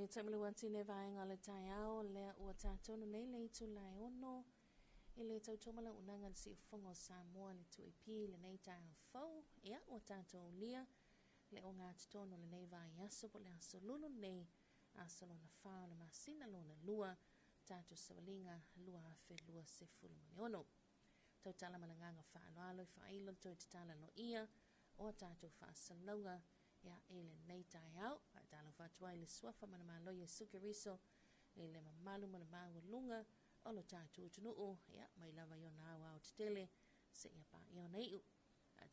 tamile watine vaenga le taiao le ua tātono nei le itu lai ono i le tautoma unanga le siufonga o Samoa le tuipi le nei taiao fau ia ua tātou lia le o ngā tutono le nei vai aso po le aso lulu nei aso lona whao le masina lona lua tātou sawalinga lua afe lua se fulu mani ono. Tautala malanganga whaaloalo i whailo toi te tala no ia o tātou whaasalonga ia ele nei taiao Talofa tuai le suafa mana malo ye sukeriso le mamalu mana mawa lunga o lo tātou tunuu ia mai lava yo na awa o tele se ia pa ia nei u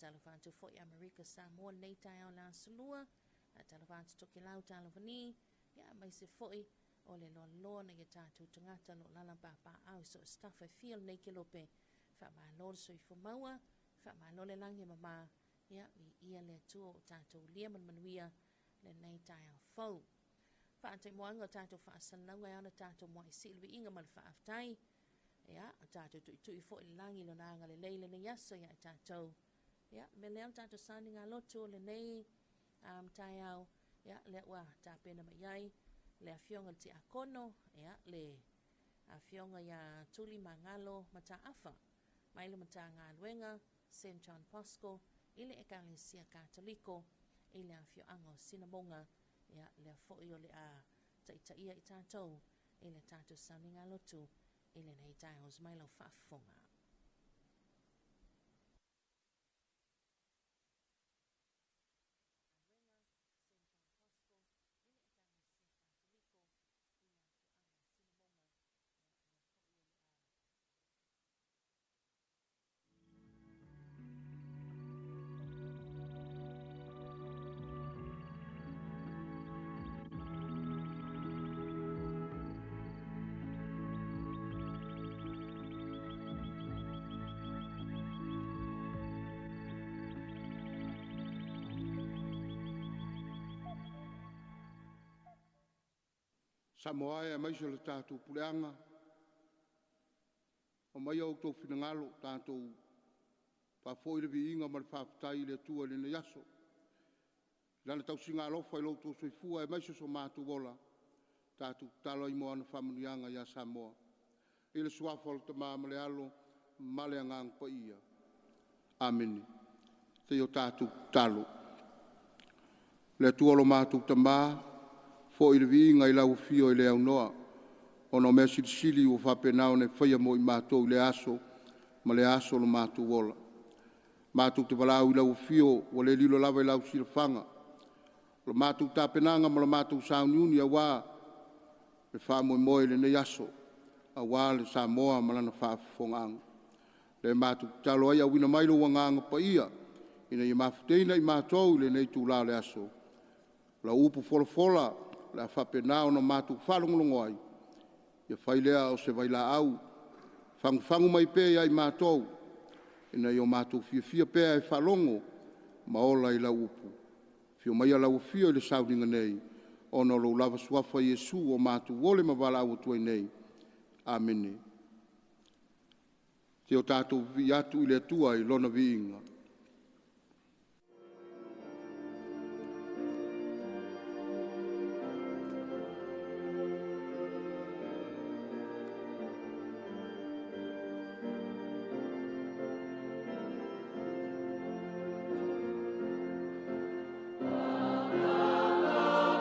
Talofa tu fo i Amerika Samoa nei taiao la sulua Talofa tu toki lau Talofa ni ia mai se foi o le loa na ia tātou tangata lo lala papa au so stuff I feel nei ke lope fa malo so I fomaua fa malo le langi mama ia ia le tu o tātou lia manuia le nei taiao fau. Whaate moanga tātou whaasananga ana tātou moa I silwi inga mal whaaftai. Ia, tātou tui fo I langi lo nanga le leile ne yaso ia tātou. Ia, me leo tātou sani ngā lotu o le nei taiao. Ia, le ua tāpena mai iai. Le awhionga ti akono. Ia, le awhionga ia tuli mangalo mata afa. Maile mata ngā luenga. St. John Bosco. Ile Ekalesia Katoliko. Ile afio ango sinamonga ia le foi o le a taitaia I tātou ile tātou sauninga lotu ile nei taios mai lau whaafonga. Samoa e mai se le tātou puleanga. O mai au tō whingalo tātou whafoi le vi inga ma le whaafitai le tua le ne yaso. Lana tau singa alofa I lo tō soifua e mai se so mātou wola tātou talo I moana whamunianga ia Samoa. I le suafa o le tamā ma le alo ma le angang pa ia. Ameni. Te o tātou talo. Le tua lo mātou tamā fo I le vinga I lau fio I le au noa. Ono mea silisili o whapenao ne whaia mo I mātou le aso, ma le aso lo mātou wola. Mātou te walau I lau fio, o le lilo lava I lau silafanga. Lo mātou tāpenanga ma lo mātou sauniuni a wā, le wha moe le ne aso, a wā le Samoa ma lana whaafongang. Le mātou talo ai a wina mailo wanganga pa ia, ina I mafuteina I mātou le nei tū la le aso. La upu fola la whapenao na mātou whalongolongo ai. Ia whailea o se waila au. Whangu mai pēia I mātou. Ina I o mātou fia pēia I whalongo. Maola I la upu. Fio mai a lau fio I le sauninga nei. Ono lo lava suafa Yesu o mātou wole ma wala au tuai nei. Amene. Te o tātou vi atu I le tua I lona vi inga. Oh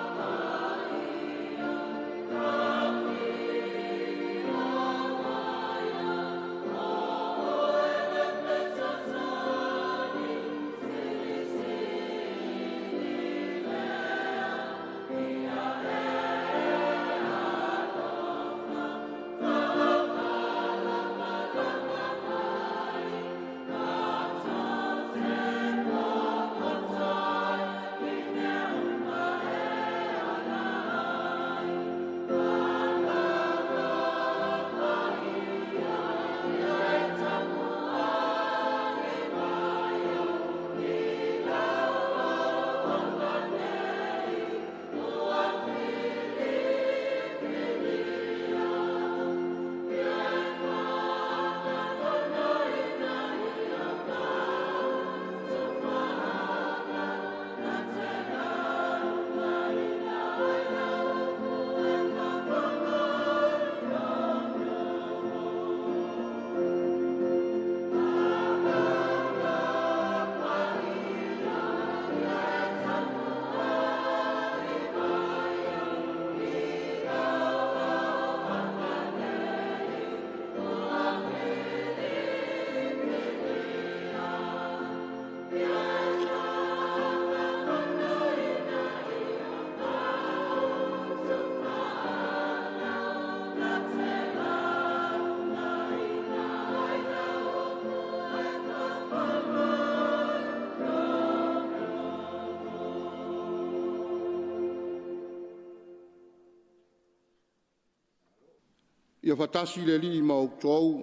Ia fatasi le li ma o tou,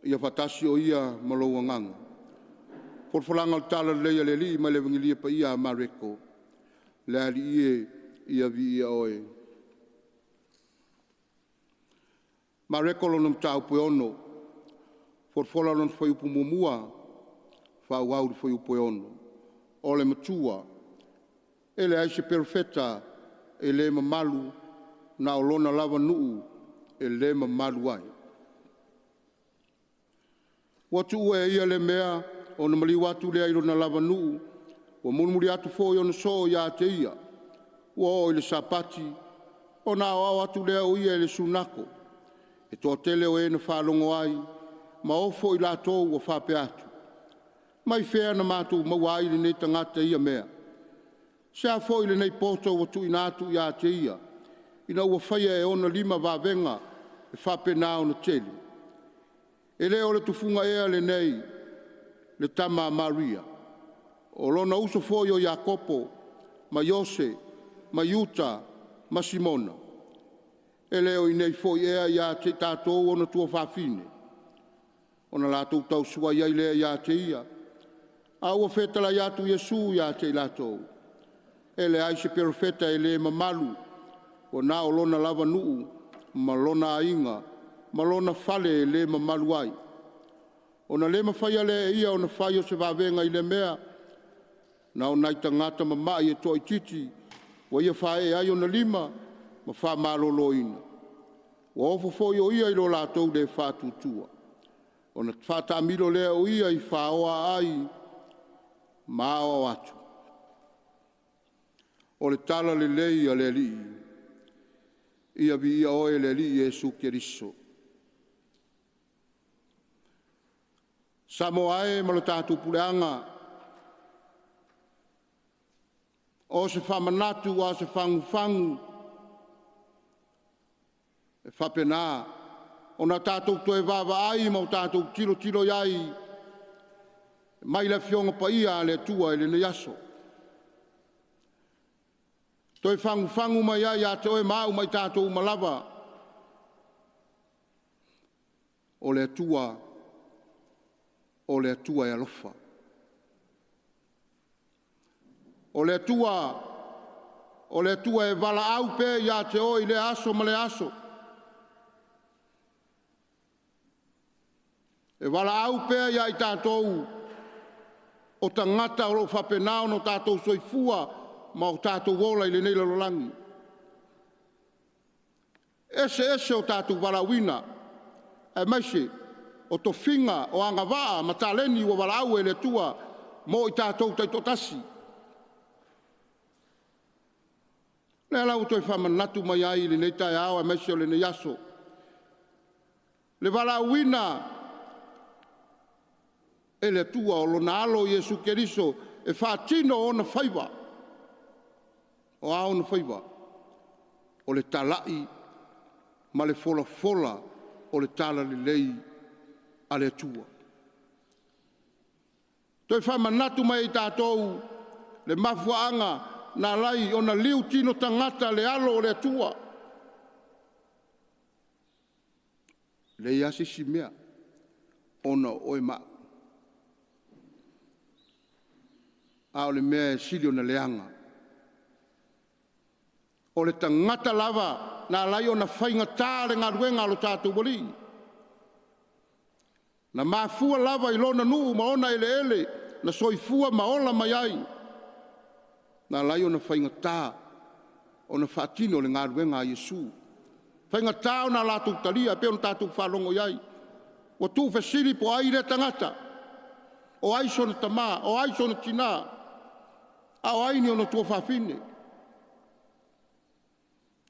ia fatasi o ia ma lo wanganga. Forfolanga o tala leia le li ma le wangilia pa ia ma reko. Le ali ia vi ia oe. Ma reko lo nam tau pe ono. Forfola non foi upu mumua, fa wau foi upu ono. Ole matua, ele aise perfeta, ele mamalu, na olona lava nuu, ele mamalu ai. Watu ue ia le mea, o na mali watu le ailo na lava nuu, o mulmuri atu foi ona so ya te ia, o ile sapati, o na o atu le o ia ile sunako, e to tele o e na whalongo ai, ma ofo i la tōu o whape atu. Mai whea na mātou mawai le nei tangata ia mea. Sea fo i le nei poto o tu inatu ia te ia. Ina ua whaia e ona lima wavenga e whape nao na teli. E leo le tufunga ea le nei le tama Maria. O lona uso fo i o Jakopo, ma Yose, ma Yuta, ma Simona. E leo i nei fo i ea ia te tātou ona tua whawhine. Ona lātou tau sua iai lea ia te ia. Aua fetala iatu Yesu ia te lātou. Ele aise perfeta ele mamalu. O nā o lona lava nuu, ma lona ainga, ma lona fale ele mamalu ai. Ona le mawhaia le ia o na whaio se wawenga i le mea. Na o nai tangata mamai e toi titi. Wa ia whae ai o na lima, ma wha malolo ina. Wa ofo foi o ia i lo lātou le whātutua. Ona whata amilo lea o ia i whaoa ai, mao atu. O le tala le lei a le li. Ia vi ia oe le li Jesu Keriso. Samoa e ma lo tātou puleanga. O se whamanatu a se whangu. E whapenā. O na tātou toe wawa ai ma o tātou tilo iai. Mai la fionga pa ia le tua ele ne yaso. Toi fangu mai ai a te oe mau mai tātou malava. O le tua e alofa. O le tua e vala au pe ia te oe le aso ma le aso. E wala au pea ia i tātou o tangata o lo whapenao no tātou soifua ma o tātou wola i le nei lalolangi. Ese o tātou wala wina e maise o to finga o anga waa ma tāleni o wala au e le tua mo i tātou taitotasi. Le lau toi whamanatu mai ai le nei tai awa e maise o le nei aso. Le wala wina e le tua o lona alo Jesu Keriso e whātino o na whaiwa. O ao na whaiwa. O le talai ma le fola o le tala le lei a le tua. Toi whamanatu mai i tātou le mafuaanga na lai o na liu tino tangata le alo o le tua. Le iasi si mea ona oe maa. A o le mea e sili o na leanga. O le tangata lava na lai o na whainga tāre ngā ruenga lo tātou wali. Na mafua lava i lona nuu ma ona ele, na soifua ma ola mai ai. Na lai o na whainga tā, o na whaatino le ngā ruenga a Yesu. Whainga tā o na lātou talia, pe o na tātou whalongo iai. O tū whesiri po ai le tangata. O aiso na tamā, o aiso na tina. Ao aini o na tua whawhine.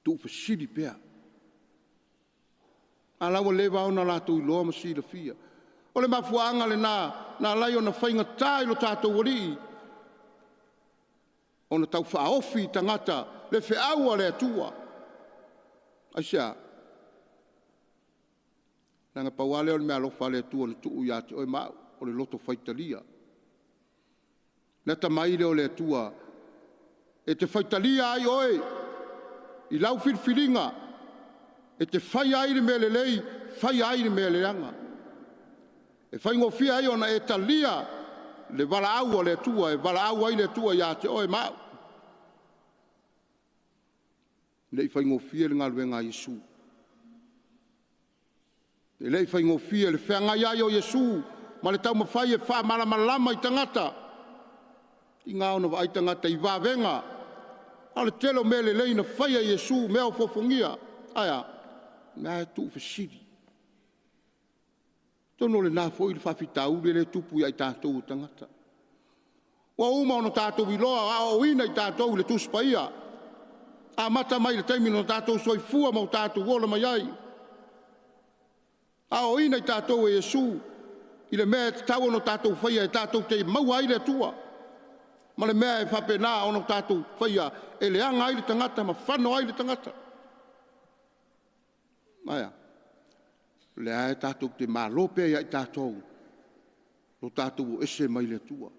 Tu whasiri pea. A lawa lewa o na lātou i loa masira fia. O le mafuanga le na lai o na whainga tā i lo tātou wari. O na tau whaofi tangata le whiaua le atua. Aisea. Nanga pauale o le mea lofa le atua na tuu ia te oe mau o le loto whaitalia. Na tamaile o le atua, e te whaitalia ai oe, i lau whirwhiringa, e te whai aire me le lei, whai aire me le anga. E whai ngofia ai ona e talia le wala aua le tua, e wala aua i le tua ia te oe mau. Lei whai ngofia le ngaluenga Yesu. E lei whai ngofia le whenga iai o Yesu, ma le tau mawhai e wha malama i tangata. I ngā ona wa i tangata i wāwenga. A le telo me le lei na whai a Yesu, mea o fofongia. Aia, mea e tu whasiri. Tono le nā fo i le whawhitau le tupu i ai tātou tangata. Wa uma ono tātou i loa, a o ina i tātou le tuspaia. A mata mai le taimi no tātou soifua mau tātou wola mai ai. A o ina i tātou e Yesu, i le mea te tau ono tātou whaia e tātou te maua ai le tua. Ma le mea e whapena ono tātou whaia e le anga ai le tangata, ma whano ai le tangata. Maia, le ae tātou te mālope ai tātou, lo tātou o ese mai le tua.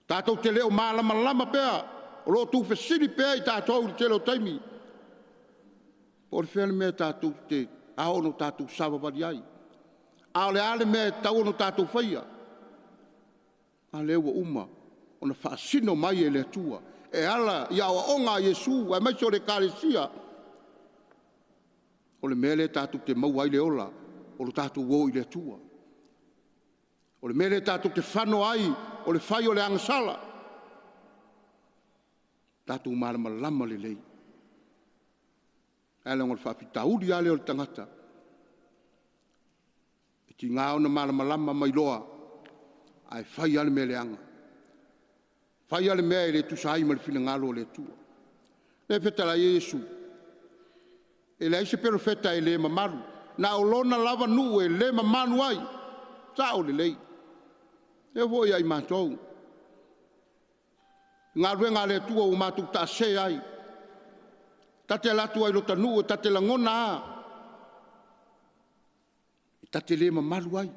Tātou te leo mālama pea, o lo tu whesiri pea i tātou le telo taimi. Por whene mea tātou te aono tātou sawawari ai. A le ale mea tau ono tātou whaia. A leo uma, ona whaasino mai e le tua. E ala i awa onga Yesu, e maiso le kāresia. O le mea le tātou te mau ai le ola, o le tātou wō i le tua. O le mea le tātou te whano ai, o le whai o le angasala. Tātou marama lama le lei. Ele ngol whawhitauri ale o le tangata. E ti ngā ona marama lama mai loa, ai whai ale mea le anga. Whai ale mea e le tusai ma le whina ngalo o le tua. Ne whetala Yesu. E le aise pero feta e le mamaru. Na o lona lava nu e le mamanu ai. Ta o le lei. E voi ai mātou. Ngā ruenga le tua o mātou ta se ai. Tate latu ai lota nu e tate langona a. E tate le mamaru ai.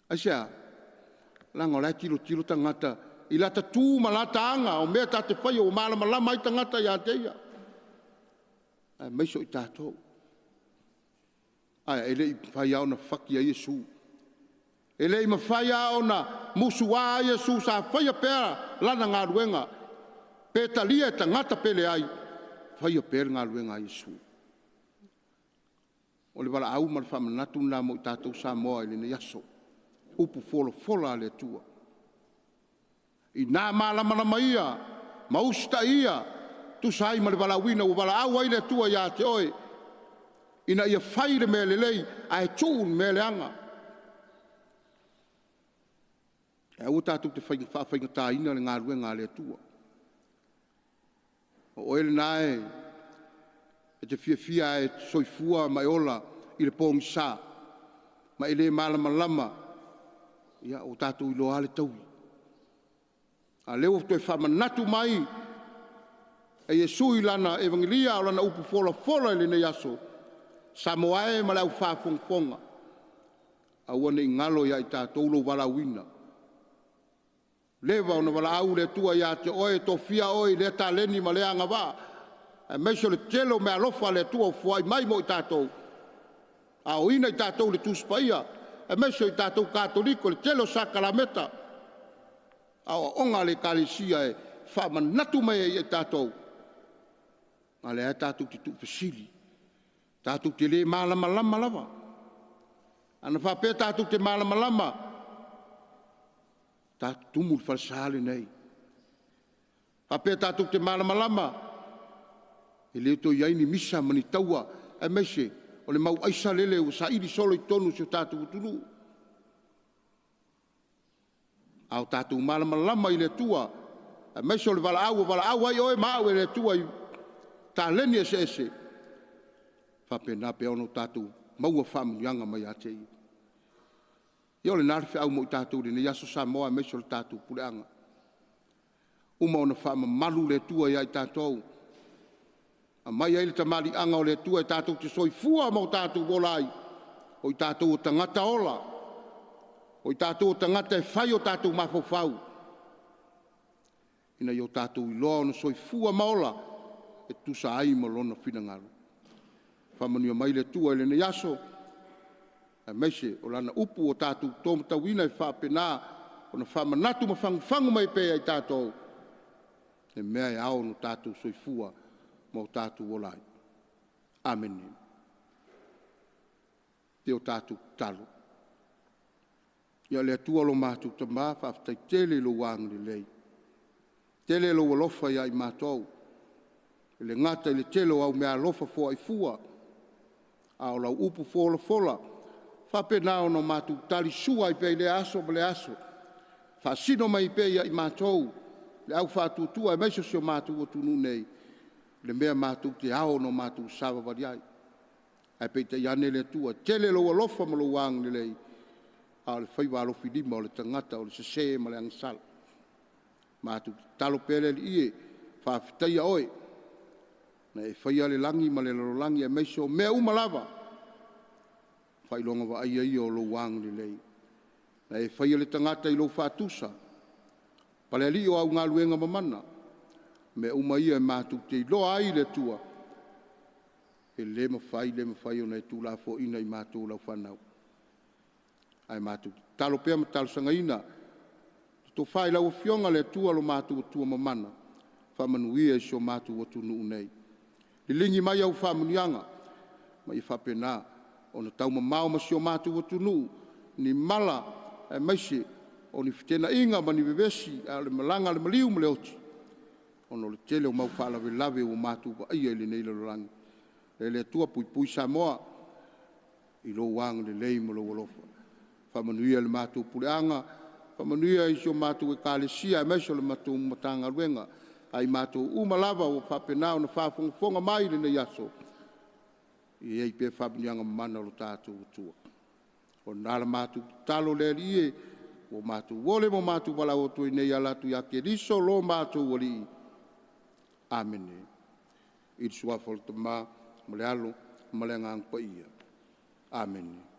Aisea, langa o lai tiro tangata. I lata tū ma lata anga o mea tate whai o malama lama i tangata i a teia. Maiso i tātou. Ai, ele i whai au na whaki a Yesu. Ele i ma whai au na musu a Yesu sa whai a pēra lana ngā ruenga. Pētalia e tangata pele ai. Whai a pēra ngā ruenga a Yesu. O le wala au ma le whamanatu nā mo i tātou Samoa i le ne yaso. Upu fola le tua. I nā mālama ia, mausta ia, tu sai ma le wala wina o wala au ai le tua ia te oe. Ina ia whaire me le lei, a e tūn me le anga. E au tātou te whainga tā ina le ngā ruenga le tua. O ele nae, e te fia e soifua mai ola i le pōngi sā. Ma ele mālama lama, ia o tātou i loa le taui. A leo toi whamanatu mai e Yesu i lana evangelia o lana upu fola i lene yaso. Samoa e ma lau whāwhongwhonga. A wane i ngalo ia i tātou lo wala wina. Lewa ona wala au le tua ia te oe to fia oe le tā leni ma le anga wā. E meiso le telo me alofa le tua fuai mai mo i tātou. A o ina i tātou le tūspaia. E meiso i tātou katoliko le telo sakalameta. Awa onga le kāresia e whamanatu mai e tātou. Ma le e tātou te tūwhasiri. Tātou te le mālama lama lava. Ana whapea tātou te mālama lama. Tātou tumul whalsāle nei. Whapea tātou te mālama lama. E leo to iaini misa mani taua. E meise, o le mau aisa lele o sa iri solo i tonu si o tātou utulu. Au tātou malama lama i le tua. Mai so le wala au ai oe mau e le tua i tā leni ese. Whapena pe ono tātou maua whamuianga mai a te i. I ole nārwhi au mo i tātou rene yaso Samoa mai so le tātou pureanga. Uma ona whama malu le tua i ai tātou. A mai ai le tamari anga o le tua i tātou te soifua mo tātou wolai. O i tātou o tangata ola. O i tātou tangata e whai o tātou mawhawhau. Ina i o tātou i loa ona soifua maola, e tusa ai ma lona finagalu faamanua mai le atua i lenei aso e maise o lana upu o tatou tomatauina e faapena ona faamanatu ma fagufagu mai pea i tatou e mea e ao no tatou soifua ma o tatou ola ai amene te o tatou talo ia le atua lo matou tamā faafetaitele lou agu lelei tele lou alofa ia i matou e le gata i le telo au mea alofa foaifua a o lau upu folafola faapena ona matou talisua i pea i le aso ma le aso faasino mai pea ia i matou le au faatuatua e maiso sio matou atunu nei le mea matou te ao no matou savavali ai ae peitai ane le atua tele lou alofa ma lou agu lelei a o le faivalofilima o le tagata o le sesē ma le agasala matou talo pea le aliie faafetaia oe na e faia le langi ma le lalolagi e maiso o mea uma lava faailoga vaaia ia o lou agu lelei na e faia le tagata i lou faatusa pa le alii o augaluega mamana me uma ia e matou te iloa ai le atua e lē mafai ona e tulafoina i matou lau fanau ae matou talo pea ma talosagaina tofai lau afioga le atua lo matou atua mamana faamanuia i so matou atunuu nei liligi mai au faamanuiaga ma ia faapena ona taumamao ma sio matou atunuu ni mala e maise o ni fetenaʻiga ma ni vevesi a o le malaga le maliu ma le oti ona o le tele o mau faalavelave ua matou vaaia i lenei lalolagi le atua puipui Samoa i lou agu lelei ma lou alofa faamanuia le matou puleaga faamanuia i so matou ekalesia e maiso le matou matagaluega ai matou uma lava ua faapena ona faafogafoga mai lenei aso i ai pea faamanuiaga mamana o lo tatou atua ona la matou talo le alii ua matou ole mo matou valau atu i nei ala atu iā keliso lo matou alii amene i le suafa o le tamā ma le alo ma le agaga paia amene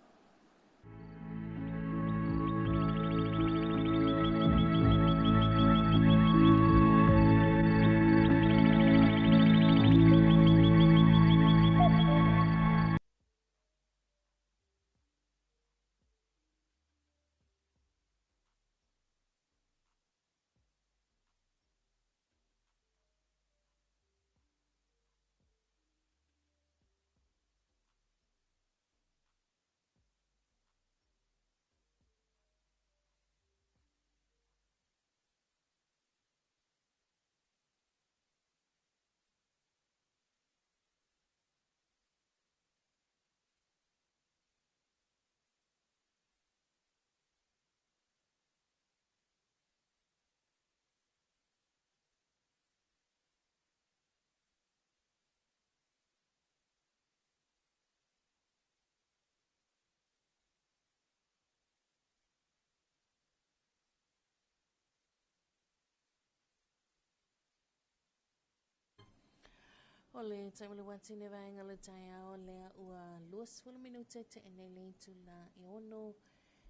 O le taimale wati ne vaenga le taia o lea ua 20 minute te ene le tula i ono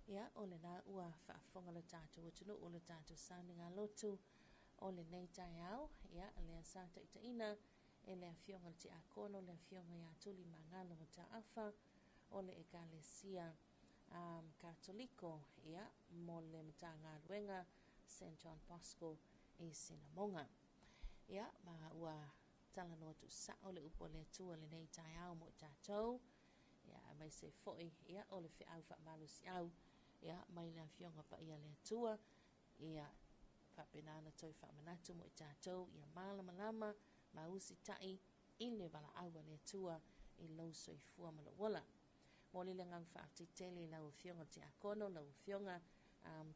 ia o le na ua whaafonga le tātou o tunu o le tātou sāni ngā lotu o le nei taiao ia lea sāta ita ina e lea fionga le te akono lea fionga ia tuli mangalo mo ta afa o le ekalesia katoliko ia mo le mta ngā luenga St. John Bosco e Sinamonga ia ma ua tala no tu sa o le upo le tua le nei tai au mo tātou ia mai se foi ia o le whiau wha malu si au ia mai le fionga pa ia le tua ia whapenana toi wha manatu mo tātou ia malama lama ma usi tai i le wala aua le tua i lau soifua ma lo wala mo le ngang wha titele lau fionga te akono lau fionga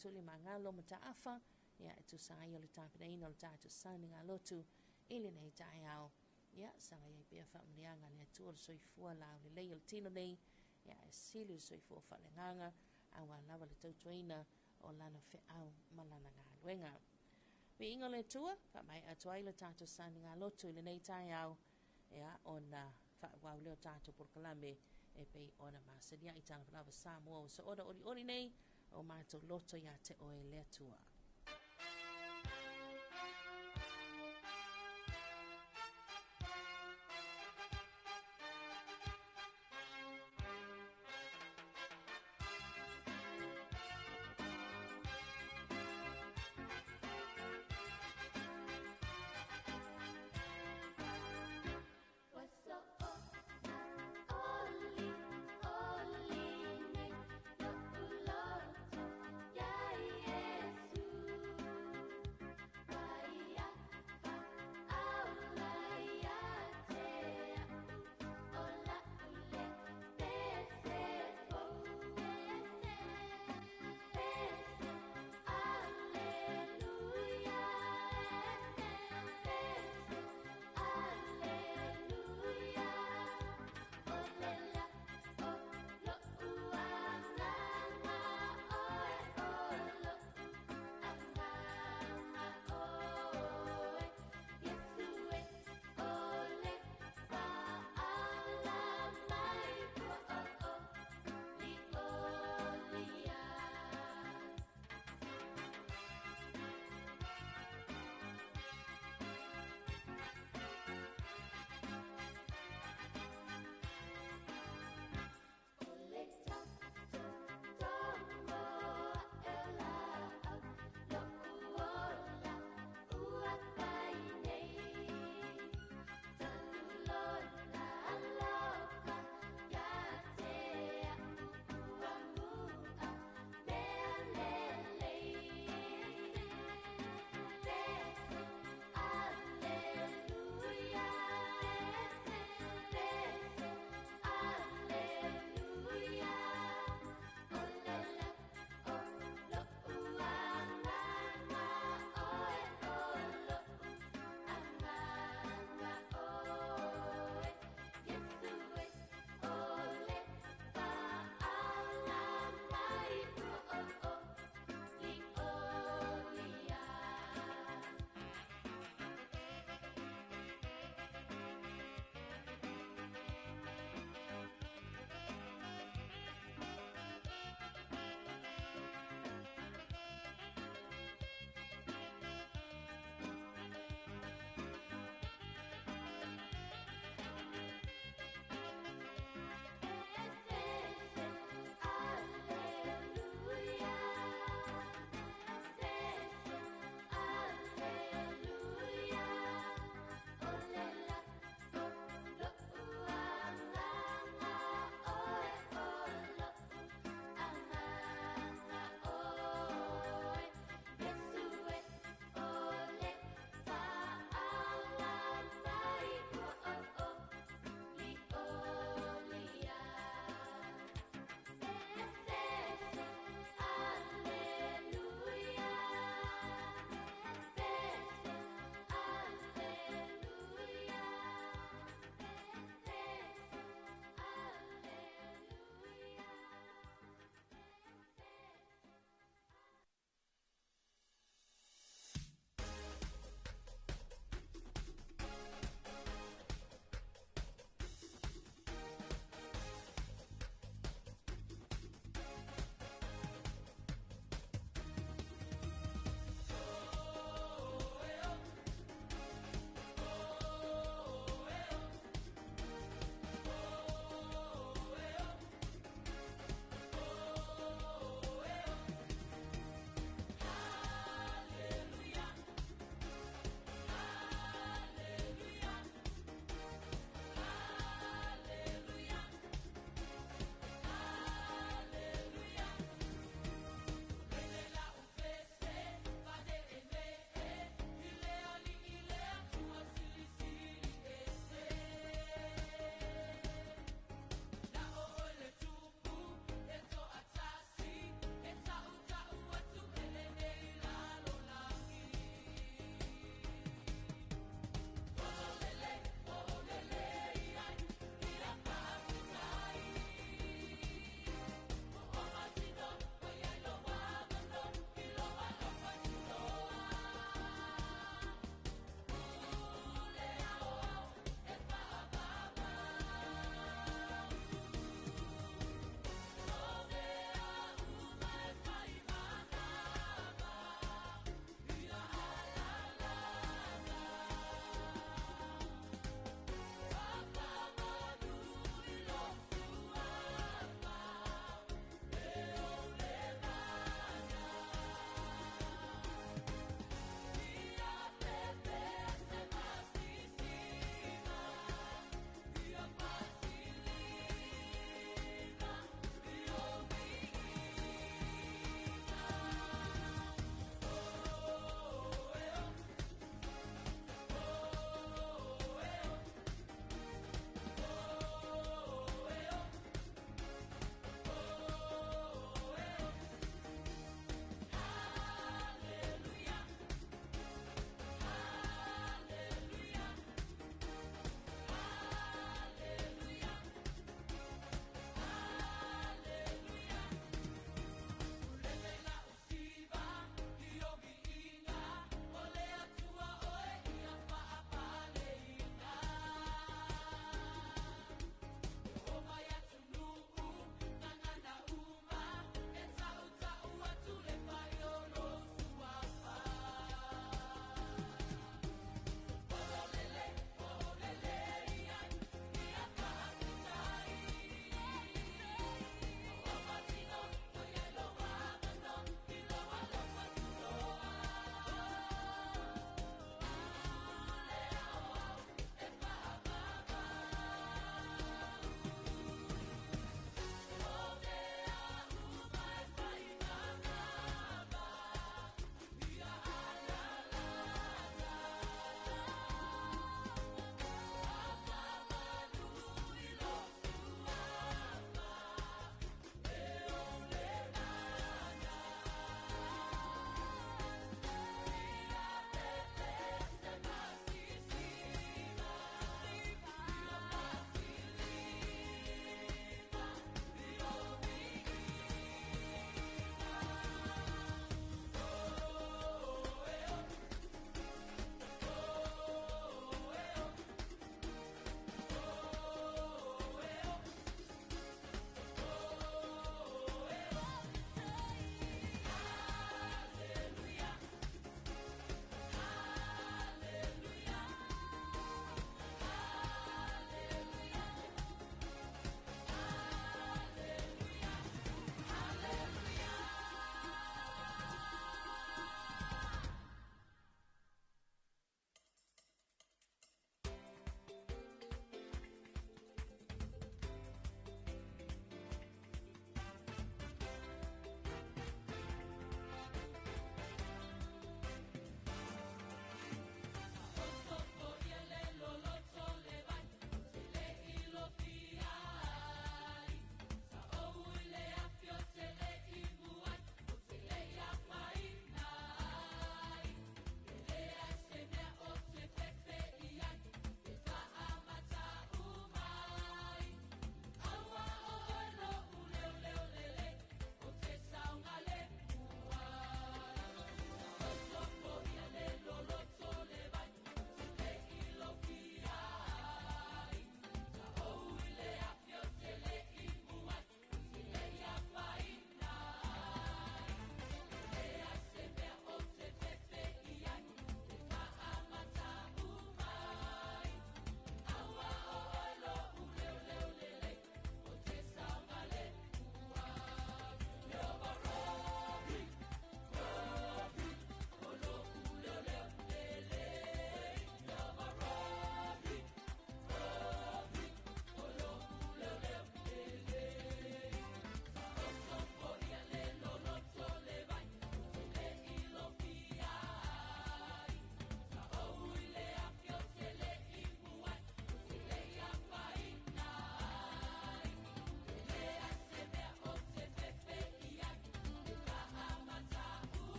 tuli mangalo ma ta afa ia e tu sa i o le tāpina ina o le tātou sani ngā lotu ile nei tai au ia sanga ia pia whaamrianga le atua le soifua lao le lei o le tino nei ia e sili le soifua whalenganga awa lava le tautuaina o lana whe au malana ngā luenga. Me inga le tua, whamai atuai le tātou sani ngā lotu ile nei tai au ia ona whawau leo tātou porkalame e pei ona masadia i tanga lava Samoa o so ora ori nei o mātou loto ia te oe le tua.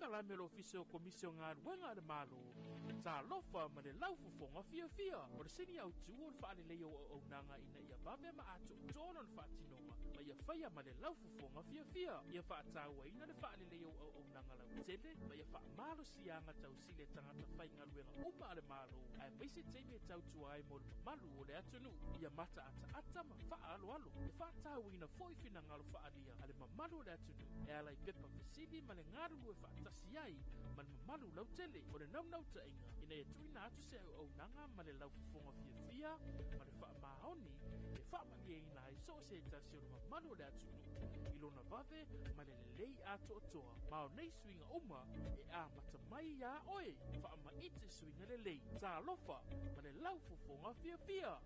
la melo ofisio komisio ngā ruenga de malo. Talofa ma le laufu fonga fia. O le sini au tuon whaare leo o nanga ina ia bawe ma ato tono na whaatinonga. Ma ia whaia ma le laufu fonga fia. Ia whaataua ina le whaare leo o nanga lau tele. Ma ia wha malo sianga tau sile tangata whainga ruenga uma le malo. Ai maise teime tau tuai mo le malu o le atunu. Ia mata ata ma wha alo. Ia whaataua ina foifina ngalo whaaria. Ale ma malu o le atunu. E ala i pepa fesidi ma le ngaru e whaatasi ai. Ma le malu lau tele. O le nau ta inga. Ina e tuina atu se au nanga ma le lau fufonga fia. Ma le wha mahoni. E wha mani e ina e so se tasi o le ma malu o le atunu. Ilona vave ma le lei ato otoa. Ma o nei swinga uma e a mata mai ia oe. Wha ma ite swinga le lei. Talofa ma le lau fufonga fia.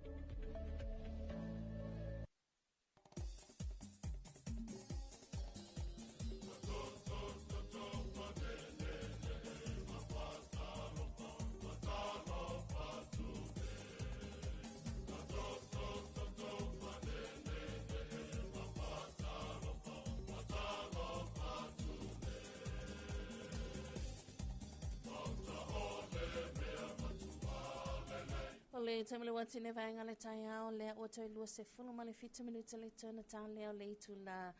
Le tamile wati ne vaenga le tai ao le o toi lua se fulu ma le fitu minuta le tuna ta leo le itu la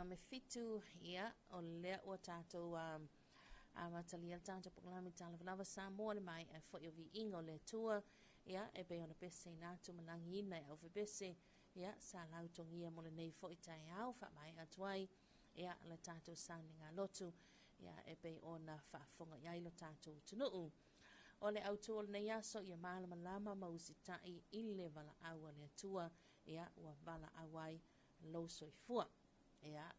me fitu ia o le o tatou a matalia tanta poklami tala lava Samoa le mai e fo yo vi ingo le tua ia e be ona pese na tu malangi ina e o pese ia sa lau tongia mo le nei fo i tai ao fa mai atuai ia le tatou sounding lotu ia e be ona fa fonga ia ilo tatou tunu o le autu o le nei aso ia malama lama mausitai i le vala aua le atua ia ua vala awai lo soifua ia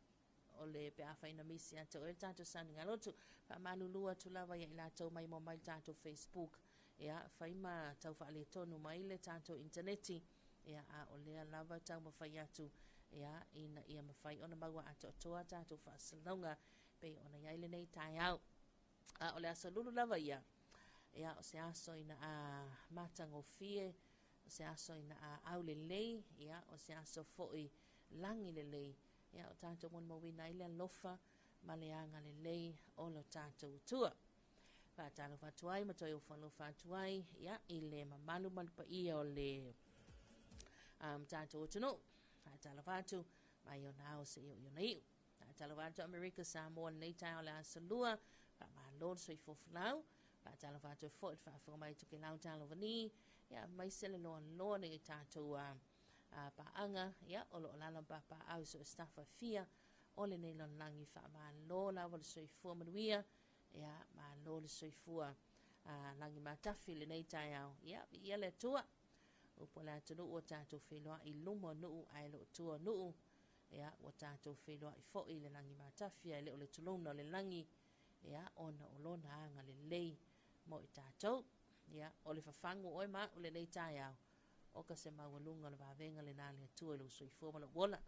o le pe awhaina misi ata o le tātou sani lotu wha malulua tu lava ia i lātou mai mo mai tātou Facebook ia whaima tau wha le tonu mai le tātou interneti ia a o lea lava tau mawhai atu ia ina ia mawhai ona maua ato toa tātou wha salonga pe ona iaile nei tai au a o le aso lulu lava ia ia o se aso ina a matango fie, o se aso ina a au le lei, ia o se aso foi langi le lei, ia o tātou mon mawina ile lofa, ma le anga le lei o lo tātou tua. Whātalo whatuai, ma toi o whalo whatuai, ia i le mamalu malpa ia o le tātou tunu. Whātalo whatu, mai o nao se i o naiu. Whātalo whatu Amerika Samoa nei tai o le asalua, whamalon so i fofulau, Talo whātou fōt whāwhanga mai tuke lau talo wani. Ia, mai sele loa loa ni tātou paanga. Ia, o lo lala pa au so staffa fia. Ole nei lon langi wha ma lo la wale soifua manuia. Ia, ma lo le soifua langi ma tafi le nei tai au. Ia, ia le tua. Upo la tunu o tātou wheloa i lumo nuu ai lo tua nuu. Ia, o tātou wheloa i fo i le langi ma tafi ai le o le tuluna o le langi. Ia, ona o lona anga le lei. Mo i tātou, ia, o le whawhangu oi ma, o le nei tai au. O ka se mawalunga le wawenga le nāle atua le usoi fuama le wola.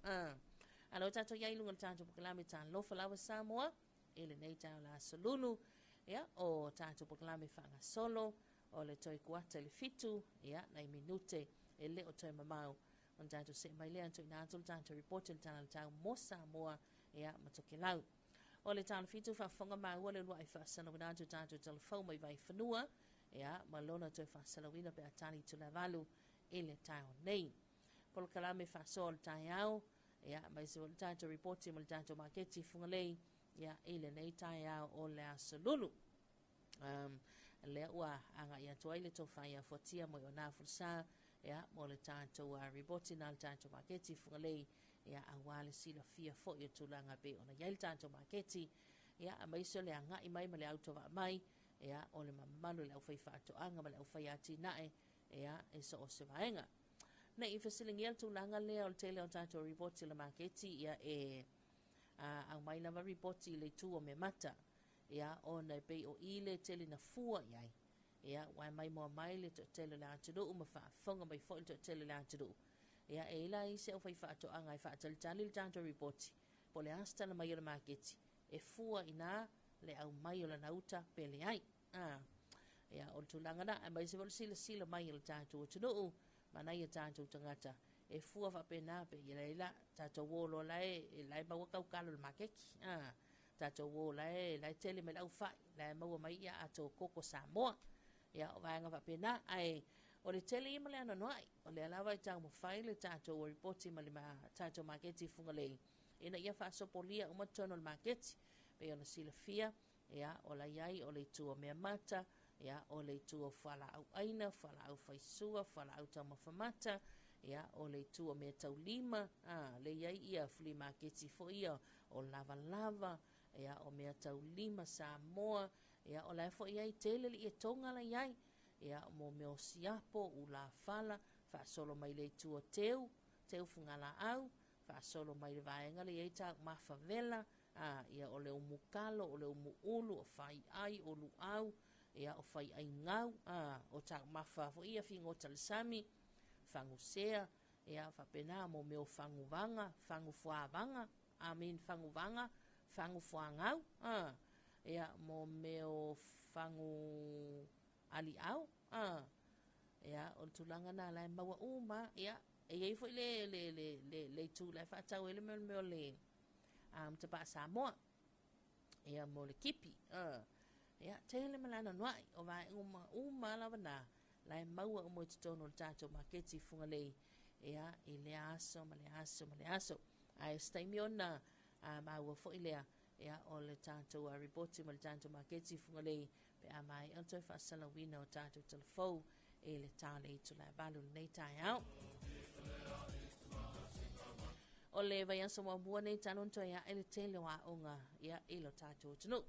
Alo tātou iai lunga le tātou pukalame Talofa lawa Samoa, e le nei tai o la solulu, ia, o tātou pukalame whanga solo, o le toi kuata le fitu, ia, nei minute, e le o toi mamau. On tātou se mai lea antoi nātou le tātou reporte le tāna le tāu mo Samoa, ia, matoke lau. O le tāna fitu whawhonga maua le lua i whaasana tu tātou telefau mai vai whanua, ea, ma lona tui whaasana wina pe atani tu la valu e le tāo nei. Polo kalame whaasoa le tai au, ea, mai se o le tātou reporti mo le tātou maketi whungalei, ea, e le nei tai au o le asalulu. Le ua anga ia tuai le tō whaia fotia mo i o nā fulsa, ea, mo le tātou reporti na le tātou maketi whungalei, ia awale sila fia fo ia tulanga be ona yail tanto maketi ia a maiso le anga i mai male auto va mai ia o le mamalu le au fai fa to anga male au fai ati nae ia e so o se vaenga na i fasilingi al tulanga le o tele o tanto report le maketi ia e au mai lava report le tu o me mata ia ona be o ile tele na fua iai ia wai mai mo mai le tele la atu uma fa fonga mai fo tele la atu ia e la i se o fai whaato anga i whaatali tali le tanto reporti. Po le asta na mai o le maketi. E fua ina le au mai o le nauta pe le ai. Ia o le tūlanga na, a mai se wale sila mai o le tanto o tunuu, ma nai o tanto tangata. E fua wha pe nā pe i la ila, tato wolo lai, e lai maua kaukalo le makeki. tatou o lai tele me lau fai lai maua mai ia atou koko Samoa ia o vaenga whapena ai o le tele ima le ana noai o le alawa i tau mawhai le tatou o ripoti ma le tatou maketi funga lei ina ia whaasopolia umatono le maketi pe ona silafia ia o la iai o le tua mea mata ia o le tua whala au aina whala au faisua whala au tau mawhamata ia o le tua mea tau lima le iai ia flea maketi fo ia o lava lava ia o mea tau lima Samoa ia o lai fo iai tele li e tonga la iai ia mo meo siapo u la fala whaasolo mai le tua teu fungala au whaasolo mai le vaenga le iai tau mawhavela ia o le umukalo o le umuulu o whai ai o lu au ia o whai ai ngau o tau mawha fo ia fingo talisami whangu sea ia whapena mo meo whangu vanga whangu fuavanga whangu vanga whangu fuangau ia mo meo whangu ali au ia o tulanga na lai maua uma ia e iei fo le tu lai whaatau ele meo le te pa Samoa ia mo le kipi ia tele malana noai o vai uma lava na lai maua o mo tono le tatou maketi funga lei ia i le aso ma le aso ai staimi ona maua fo ilea ia o le tatou a ripoti ma le tatou maketi funga lei pe a mai anto fa sala wina o tatou telefou e le tale i tu lai balu nei tai au o le vai aso mua nei tanon to ia ele tele wa onga ia ilo tatou tunu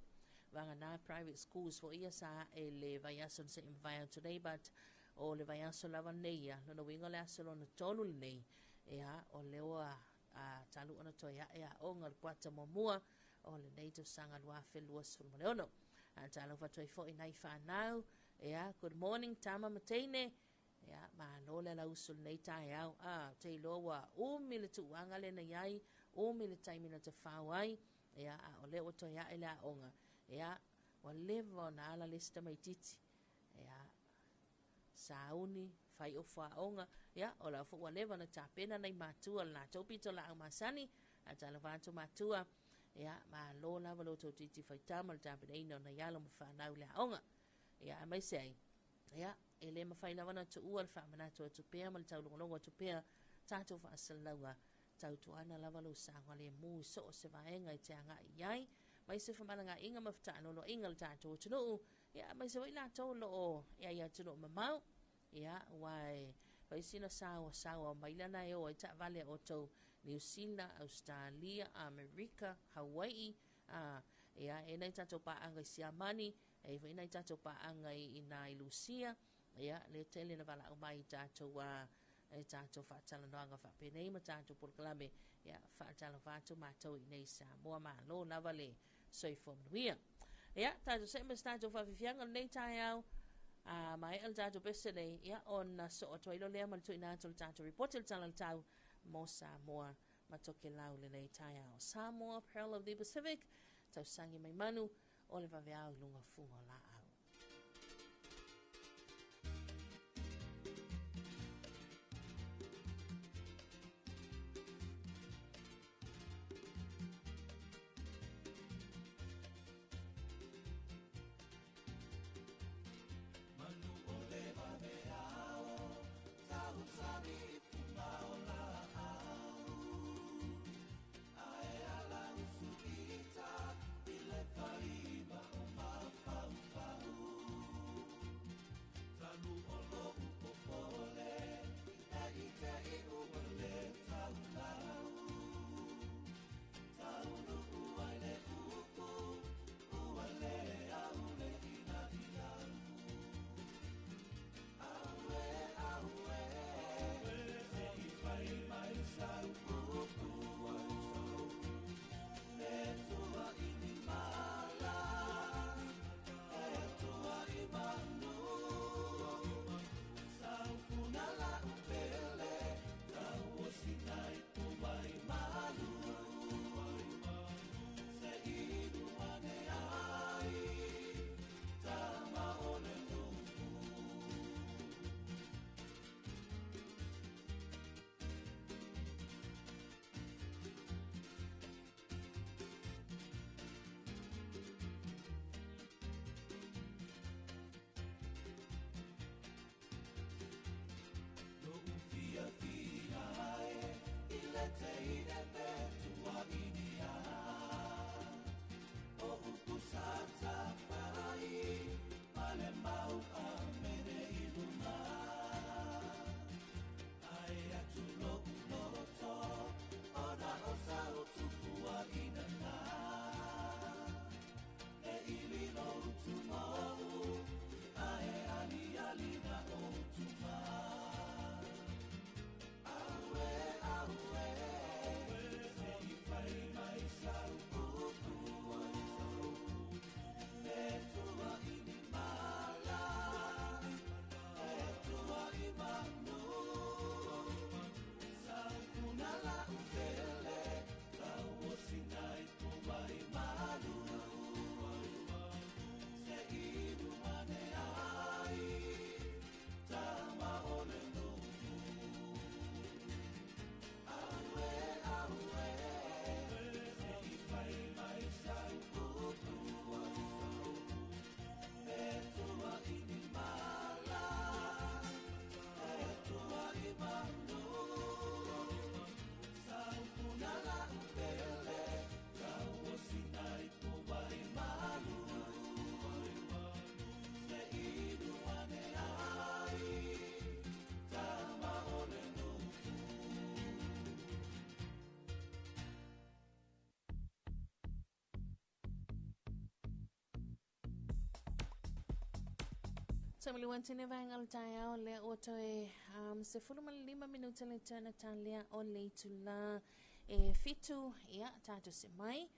vanga na private schools for ia sa ele vai aso se invite today but o le vai aso lava nei ia no winga le aso no tolu nei ia o le wa talu ona to ia onga le kwata mua o le native sanga lua feluas ful moleono Talofa toi fo inai whanau ia good morning tama matene ia ma no le la usul nei tai au te loa le tuanga le na iai le taimina te whawai ia o le o to ia ele a onga ia wa levo na ala lista mai titi ia sauni fai o onga ia o la fo wa levo na tapena nei matua na topito la au masani Talofa to matua ia ma lo la valo to titi fai tamal tapena ino na yalo ma whanau le a onga ia mai sei ia ele ma fai lava na tu ua fa mana tu pea mal tau longo tu pea tato fa salawa tau tu ana lava lo sa ngale mu so se vaenga i tanga iai mai se fa malanga inga ma fta no ingal tato tu no ia mai se waila to lo ia tu no mamau ia wai vai sina sawa mai lana e o ta vale o to New Zealand, Australia, America, Hawaii ia e nei tato pa anga i Siamani e vai nei tato pa anga i Nai Lucia ia le tele na vala o mai tatou e tatou whaatala noanga whapenei ma tatou polokalame ia whaatala whātou mātou i nei Samoa lo lava le soifo manuia ia tatou se mas tatou whawhiwhianga nei tai au mai el tatou pese nei ia on so o toilo lea mal tui nātou le tatou report le tala le tau mo Samoa ma toke lau le nei tai au Samoa, Pearl of the Pacific tau sangi mai manu o le vaveau i lunga fungo la au Ile faiba o mafaufa So miliwantine vaengal tayo le otoe se 15 minuta le tana talia o le tula fitu ia tatu se mai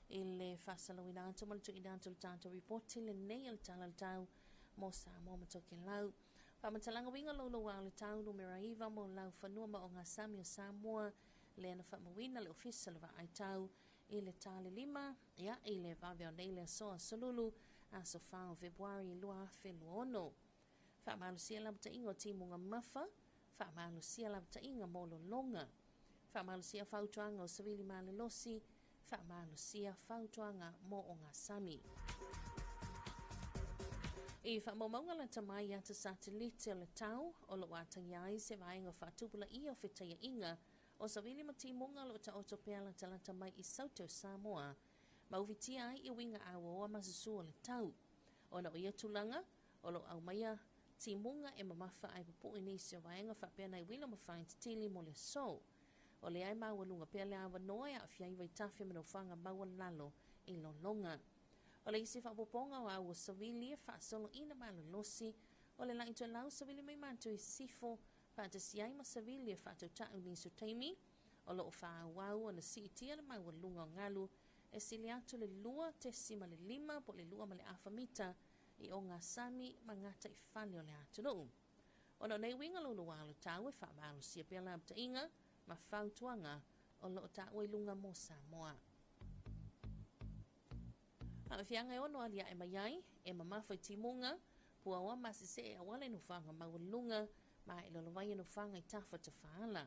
ile fasala winanto mal tu idanto tanto report le nail talal tau mo Samoa matoke lau Whamatalanga winga lolo wa le tau numera iwa mo lau whanua ma o ngā sami o Samoa le ana whamawina le official wa ai tau i le tale lima ia i le vave o neile soa solulu a so whao Februari lua afe luono. Whamalu sia labta ingo timunga mafa, whamalu sia labta inga molo longa, whamalu sia whautuanga o savili male losi, whamalu sia whautuanga mo o ngā sami. I whamaunga la tamai ata satelite o le tau, o lo watangi ai se vaenga whatupula I o whetaya inga, o savili matimunga lo ta otopela talata mai I Sauto Samoa, mauwiti ai I winga awa o masusu o le tau. O na o ia tulanga, o lo au maia timunga e mamafa ai pupu inisi o vaenga whapena I wila mawhain tili mo le so. O le ai maua lunga pia le awa noa a whiai vai tawhi mano whanga maua lalo I lo longa. O le isi whapoponga o awa savili e whaasolo ina malo losi, o le lai to lau savili mai mantu I sifo, whaata siai ma savili e whaato tau nisu teimi, o lo o whaa wau o na si itia le maua lunga o ngalu, e sili atu le lua te sima le lima po le lua ma le awhamita I o ngā sami ma ngata I whale o le atu no. O no nei winga lulu walo tau e wha maalo sia pia labta inga ma whautuanga o lo tau e lunga mo Samoa. A whianga e ono alia e maiai e mamawhai timunga pua wa masise e awale no whanga maulunga ma e lolo vai no whanga I tawha te whaala.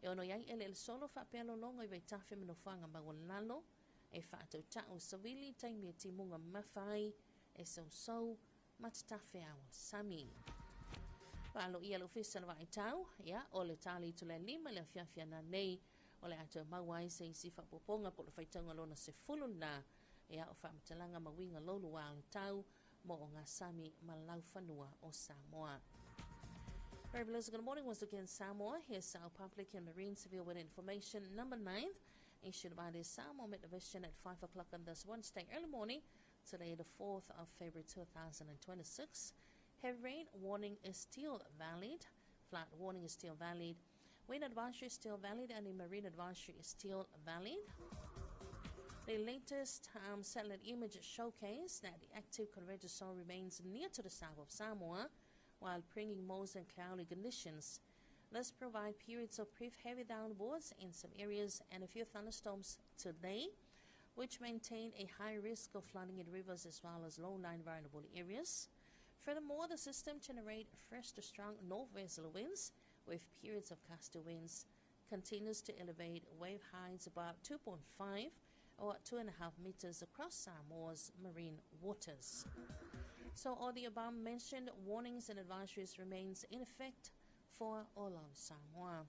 E ono iai ele le solo wha pia longa I vai tawhi no whanga maulalo e whaatau tau savili taimi e timunga mawhai e sau matatafe awa sami. Walo ia lo fisala wa I tau, ia, o le tali tu le lima le fiafia na nei, o le ato mawai se isi whapoponga po le whaitanga lona se fulu na, ia o whaamatalanga mawinga lolu wa le tau, mo o ngā sami malau whanua o Samoa. Very good morning once again Samoa. Here's our public and marine severe weather information number 9th, issued by the Samoa Met Division at 5 o'clock on this Wednesday early morning, today the 4th of February 2026. Heavy rain warning is still valid. Flood warning is still valid. Wind advisory is still valid and the marine advisory is still valid. The latest satellite images showcase that the active convergent zone remains near to the south of Samoa while bringing moist and cloudy conditions. Let's provide periods of brief heavy downpours in some areas and a few thunderstorms today, which maintain a high risk of flooding in rivers as well as low-lying vulnerable areas. Furthermore, the system generates fresh to strong northwesterly winds with periods of gusty winds, continues to elevate wave heights about 2.5 or 2.5 meters across Samoa's marine waters. So all the above mentioned warnings and advisories remains in effect for all of Samoa.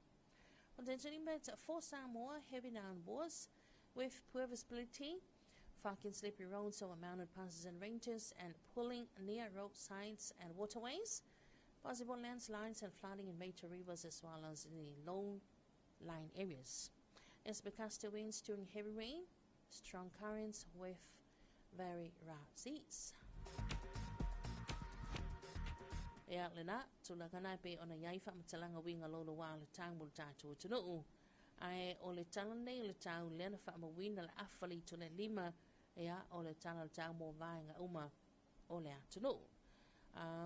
Potentially for Samoa, heavy downpours with poor visibility, fucking slippery roads over mountain passes and ranges, and pulling near roadsides and waterways, possible landslides and flooding in major rivers as well as in the low-lying areas. It's because the winds during heavy rain, strong currents with very rough seas. Ea lena, tulakana pe ona yaifa matalanga winga lolo wa le tangmul tatu tunu. Ai o le tala nei le tau lena wha mawina le awhali tu le lima ea o le tala le tau mō vaenga uma o le atunu.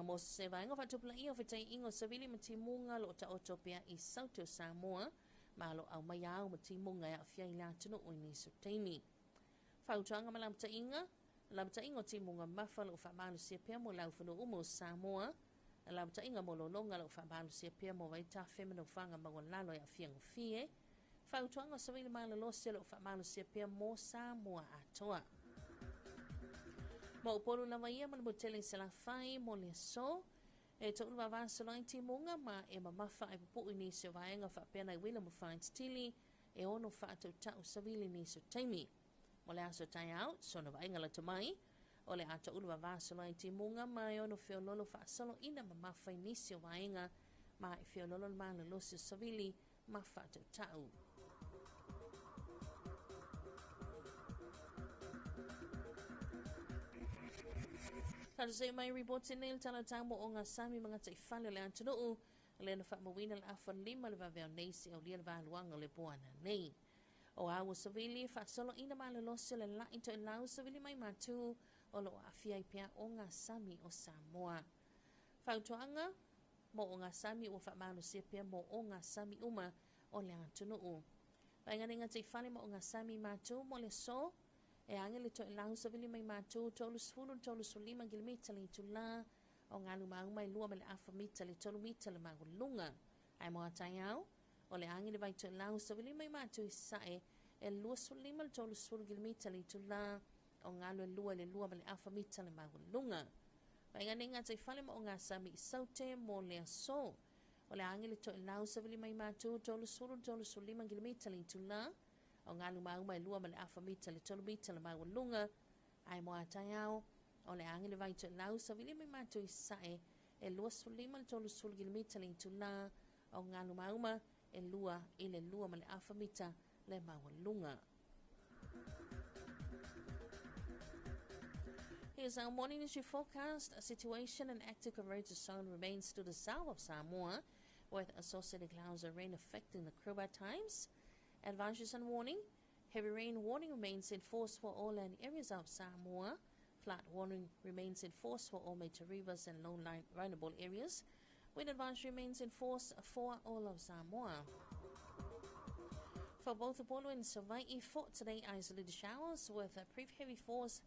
Mo se vaenga whatupula i o whetei ingo savili matimunga lo ta otopia I Sauto Samoa ma lo au mai au matimunga ea whiai le atunu o nisu teimi. Whautuanga ma lamta ingo timunga mafa lo whamalu sia pia mo lau whanu umo Samoa, lamta inga mo lo longa lo whamalu sia pia mo waita whemino whanga mawalalo ea whiango fie, Whautuanga savili maila losia lo whamalo sia pia mo Samoa atoa. Mo upolu lava ia mana motele sila whai mo le so. E to ulwa vāsalai timunga ma e mamafa ai pupu ni se vaenga whapena I wila mo whain tili e ono whaatou tau savili ni so teimi. Mo le aso tai out, so na vaenga la tamai. O le ato ulwa vāsalai timunga ma e ono whiololo whaasalo ina mamafa ni se vaenga ma e whiololo maila losia savili ma whaatou tau. Tala se mai report nil tala tamo o ngā sami mga te whale le antunuu. Le na whaamawina le afa lima le vaveo neisi au lia le valuanga le buana nei. O awa savili whaasolo ina ma le losi le lai to e lau savili mai matu o lo afia i pia o ngā sami o Samoa. Whautuanga mo o ngā sami o whaamanu sia pia mo o ngā sami uma o le antunuu. Painganinga te whale mo o ngā sami matu mo le so e angele to e lau savili mai matu tolu lima kilometer le tu la o ngā lumauma i lua me le afa mita le tolu mita le magulunga. Ai moa tai au, o le angele vai to e lau savili mai matu i sae e lua lima le tolu kilometer le tu la o ngā lua me le afa mita le magulunga. Painganinga te whale mo o ngā sami i saute mo le aso. O le angele to e lau savili mai matu tolu lima kilometer le tu la o ngā lumauma i lua me le afa mita le tolu mita le magulunga. Ai moa tai au, o le angele vai to e lau savili mai matu i sae e lua lima le tolu kilometer le tu la o ngā lumauma e lua i le lua me le afa mita le magulunga. Here's our morning issue forecast. A situation and active convergence zone remains to the south of Samoa, with associated clouds and rain affecting the crew at times. Advisories and warning. Heavy rain warning remains in force for all land areas of Samoa. Flood warning remains in force for all major rivers and low-lying runnable areas. Wind advisory remains in force for all of Samoa. For both Apollo and Hawaii, for today, isolated showers with a brief heavy force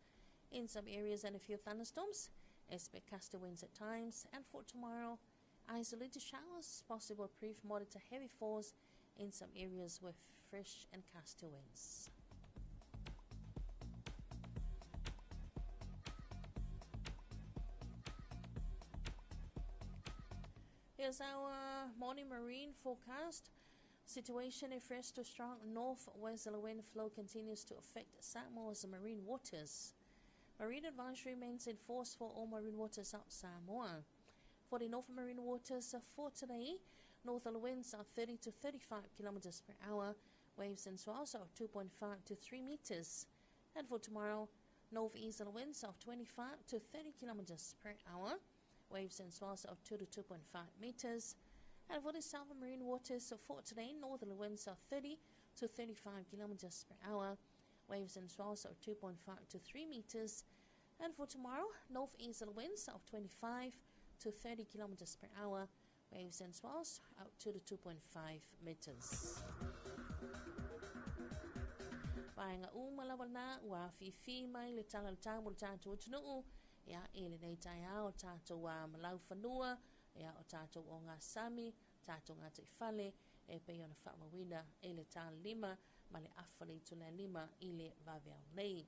in some areas and a few thunderstorms. Expect gusty winds at times. And for tomorrow, isolated showers, possible brief moderate to heavy falls in some areas with fresh and gusty winds. Here's our morning marine forecast. Situation if fresh to strong northwesterly wind flow continues to affect Samoa's marine waters. Marine advisory remains in force for all marine waters of Samoa. For the northern marine waters for today, northerly winds are 30 to 35 kilometers per hour, waves and swells of 2.5 to 3 meters. And for tomorrow, northeasterly winds of 25 to 30 kilometers per hour, waves and swells of 2 to 2.5 meters. And for the southern marine waters for today, northerly winds of 30 to 35 kilometers per hour, waves and swells of 2.5 to 3 meters. And for tomorrow, northeasterly winds of 25 to 30 kilometers per hour, waves and swells out to the 2.5 meters. Painga malawala wa fifi mai le tala tamu tātou tunuu ia ele nei tai ao tātou wa malau whanua ia o tātou o ngā sami, tātou ngā te whale e pei ona whaamawina e le tāla lima ma le awhale tu le lima i le vaveo nei.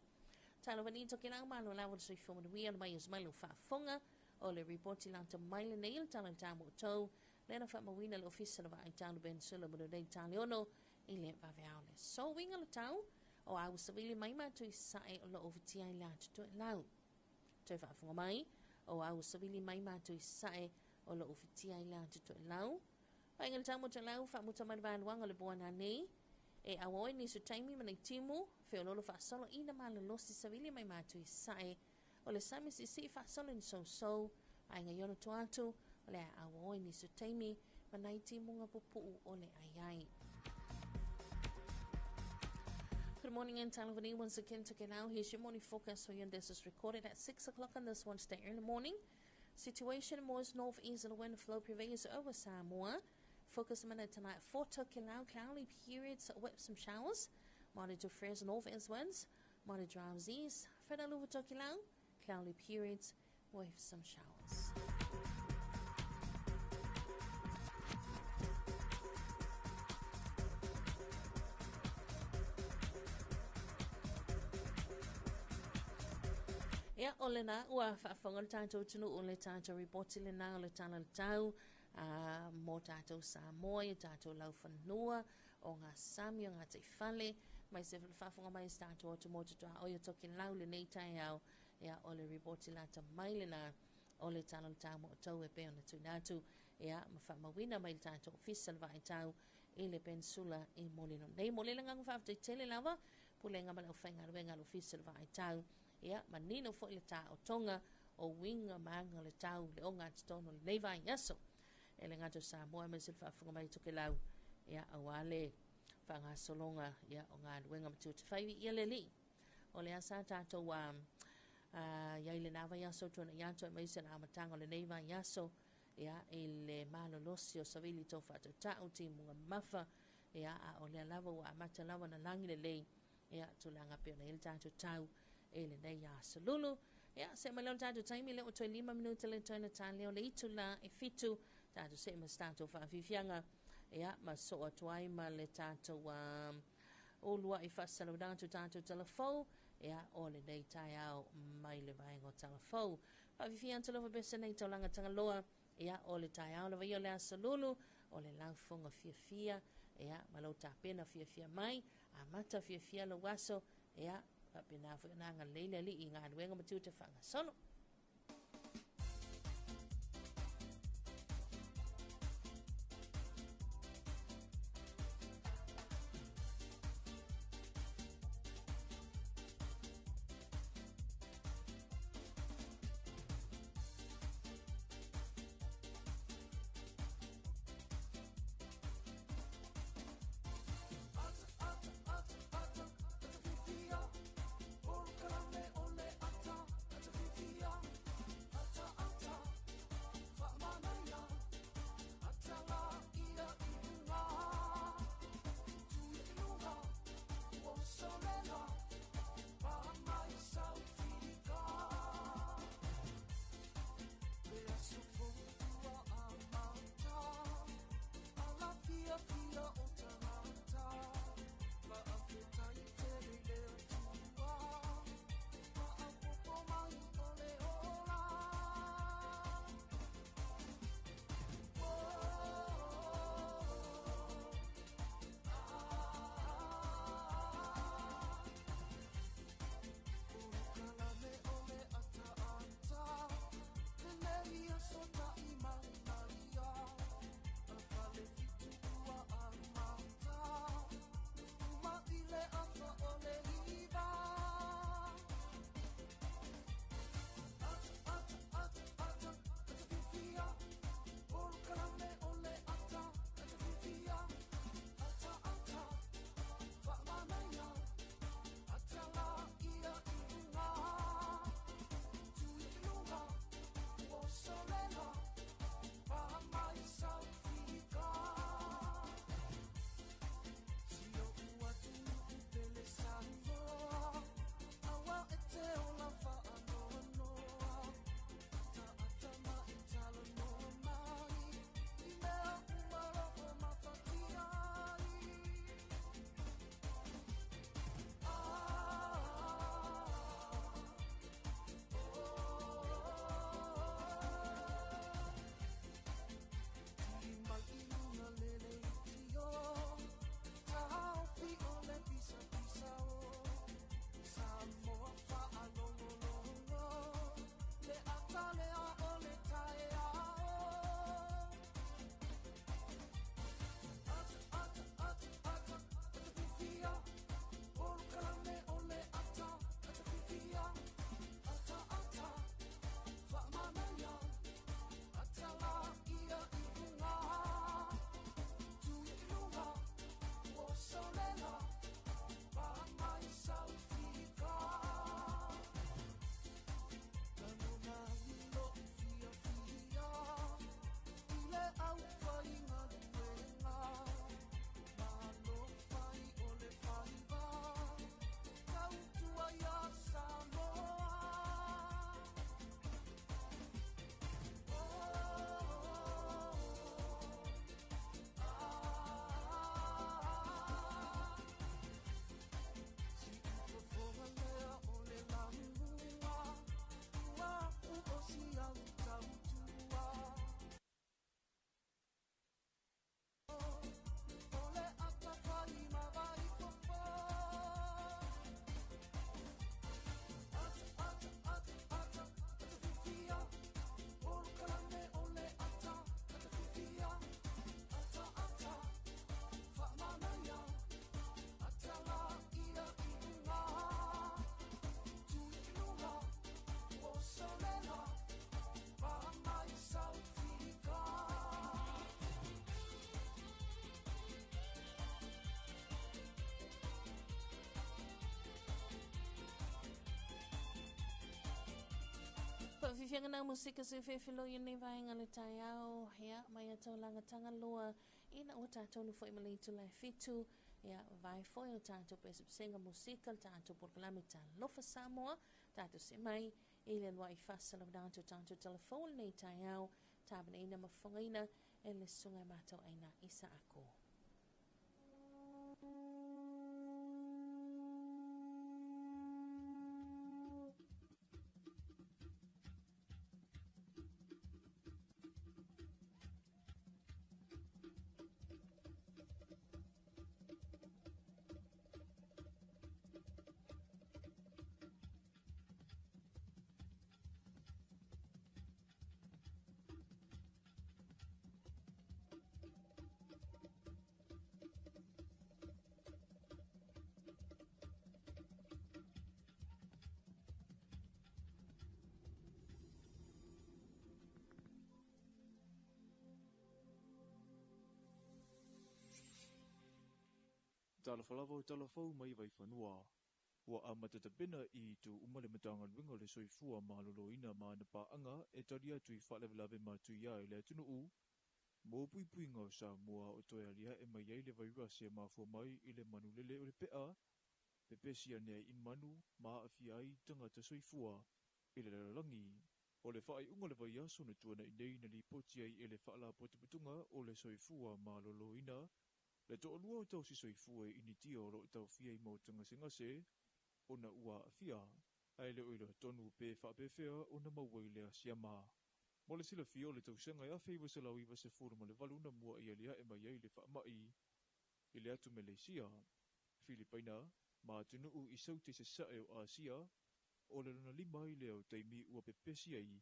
Tāla wani toki lau malo lawa sui whomana wia mai as mai lo whaafonga o le reporti lanta mai le nei le tāla tamu o tau lena whaamawina le ofisa na wa ai tālu ben sula munu nei tāle ono i le vaveo le. So winga le tau o au savili mai mātu i sae o lo ofitia i lātu tu e lau. Tau whaafonga mai o au savili mai mātu i sae o lo ofitia i lātu tu e lau. Painga le tamu te lau whaamuta mai wāluanga le buana nei e awoi ni su taimi mana i timu whiololo whaasolo ina ma le losi savili mai mātu i sae o le samis i si whaasolo ni so painga yono tu atu o le awoi ni su taimi mana i timu ngā pupu o le aiai. Good morning and Talovani once again to now. Here's your morning forecast for you, and this is recorded at 6 o'clock on this Wednesday early morning. Situation most northeasterly wind flow prevails over Samoa. Focus minute tonight 4 Tokelau, cloudy periods with some showers. Monday to fresh northeast winds. Monday drowsies. Further over Tokelau, cloudy periods with some showers. Ia o le na ua whaafonga le tātou tunu o le tātou reporti le na o le tāna le tau mō tātou Samoa i tātou lau whanua o ngā sami o ngā te whale mai se whaafonga mai se tātou o te mō tātou o ia toki lau le nei tai au ia o le reporti la ta mai le na o le tāna le tau mō tau e pe o na tui nātu ia ma whaamawina mai le tātou ofisa le vai tau i le pensula i molino nei mo le ngangu whaaftai tele lava po le ngama lau whainga ruenga le ofisa le vai tau ia manino fo le tā o tonga o winga manga le tau le o ngā titono le neiva yaso. E le ngātou Samoa me sil whaafunga mai toke lau. Ia awale whanga solonga ia o ngā luenga matu te whaiwi ia le li. O le asa tātou iai le nawa yaso tona iato e maise na amatanga le neiva yaso. Ia e le malolosi o savili tō whātou tau ti munga mafa. Ia a o le lava wa amata lava na langi le lei. Ia tulanga peo na il tātou tau e le nei yaso lulu. Ia se malon tātou taimi le o toi 5 minuta le toina tāleo le itula e fitu. Tātou se mas tātou whaafifianga. Ia ma so atuai ma le tātou o lua i whasalo tātou tātou Talofou. Ia o le nei tai au mai le vaenga o Talofou. Whaafifian Talofa besa nei taulanga tangaloa. Ia o le tai au le vai o le asalulu. O le laufonga fia. Ia malo tāpena fia mai. A mata fia lo waso. Ia whapena fo nanga leile li i ngā ruenga matu te whanga solo. Ole ata, ata fifia. Whawhiwhianga nā musika se whewhilo i nei vaenga le tai au, ia, mai a tau langatanga loa, ina o tātou nu whai malei tu lai fitu, ia, vai foi o tātou pesa senga musika, tātou porkalame Talofa Samoa, tātou se mai, i le lua I whasa lau tātou Talofa nei tai au, tāpana ina mawhangaina, e le sunga mātou aina isa ako. Talafalava o talafau mai vai whanua. Ua a matatapena I tu umale matanga winga le soifua maloloina ma na paanga e taria tui whalewalawe ma tui ia le tunu u. Mō pui pui ngau Samoa o toi alia e mai ai le vairasi e mafua mai I le manulele o le pea. Pepesia nea I manu ma awhi ai tangata soifua I le lalangi. O le whaai unga le vai aso na tuana I nei na li poti ai e le whaala potuputunga o le soifua maloloina. Le to olua o tau si soifua I initia o lo tau fia I mautanga singase, o na ua fia, ai le oilo tonu pe whapewhea o na mawai lea siama. Mo le sila fia o le tau senga ia feiwa se lau iwa se furu ma le valuna mua I alia e mai ai le whaamai. I le atu Malaysia, Filipaina, ma tunu u I saute se sae o Asia, o le lana lima I leo teimi ua pepesi ai,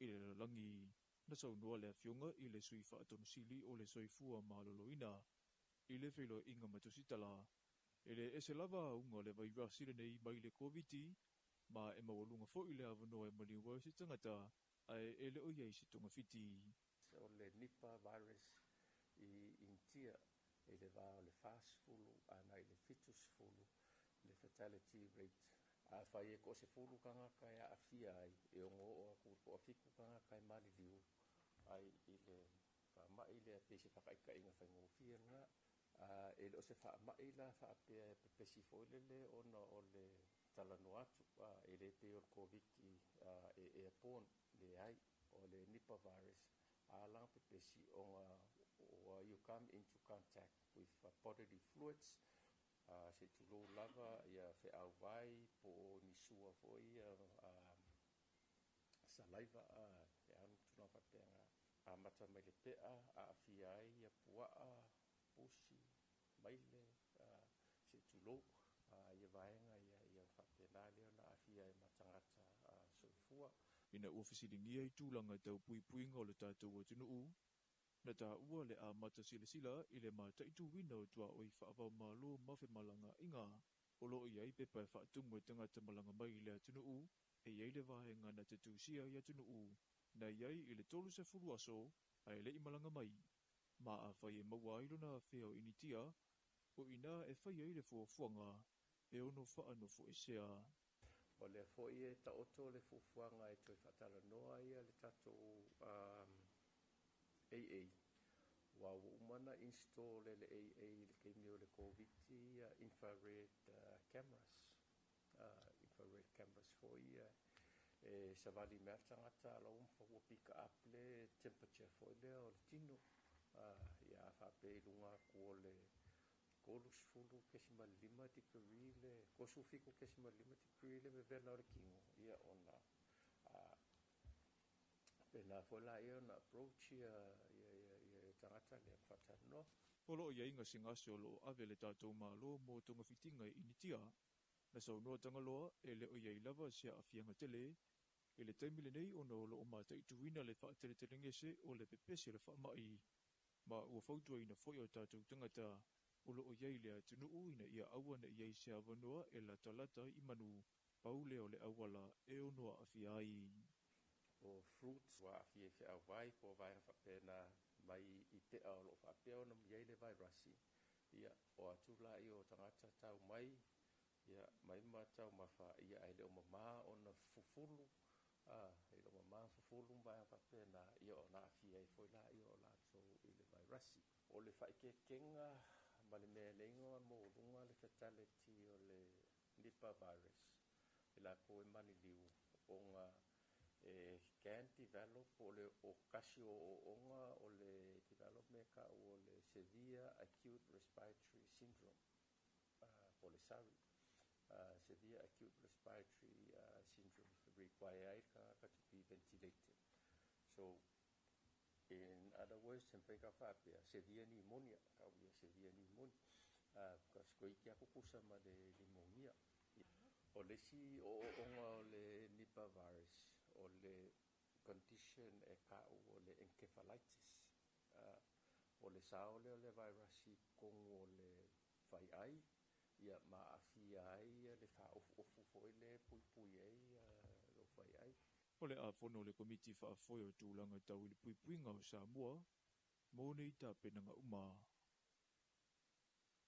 I le langi. Na sau noa lea fionga I le sui whaatonu sili o le soifua maloloina. I le whelo inga matusitala. E le ese lava unga le vai rasile nei mai le COVID-19, ma e mawalunga fo I le avanoa e maliwa si tangata, ai e le oia I si tonga fiti. O le Nipah virus I intia, e le va o le fast fulu, ana I le fitus fulu, le fatality rate. A whai e ko se fulu kangaka e a fia ai, e o ngō o a kurpo a fiku kangaka e mali liu, ai I le whamai le a pese whakaika inga whai ngō fia nga, e le o se whaamai la whaapea pepesi foilele o le talano atu, e le pe o COVID e apon le ai, o le Nipah virus, alang pepesi o you come into contact with bodily fluids, se tulo lava ia fe au vai po nisua foi saliva e anu tuna whapenga a mata mai le pea a fiai ia puaa pusi maile se tulo ia vaenga ia whapena leo na a fiai matangata soifua. Ina ua fisiringia I tūlanga tau pui pui ngau le tātou o tunu u. Na tā ua le a mata sila sila I le mata I tu wina o tua oi whaavau malo mawhi malanga inga. O lo iai pepa e whaatungu e tangata malanga mai le tunu u, e iai le vahenga na te tūsia I tunu u. Na iai I le tolu se furu aso, a e le I malanga mai. Ma a whai e maua ilo na whio initia, o ina e whai ai le fuafuanga, e ono whaano fu e sea. O le foi e ta oto le fufuanga e toi whatala noa ia le tato AA. Wa umana install le AA le keimi o le COVID infrared cameras. Infrared cameras foi e savali mea tangata la umfa ua pika up le temperature foi le o le tino. Ia whape lunga kua le kolus fulu kesima 5 degree le kosu fiku kesima 5 degree le me vena o le kingo ia ona pena fola ia na approach ia tangata le whatano. Polo ia inga singase o lo ave le tātou malo mo tonga fitinga I initia. Na sau noa tangaloa e le o iai lava sia a fianga tele, e le taimile nei o no lo o mata I tuwina le wha tele ngese o le pepese le wha mai. Ma ua fautua ina foi o tātou tangata, o lo o iai lea tunu uina ia aua na iai se avanoa e la talata I manu, paule o le awala e o noa a fiai. O fruits wa fie fe au vai po vai whapena mai I te ao lo whapea na iai le vai rasi. Ia o atula I o tangata tau mai, ia mai ma tau mawha ia ai le o mama o na fufulu, e lo mafufulu vai papena ia o na fia I foi la ia o la so I le virus o le faikekenga ma le mea leiga mo lunga le fatality o le Nipah virus I la ko e maniliu onga can develop o le o kasi o onga o le develop me ka o le severe acute respiratory syndrome o le SARI severe acute respiratory syndrome require ka to be ventilated. So, in other words, severe pneumonia, severe pneumonia, because koi kia kukusa ma de pneumonia. O le si o le Nipah virus, o le condition e ka o le encephalitis, o le sao le virus kong o le fai ai, ia maafia ai le whaofu foi le pui ai lo fai ai. O le afono le komiti whaafoi o tūlanga tau I le puipuinga o Samoa, mō nei tā penanga uma.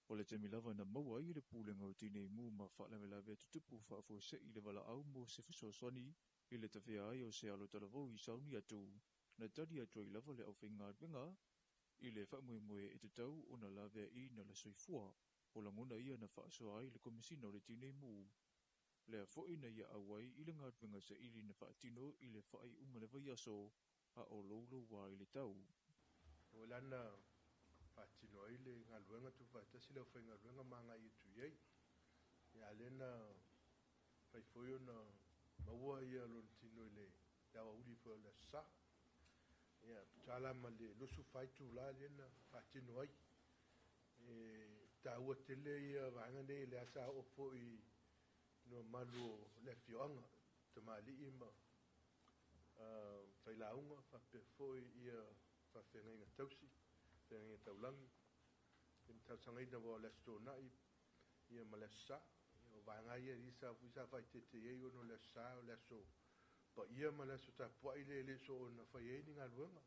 O le temilawa na maua I le pūlenga o tinei mū ma whaalewelawe tutupu whaafoi se I le wala au mo se whisoswani I le tawhea ai o se alo talavou I sauni atu, na tari atu I lava le au whainga wenga, I le whaamue e te tau o na lawe I na la soifua, o la ngona ia na whaasoa ai le komisina o le tinei mū. Le a fwoi na ia awai I le ngatwenga sa ili na whaatino I le whai umale vai aso a o lolo wa I le tau. O lana whaatino ai le ngaluenga tu whaatasi leo whai ngaluenga manga I tu iei. Ia lena whaifoi o na maua ia lon tino I le dawa uli fwoi le sa. Ia tala ma le lusu whaitu la lena whaatino ai. Ta ua tele ia vanga nei le asa o fwoi no malu le fioanga te mali ima fai launga fa pe foi ia fa fenga tausi fenga taulangi in ta sangai na wa le stona ia malesa o vanga ia risa fuisa fa te ye no le sa le so pa ia malesa ta po ile le so na fa ye ni ngaluanga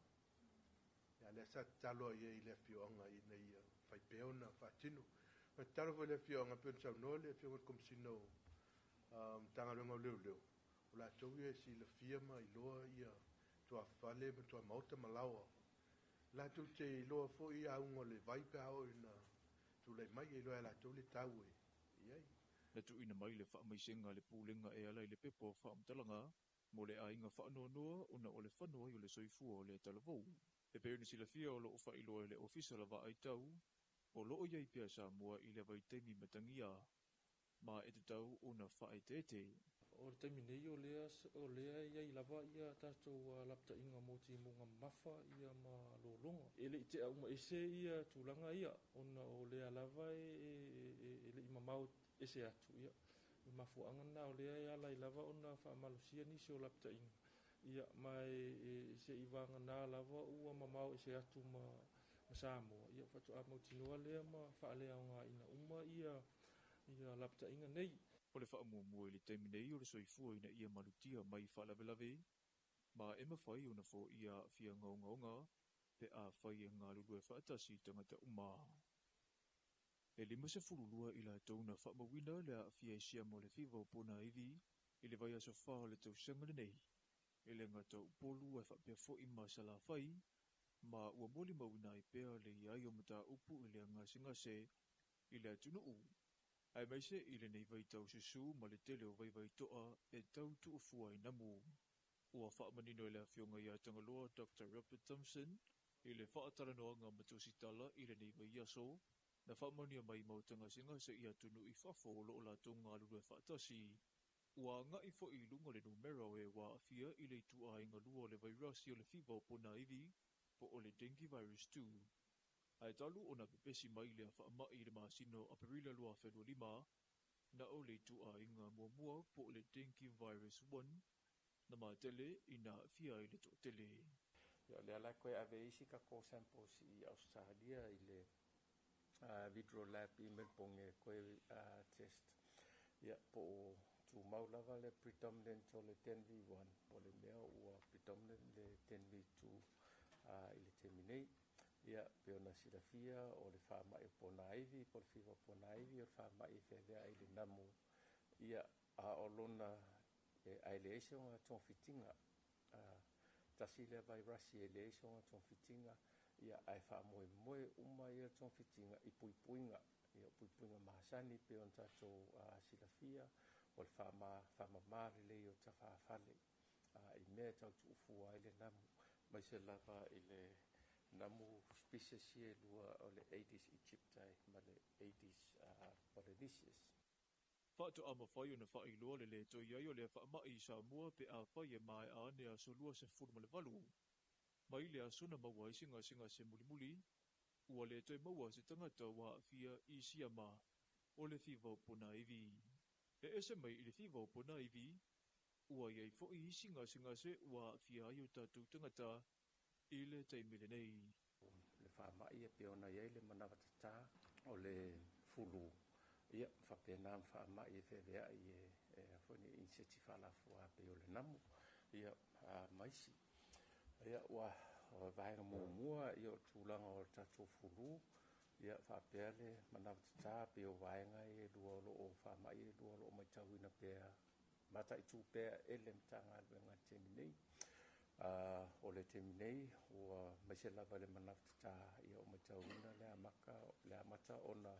ya le sa talo ia le fioanga ina ia fai peona fa tinu ma talo le fioanga pe sa no le fioanga kom sino tanga lunga leo la towie si le firma I loa ia tua fale me tua mauta malawa la tu te loa fo ia ungo le vai pe ao ina tu le mai I loa la tu le taue iai Le tu ina mai le whaamaisenga le pūlenga e ala I le pepo whaamtalanga mo le ainga whaanoa noa o na o le whanua I o le soifua o le talavou. Le peoni sila fia o loo whailoa le ofisa la wa ai tau o loo iai pia Samoa I le vai teimi matangia ma e te tau o na whae tete. O le taimi nei o lea ia I lava ia tātou lapta inga moti munga mafa ia ma lolonga. E le te au ma ese ia tūlanga ia ona o lea lava e le ima mau ese atu ia. I mafu angana o lea ia la I lava ona wha malusia nisi o lapta inga. Ia mai se iwanga nā lava ua ma mau ese atu ma Samoa. Ia whatu a mautinua lea ma wha lea o ngā ina uma ia lapta inga nei. O le whaamua le teimi nei o le soifua ina ia malutia mai whaalavelave, ma e mawhai o na fo ia fia ngaungaunga, pe a whai e ngā lulu e whaatasi tangata uma. E lima se furulua I la tauna whaamawina le a fia e sia mo le whiwa o pona iwi, I le vai aso wha le tau sangale nei. E le ngata upolu e whapea fo I masala whai, ma ua moli mawina I pea le iai o mata upu I le ngase I le atunu u. Ai mai se I le nei vai tau susu ma le tele o vai vai toa e tau tuufua I namu. Ua whaamanino I le awhionga I a tangaloa Dr. Robert Thompson I le whaataranoa ngā matositala I le nei vai aso, na whaamania mai mautanga singa se I atunu I whafo o loo la tonga lulu e whaatasi. Ua ngai fo I lunga le numero e wa awhia I le tua inga lua le vairasi o le whiwa o pona iwi, po o le dengue virus 2. Ai talu o na pepesi mai le whaamai le masino a perila lua whenua lima, na o le tua inga mua po le dengue virus 1, na ma tele I na fia I le to tele. Ia le ala koe ave isi ka ko samples I Australia I le vidro lab I Melbourne koe test. Ia po tu maulava le predominant o le 10v1, po le mea ua predominant le 10v2 I le teminei. Ia peona silafia o le whamai o ponaivi, po le whiwa ponaivi o le whamai whewea I le namu. Ia a o lona ai le ese o ngā tōwhitinga tasi le vairasi e leai soga tofitiga ia ae faamoemoe uma ia tofitiga i puipuiga ia puipuiga masani pe ona tatou silafia o le faamamā lelei o tafafale i mea tautuufua ai le namu mai se lava i le namu species ia lua o le Aedes aegypti ma le Aedes polynesis. Whātua ama whai o na whailoa le le toi ai o le whaamai i Samoa pe a whai e mai a ne a solua se furma le walu. Mai le a suna maua i singa se muli ua le toi maua se tangata wa fia i siama o le whiwau puna iwi. E ese mai i le whiwau puna iwi, ua iei fo i singa se wa fia i o tatu tangata i le taimile nei. Le whaamai e peona iei le manawatata o le fulu. Ia, whapena whaamai e whewea i whoni inseti whalafua pe o le namu. Ia, maisi. Ia, ua vahenga mua i o tūlanga o tatou fulu. Ia, whapea le manawatata pe o vahenga e lua o whaamai e lua o mai tauina pea. Mata i tū pea ele mtanga alwenga temi nei. O le temi nei, ua maise lava le manawatata i o mai tauina le amaka, le amata ona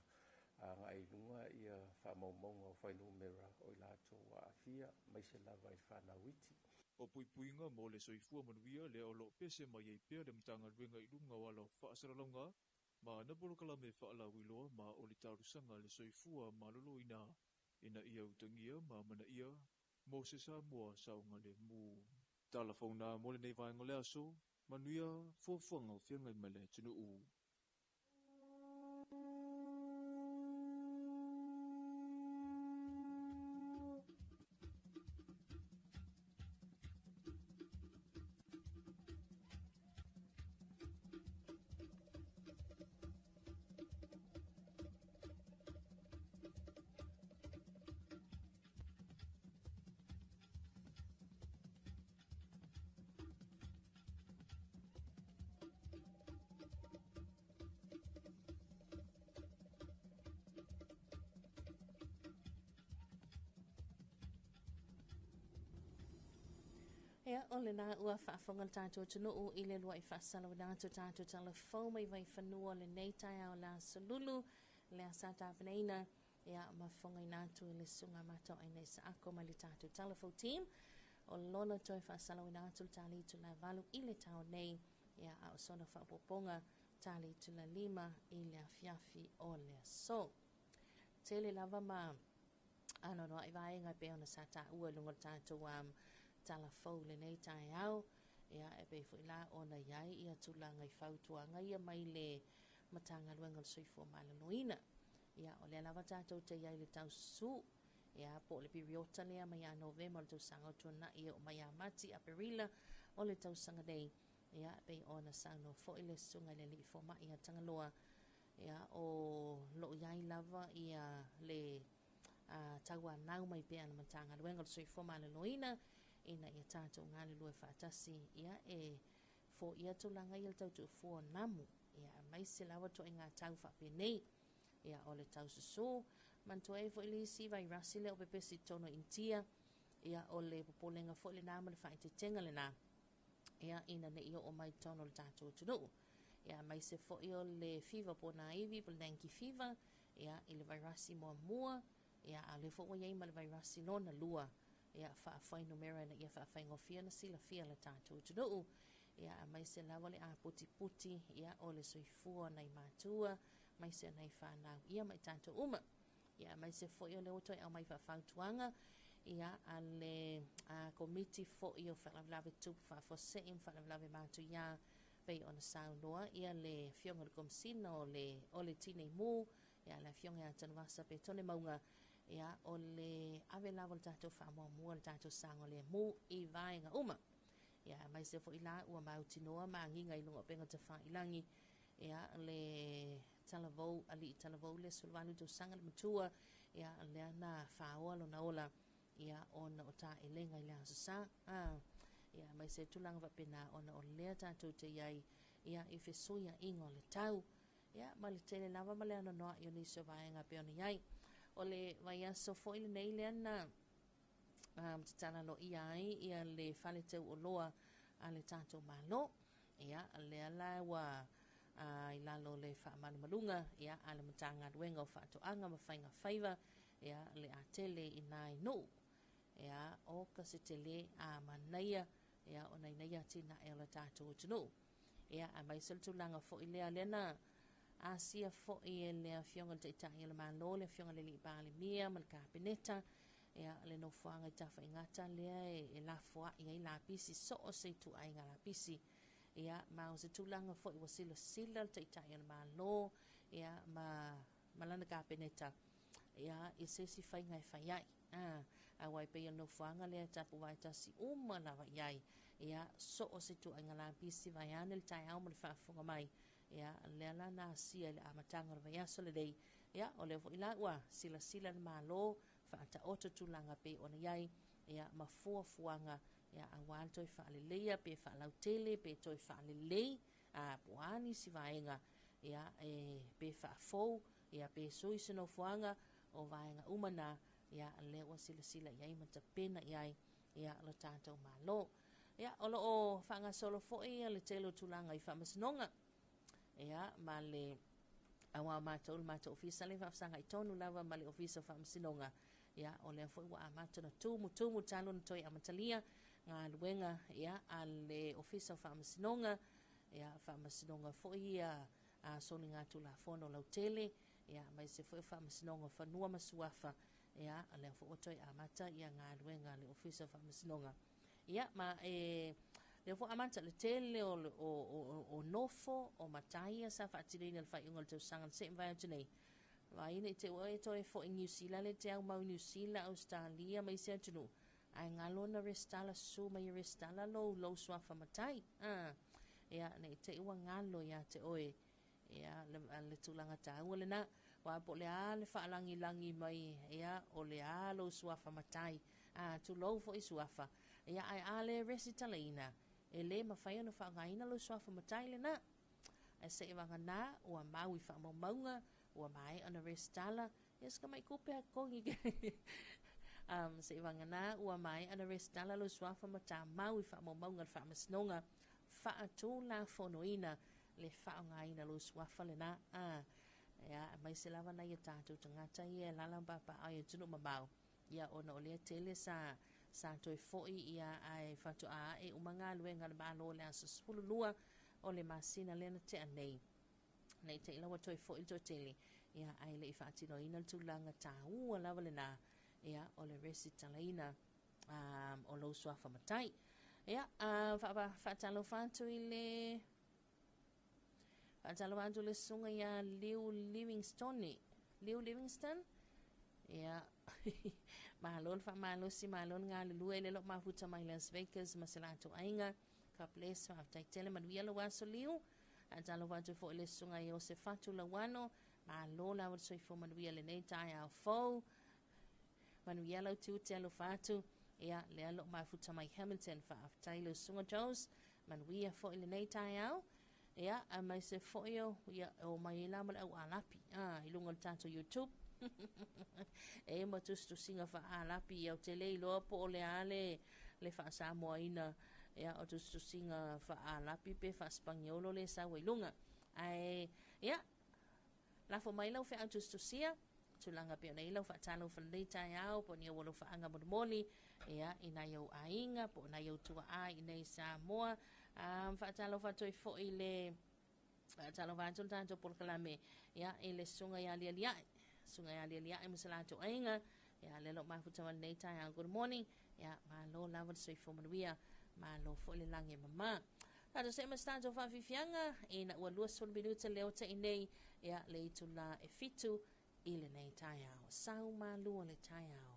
nga i lunga ia whamaumaunga o whainu mera o i lato wa afia, maise lava i whanawiti. O puipuinga mo le soifua manuia le o lo pese mai ei pea le mtanga luenga i lunga wala whaasaralonga, ma naborokala me whaalawiloa ma o le tarusanga le soifua malolo ina ia utangia ma mana ia mo se Samoa saunga le mu. Talafona mo le nei vaenga le aso, manuia fuafuanga o whianga i mele tunu u. Ia, o le nā ua whaafonga tātou tunu o i le lua i whaasala o nātou tātou Talofa mai vai whanua le nei tai au la solulu le a sata paneina ia mafonga i nātou le sunga mato ai nei sa ako mai le tātou Talofa team o lona toi whaasala o nātou tali tu la valu i le tau nei ia a o sona whaapoponga tali tu la lima i le afiafi o le so. Tele lava ma ano no i vaenga pe ona sata ua lunga tātou Talafou le nei tai au ia e pe fo ila ona iai ia tulanga i fautuanga ia mai le matanga luenga le soifua malaloina ia o le lava tātou te iai le tau su ia po le piriota lea mai a November le tau sanga o tuna ia o mai a mati a perila o le tau sanga nei ia pe ona sanga fo ile sunga le li fo mai ia tangaloa ia o lo iai lava ia le taua nau mai pe ana matanga luenga le soifua malaloina ina ia tātou ngāle lua whātasi ia e fo ia tulanga ia tau tu fo namu ia mai se lawa to ngā tau whape nei ia o le tau susu mantua e fo ilisi vai rasi le o pepesi tono intia ia o le popolenga fo le nama le whaite tenga le nā ia ina ne ia o mai tono le tātou tunu ia mai se fo ia le fiva po na iwi po le nanki fiva ia i le vai rasi mua ia a le fo wa iei ma le vai rasi lona lua ia whaafai numera na ia whaafai ngofia na sila fia le tātou tunu ia mai se lawa le a puti ia o le soifua nei mātua mai se nei whanau ia mai tātou uma ia mai se fo ia le otoi au mai whaafautuanga ia a le komiti fo ia whaaflave tupu whaafose im whaaflave mātu ia pei ona saunoa ia le fionga le komsina o le tine mu ia le fionga a tanwasa pe tone maunga ia o le ave lava le tātou whaamua le tātou sango le mu i vaenga uma. Ia mai se fo ila ua mautinoa ma nginga i lunga penga te wha ilangi. Ia le talavou, ali talavou le sulwalu tau sanga le matua. Ia le ana whaoa lo na ola. Ia ona o tā elenga i le asasa. Ia mai se tulanga wapena ona o lea tātou te iai. Ia i fesoia ingo le tau. Ia ma le tele lava ma le ana noa i oniso vaenga pe ona iai. O le vai aso fo ile nei le ana tatala lo ia ai ia le fale tau o loa a le tātou malo, ia le ala wa I lalo le whaamalumalunga, ia a le matanga ruenga o whaatoanga ma whainga whaiva, ia le a tele I nai no, ia o ka se tele a manaia, ia o nei neia tina e o le tātou tunu. Ia a mai saltulanga fo I lea lena, a sia fo I lea fionga te itai le malo, le fionga le li bāle mia, ma le kāpeneta, ia le no fuanga I tawha ingata lea e la fua I la pisi, so o se tu ai ngā la pisi, ia ma o se tulanga fo I wasila sila te itai le malo, ia ma lana kāpeneta, ia I se si whai ngai whai ai, a wai pe no fuanga lea tapu vai tasi uma lava iai, ia so o se tu ai ngā la pisi vai ane le tai au ma le whaafunga mai, ia lea la na sia le amatanga le vai aso le dei, ia o le fo I la ua sila sila le malo, whaata oto tulanga pe ona iai, ia ma fua fuanga, ia a wāl toi whaalelea, pe whaalau tele, pe toi whaalelei, a puani si vaenga, ia pe whaafou, ia pe sui sino fuanga, o vaenga umana, ia le ua sila sila iai mata pena iai, ia lo tātou malo. Ia o lo o whaanga solo foi, le telo tulanga I whamasinonga, ia ma le awa mātou ofisa le whaafsanga I tonu lava ma le ofisa whamasinonga, ia o le foi wa amata na tumu talo na toi amatalia, ngā luenga, ia a le ofisa whamasinonga, ia whamasinonga foi a soli ngā tula whono lau tele, ia mai se foi whamasinonga whanua masuafa, ia a le foi toi amata, ia ngā luenga le ofisa whamasinonga. Ia ma le foi amata le tele o nofo, o mataia sa whaatirina le whaiunga le tau sangan se mvai au tenei. Waina I te oe toi foi New Zealand le te au mau New Zealand, Australia, mai se atunu. Ai ngalo na restala su mai restala lo swafa matai. Ia ne te ua ngalo ia te oe. Ia le tulanga tau le na. Wa po le a le whaalangi mai. Ia o le a lo swafa matai. Tu lo fo I swafa. Ia ai a le resitala ina. E le mawhai anu whaangaina lo swafa matai le na. Ai se wanga na ua maui whaamaunga. Ua mai ana restala. Ia ska mai kupe a kongi ke. Se wanga na ua mai ana restala lo swafa mata maui whaamaunga le whaamasinonga. Whaatu la whonoina le whaongaina lo swafa le na. Ia mai se lava na ia tātou tangata ia lalambapa ai tunu mamau. Ia ona o lea tele sa toi foi ia ai whatu a umanga luenga le malo le asa spululua o le masina lena te anei. Nei te ilawa toi foi toi tele. Ia ai le whaatino ina tulanga tā ua lava le na. Ia o le resitalaina o lo swafa matai. Ia whaatalo whantu I le whaatalo whantu le sunga ia Liu Livingston. Ia malon malon ngā lulua le lok mafuta mai Las Vegas maselato ainga kaples whaatai tele manuia lo waso liu. Whaatalo whantu fo le sunga I o se fatu la wano. Malo la wat soi fo manuia le nei tai au fo. Manuia lau tiu te alo fatu. Ia le alo mafuta mai Hamilton whaatai lo sunga Joes. Manuia fo le nei tai au. Ia a mai se fo ia o mai ila mala au alapi. Ilunga le tato YouTube. Matustu singa wha alapi iau te lei loa po o le ale le wha Samoa ina. Ia o tustu singa wha alapi pe wha Spangiolo le sa wailunga. Ia lafo mai lau wha tustu sia. Tulanga pe nei lau wha talo whanei tai au po ni awalo wha anga moni. Ia ina iau ainga po na iau tua a ina I Samoa. Wha talo wha toi fo I le talo wha anton tanto por kalame. Ia le sunga ia lia sunga ia lia masalato ainga. Ia le lo mafuta nei tai au good morning. Ia malo lava soi fo manuia. Malo fo le lange mama. Tado se mastanto fa fifianga ina ua lua sol minuta leo te inei ia le itu la e fitu I le nei tai au. Sau malua le tai au.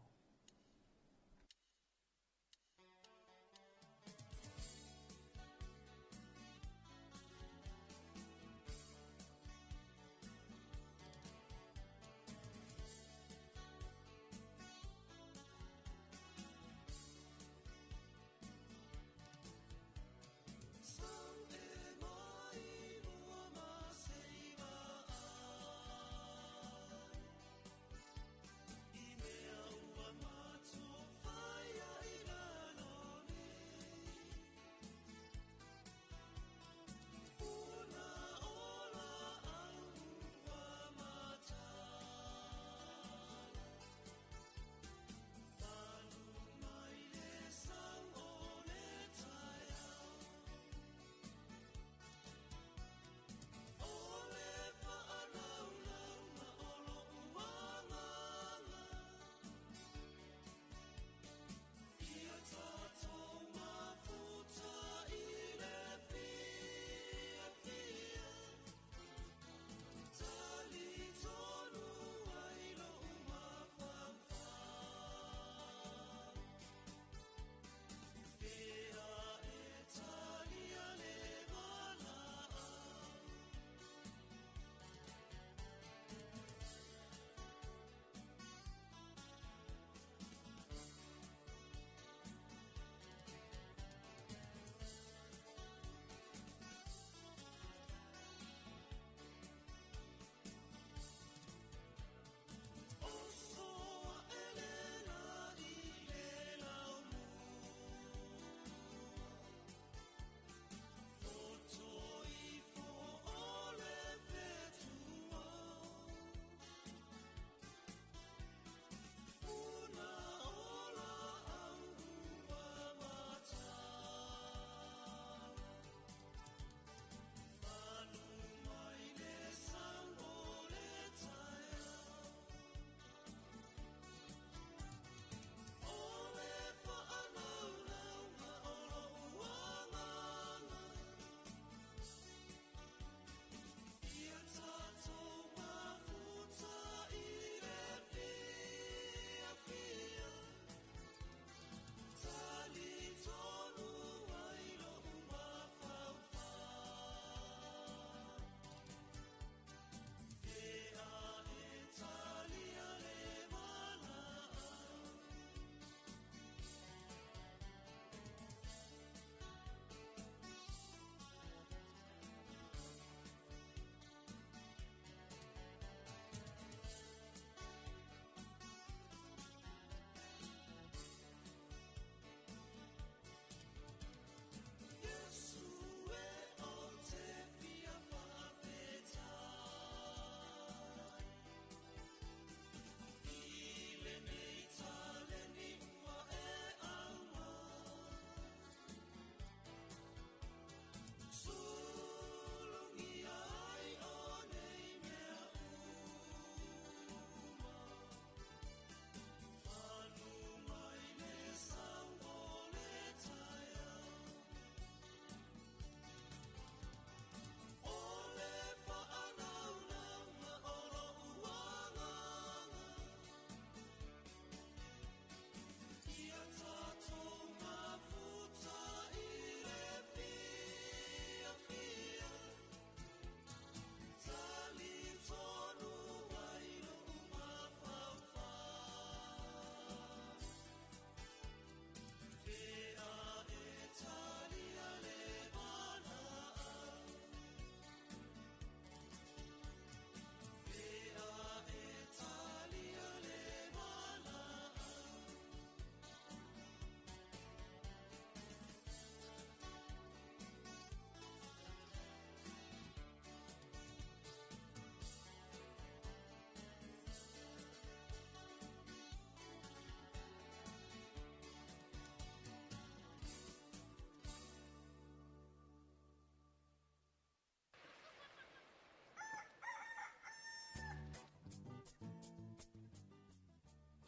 Ime au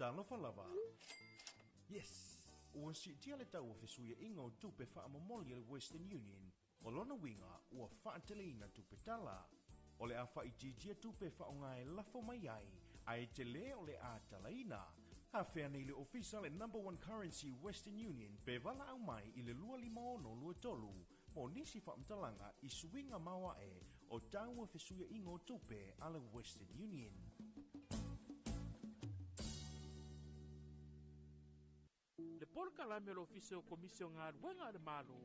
Talofa lava. Yes. Ua si tia le tau fesuia inga o tupe wha amamoli le Western Union. O lona winga ua whaateleina tupe tala. O le a whaitijia tupe wha o ngai lafo mai ai. Ai te le o le a talaina. Ha whea nei le ofisa le #1 currency Western Union pe wala au mai i le 250 mo nisi whaamtalanga i suinga maua e o taua fesuia inga o tupe a le Western Union. Le polkalame lo ofisa o komisio ngā ruenga de malo.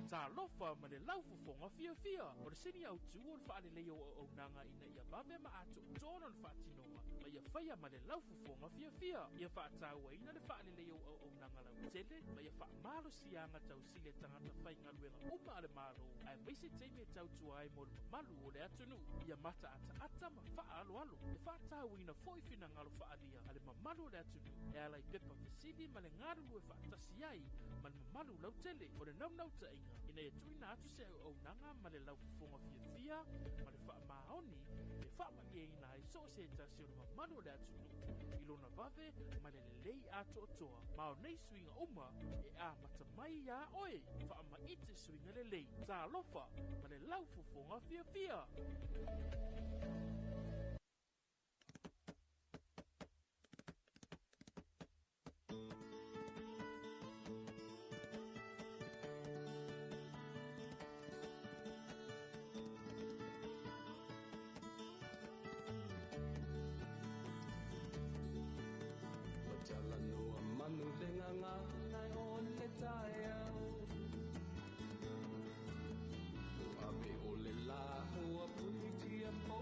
Talofa ma le laufufonga fia. O le sini au tu o le whaare leo o nanga ina ia babe ma ato tono le whaatinonga. Ma ia whaia ma le laufufonga fia. Ia whaataua ina le whaare leo o nanga lau tele. Ma ia whaamalo sianga tau sile tangata whainga ruenga uma le malo. Ai maise teime tau tuai mo le malu o le atunu. Ia mata ata ma wha alo. Le whaataua ina foifina ngalo whaalia. Ale ma malu o le atunu. E alai pepa fesidi ma le ngaru lue whaatasi ai. Ma le malu lau tele. O le nau tainga. Ina e tuina atu se au nanga ma le laufufonga fia. Ma le whaamaoni. E whaamalia ina e so se tasi o le mamanu le atunu. Ilona vave ma le lei ato otoa. Ma o nei swinga uma e a matamai ya oe. Whaama ite swinga le lei. Talofa ma le laufufonga fia. Ngai o le tae au Ape o le la hua puiti a po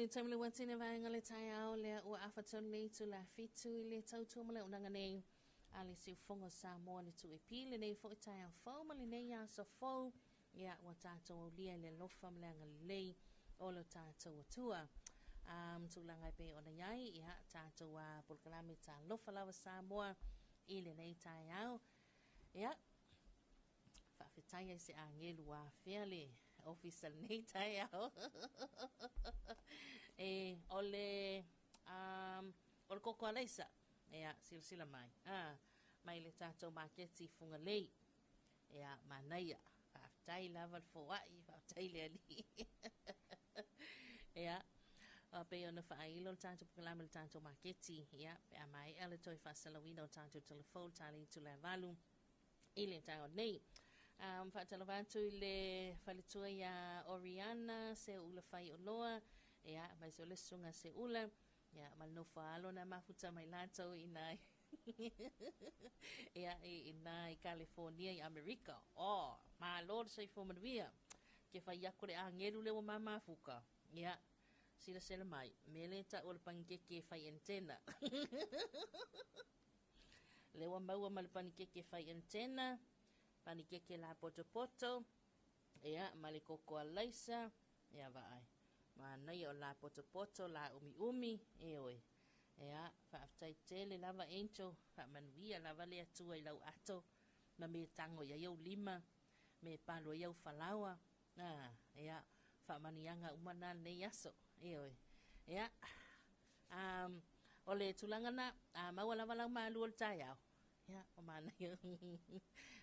le tamile watine vaenga le tai au le ua afatoni le tu la fitu I le tautua ma le unanga nei. A le siufonga Samoa le tu e pile nei fo I tai au fau ma le nei a sa fau. Ia ua tātou lia le lofa ma le anga lei o lo tātou atua. Tūlanga I pe ona iai, ia tātou a polkalame tā lofa lava Samoa I le nei tai au. Ia, whawhetaia se a ngelu a whiale officer nei tai au. Ole koko alaisa. Ia, sila mai. Mai le tātou maketi funga lei. Ia, manaia. Whawhetai lava le fōai, whawhetai le ali. Ia, pe ona whailo le tātou pukalame le tātou maketi. Ia, pe a mai ele toi whasalawina o tātou telefon, tāli tu le valu. I le tāo nei. Whaatalavantu I le whalitua ia Oriana, se ula whai o loa. Ia, mai se ole sunga se ula. Ia, malino whaalo na mafuta mai lātou I nai. Ia, I nai California, I Amerika. Ma lord sei fomanuia. Ke whai akore a ngeru lewa mamafuka. Ia, sila sela mai. Mele ta ula pangikeke whai antena. Lewa maua malipangikeke whai antena. Panikeke la poto. Ia, malikoko alaisa. Ia, vai. Ma nei o la poto, la umi. Eoi. Ia, whaaftai tele lava angel. Whaamanuia lava lea tua I lau ato. Ma me tango ia iau 5. Me palo iau whalaua. Ia, whaamanianga umana nei aso. Eoi. Ia. O le tulangana. Maua lava lau maalu o le tai au. Ia, o mana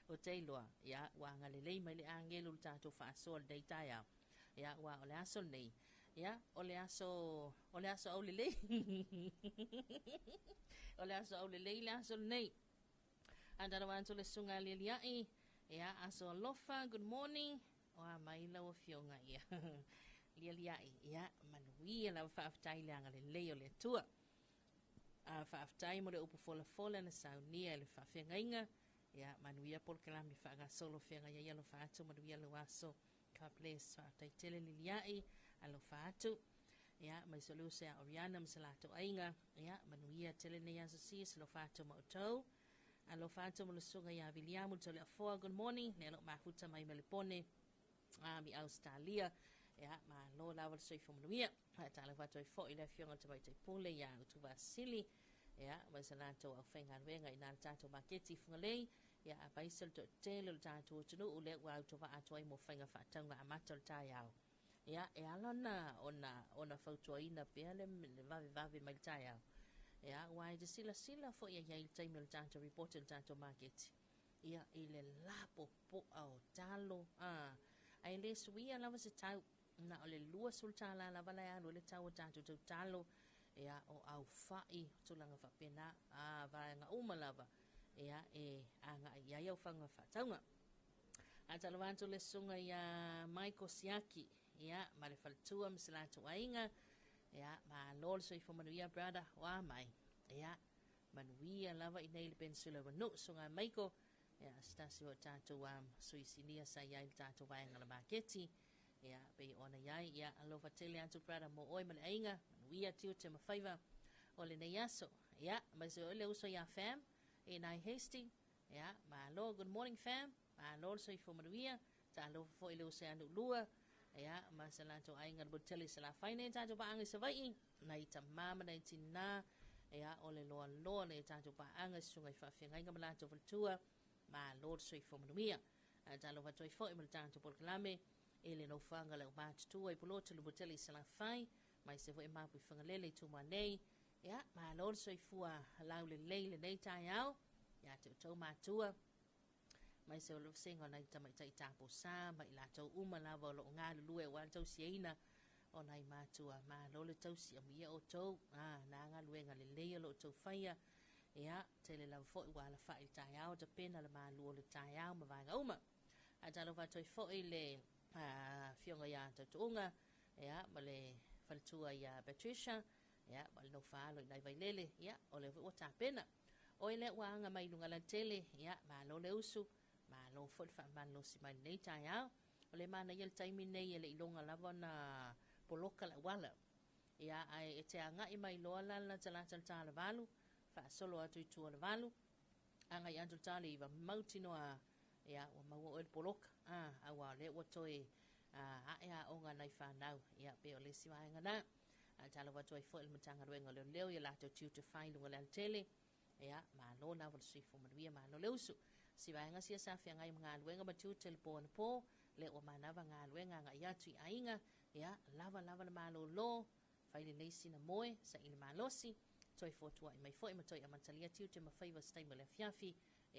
o teiloa. Ia, wanga le lei mai le angelu le tātou whaasoa le dei tai au. Ia, wa o le aso nei. Ia, o le aso au le lei. O le aso au le lei, le aso nei. Andara wanto le sunga le liai. Ia, aso alofa, good morning. O a maila o fionga ia. Lia liai. Ia, manuia la whaaftai le anga le lei o le tua. Whaaftai mo le upu fola na saunia le whaafengainga. Ia, manuia polkalami whaanga solo whianga ia lo whaatu manuia lo aso. Ka place whaaftai tele li liai. Alo whaatu. Ia, mai so leo sea Oriana msalato ainga. Ia, manuia tele ne yasa sis lo whaatu ma utau. Alo whaatu mo le sunga ia Viliamu tole afoa, good morning. Ne alo mafuta mai melepone. Mi Australia. Ia, ma lo lawa le soifo manuia. Tala whaatu I fo I le fionga tamai te pule ia utuwa sili. Ia, mai sa lato au whainga wenga ina le tātou maketi fungalei. Ia, a baisal to tele le tātou tunu ule wa utuwa atuai mo whainga whaatanga amata le tai au. Ia, e alona ona fautuaina pea le vave mai le tai au. Ia, wai de sila fo ia iai le taimi le tātou report le tātou maketi. Ia, I le lapo po au talo. Ai le suia lava se tau. Na o le lua sultala lava lai alo le tau o tātou tau talo. Ia, o au whai tulanga whapena. Vaenga uma lava. Ia, anga iai au whanga whataunga. Atalawantu le sunga ia Michael Siaki. Ia, ma le whaletua misalatu ainga. Ia, ma lol so I whamanuia brother. Wa mai. Ia, manuia lava I nei le pensula wanu. Sunga Michael. Ia, stasi o tātou suisinia sa iai le tātou vaenga la maketi. Ia, pe ona iai. Ia, alofa tele atu brother mo oi ma le ainga. Manuia tiu te mawhaiva. O le nei aso. Ia, ma se ole uso ia fam. E nai hasty. Ia, ma lo, good morning fam. Ma lol so I whamanuia. Ta alofa fo ile uso anu lua. Ia, ma se lanto ainga le boteli se la whaine tātou paanga sa vai. Nai ta mama nai tina. Ia, ole loa le tātou paanga sunga I whawhianga inga ma lanto valtua. Ma lord so I whamanuia. Ta alofa toi fo I ma le tātou polkalame. Ele no whanga le o mātutua I poloto le boteli se la whai. Mai se vo I mapu I whangalele I tuma nei. Ia, ma lord so I fua lau le leile nei tai au. Ia, te utau mātua. Mai se olo senga nai tamai tai tapo sa mai la tau uma lava lo ngā lue wa tau siena o nai mātua ma lo le tau si amia o tau na ngā lue ngā le leia lo tau whaia ia te le lau fo I wala wha I tai au ta pena le ma luo le tai au ma vanga uma a talo wa toi fo I le fionga ia tau tuunga ia ma le whalitua ia Patricia ia ma le no whaalo I nai vai lele ia o le o ta pena o ile wa anga mai lunga la tele ia ma lo le usu ma lo fot fa man lo si mai nei tai au o le mana yel taimi nei ele ilonga lava na poloka la wala ia ai e te anga I mai loa la tala le valu fa solo atu tu le valu anga I atu tala I va mauti no a ia o mau o poloka a wa le o toi a ia o nga nai fa nau ia pe o le si vai nga na a tala wa toi fo il mutanga renga le leo ia la to tu find ngol tele ia ma lo na vol si fo ma via ma lo leusu si vai nga sia sa fia ngai nga luenga ma tu telefon po le o mana va nga luenga nga ia tu ainga ia lava le ma lo fai le leisi na moe sa ina ma losi toi fo tu ai mai fo I ma toi amantalia tu te ma favor stay ma le fiafi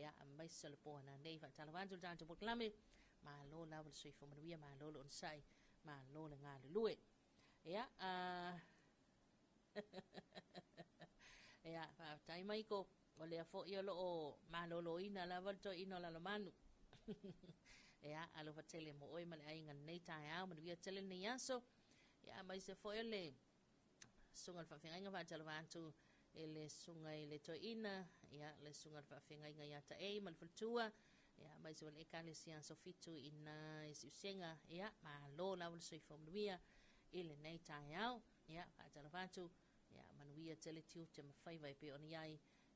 ia mai sele po na nei va tala vandu dan te boklame ma lo lava le si fo ma via ma lo sai ma lo le nga le lue ia ia fa tai mai ko o le fo I lo o malolo ina la volto ino la manu ia alo fa tele mo oi male ai ngan nei tai au ma via tele nei aso ia mai se fo ele sungal fa finga nga va tele vantu ele sungai le to ina ia le sungal fa finga nga ia ta e mal fultua ia mai se le kale sia so fitu ina isusenga ia ma lo la vol so fo via ele nei tai au ia fa tele vantu ia manuia tele tiu te ma fai vai pe oni ai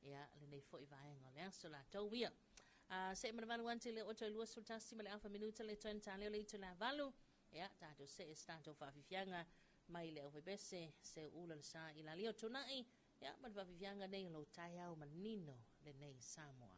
ia le nei foi vai ngol so la tau via se ma valu ante le oto lua sultasi ma le alfa minuta le tuen tale le tu la valu ia tato se estato fa fianga mai le ove bese se ula sa ila lio tunai ia ma fa fianga nei lo tai au manino le nei Samoa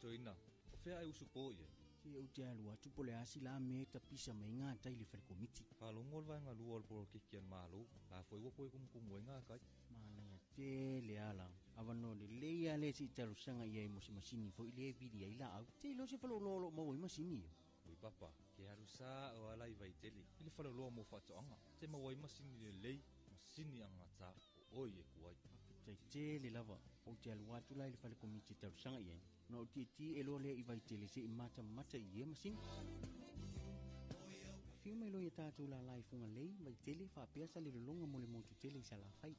Toina, o fea e usu po ye. Ke o te alua tupo le asi la me ta pisa mai ngā tai le whare komiti. Ka longo le vaenga lua le poro kikian malo, la foi wapo e kumkumu e ngā kai. Mana te le ala, awano le leia le si taru sanga ia i mosi masini fo i le vidi ai la au. Te lo se whalo lolo mau i masini yo. Ui papa, ke haru sa o alai vai tele. Ile whale loa mo whatoanga, te mawai masini le lei, masini anga ta o oi e kuai. Tai te le lava, o te alua tu lai le whale komiti taru sanga ia. No o ti e lo le i vai tele se i mata i e masini. Fiu mai lo i tātou la lai funga lei, vai tele wha peasa le longa mo le motu tele i sa la whai.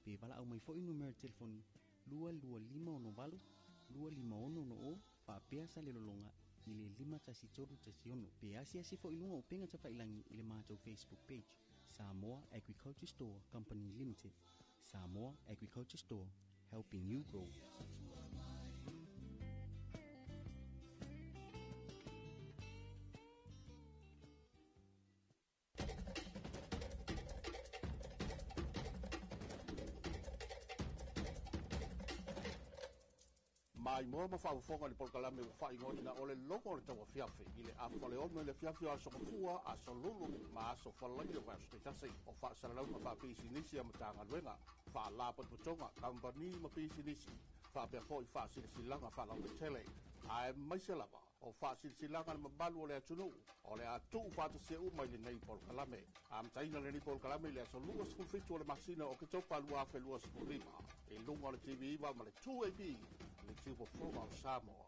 Pe wala au mai fo i numero telefoni 225 251 wha peasa le longa i le 5-3-1. Pe asia se fo i lunga o penga ta whailangi i le mātou Facebook page. Samoa Agriculture Store Company Limited. Samoa Agriculture Store, helping you grow. Mai mo ma fa fonga le polkalame fa ingo ina ole logo le tawa fiafe ile a fale o le fiafe a so fua a so lulu ma so fala le wa so tase o fa sala ma fa pisi nisi am tanga wenga fa la pot potonga company ma pisi nisi fa be foi fa silanga fa la tele ai mai se lava o fa silanga ma balu le atunu o le atu fa to se u mai le nei polkalame am taina le nei polkalame le so luas fu fitu le masina o ke topa lua fe luas fu riba e lungo le tv va ma le 2ab le tipo forma Samoa.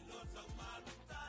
Go to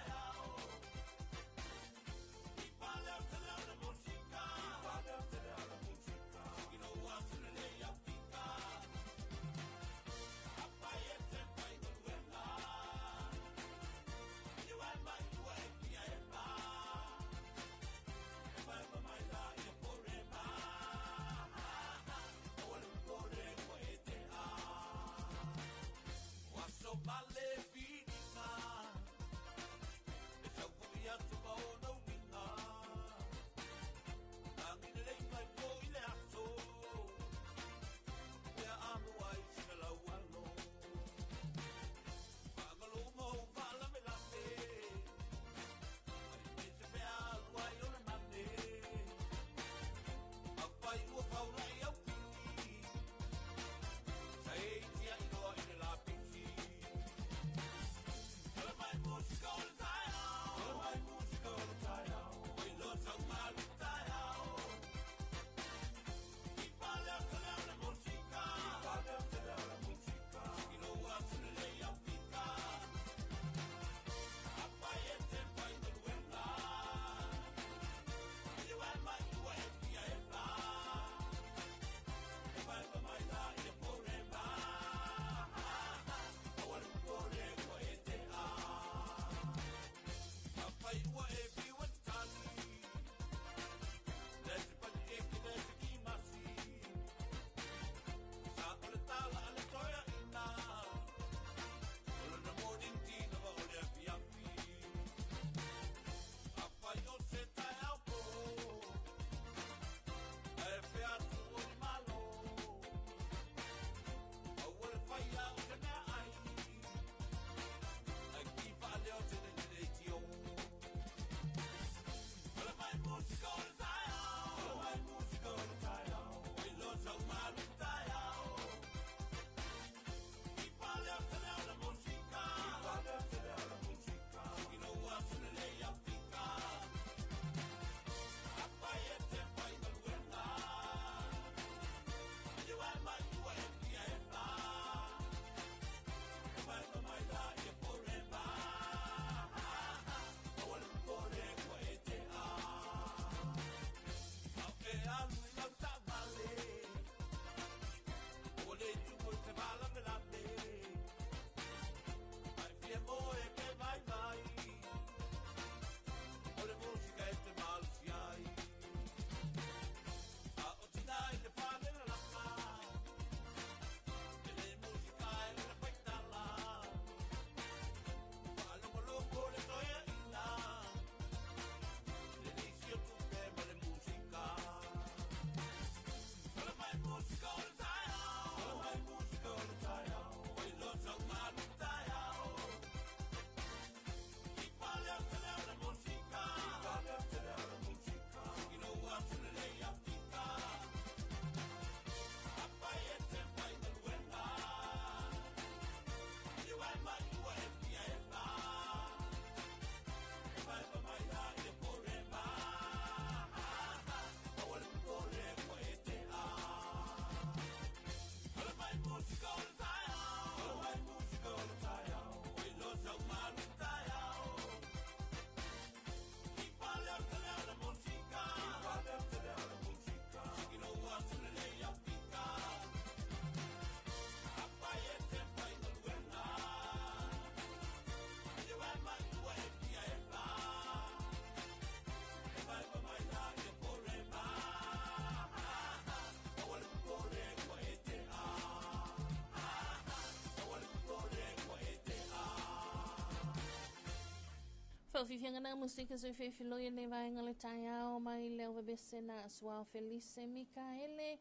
fifianga na musika so fefilo ye ne vai ngale tayao mai leo bese na swa Felice Mikaele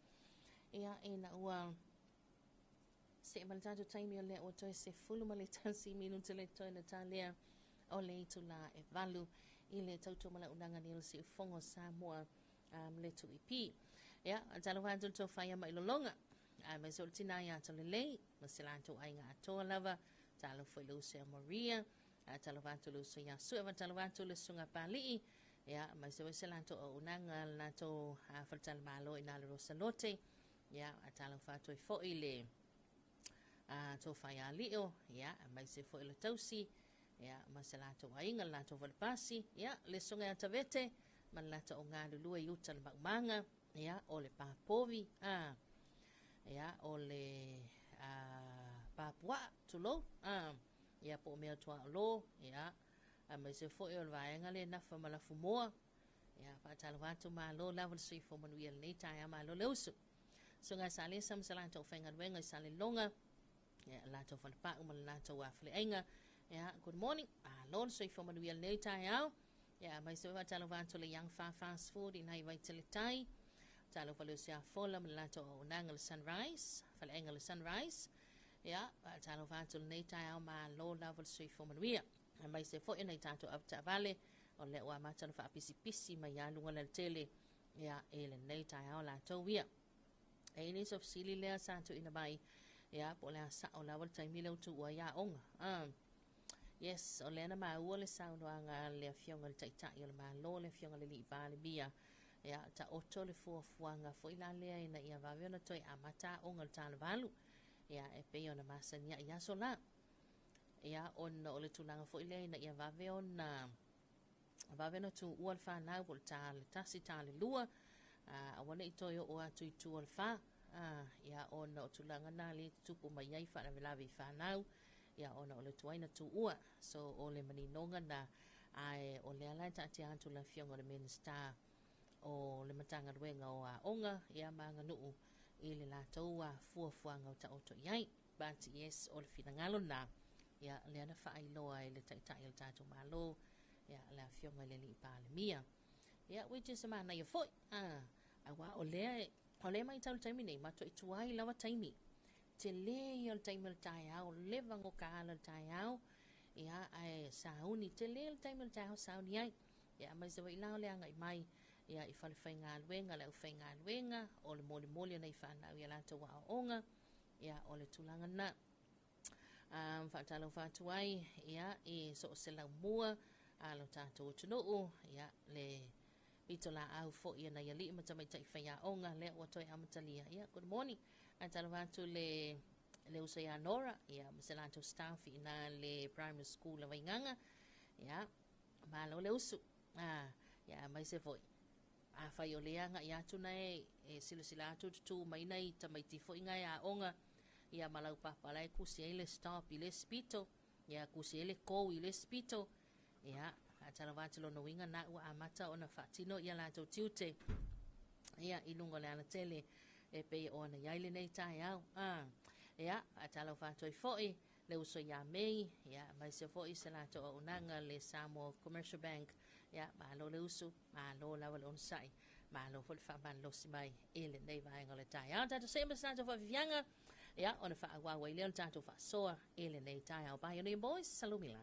ia ina ua se maltato time yo le o to se fulu male tansi minuto le to na talia o le tula e valu ile tauto mala unanga ni se fongo Samoa le tu ipi ia Talofa to faya mai lolonga me so tina ya to le maselanto ai nga to lava talo foi lo se Maria Talofa to lo so ya su Talofa to le sunga pali ia mai so selanto o unanga na to fatal malo ina lo salote ia Talofa to fo ile to faya lio ia mai se fo ile tausi ia masalato ainga la to valpasi ia le sunga ya tavete malata o ngā lulu e uta le manga ia o le papovi ia o le papua tulo ia po mea tua lo ia mai se fo e o vaenga le nafa malafu moa ia pa Talofa to malo la sui fo manuia le tai malo le usu sunga sale sam salanta o fenga wenga sale longa ia la to valpa la to wafle ainga ia good morning lon sui fo manuia le tai au ia mai se Talofa to le young fast food in hai vai tele tai Talofa le sia fola la to o nangal sunrise fale ainga le sunrise ia Talofa to le tai au ma lo level sui fo manuia mai se fo ina tato up ta vale o le wa ma fa pisi mai ya lunga le tele ia ele nei tai au la to wia e ni of sili le sa to ina bai ia po le sa o la wal tai mi le tu wa ya onga yes o le na ma o le sa no anga le fionga le tai tai le ma lo le fionga le li ba le bia ia ta o to le fo fuanga fo ila le ina ia va vena toi amata onga ta le valu ia e pe ona masania ia so la ia on o le tulanga fo ile ina ia va ve ona va vena tu ual fa na vol ta le tasi ta le lua a wana i toi o atu i tu al fa ia ona o tulanga na le tupu mai ai fa na vela vi fa nau ia ona o le tuaina tu ua so o le maninonga na ai o le ala ta te antu la fionga le minister o le matanga ruenga o a onga ia manga nuu i le la taua fuafuanga o ta oto iai but yes o le finangalo na ia le ana fa ai loa i le taitai il tatu malo ia la fionga le li pa le mia ia which is ma na ia foi a wa o le mai tau taimi nei mato i tuai lawa taimi te le i o taimi il tai au le vango ka ala tai au ia ai sauni te le il taimi il tai au sauni ai ia mai se wai lao le anga i mai ia i fale fai ngā luenga le au fai ngā luenga o le mole mole na i whanau ia lanta wa onga ia o le tulanga na whaatalo whaatuai ia i so o se lau mua alo tātou tunuu ia le ito la au fo ia na ia li matamai tai whai a onga le o toi amatalia ia good morning talo whaatu le usa ia Nora ia masalanto staff ina le primary school la wainganga ia malo le usu ia mai se foi fai o leanga ia tuna e sila atu tu mai nei tamai tifo inga ia onga ia malau papalai kusi ele stop ile spito ia kusi ele ko ile spito ia Talofa lo no winga na ua amata ona fatino ia la tau tiute ia ilunga le ana tele e pe ona ia ile nei tai au ia Talofa toi foi le uso ia mei ia mai se foi se la tau unanga le Samoa Commercial Bank ia malo le usu malo la wal on sai malo fol fa ban lo simai ele nei vai ngole tai au tatu sempre santo fa vianga ia ona fa wa wa ile tatu fa soa ele nei tai au bye you boys salumila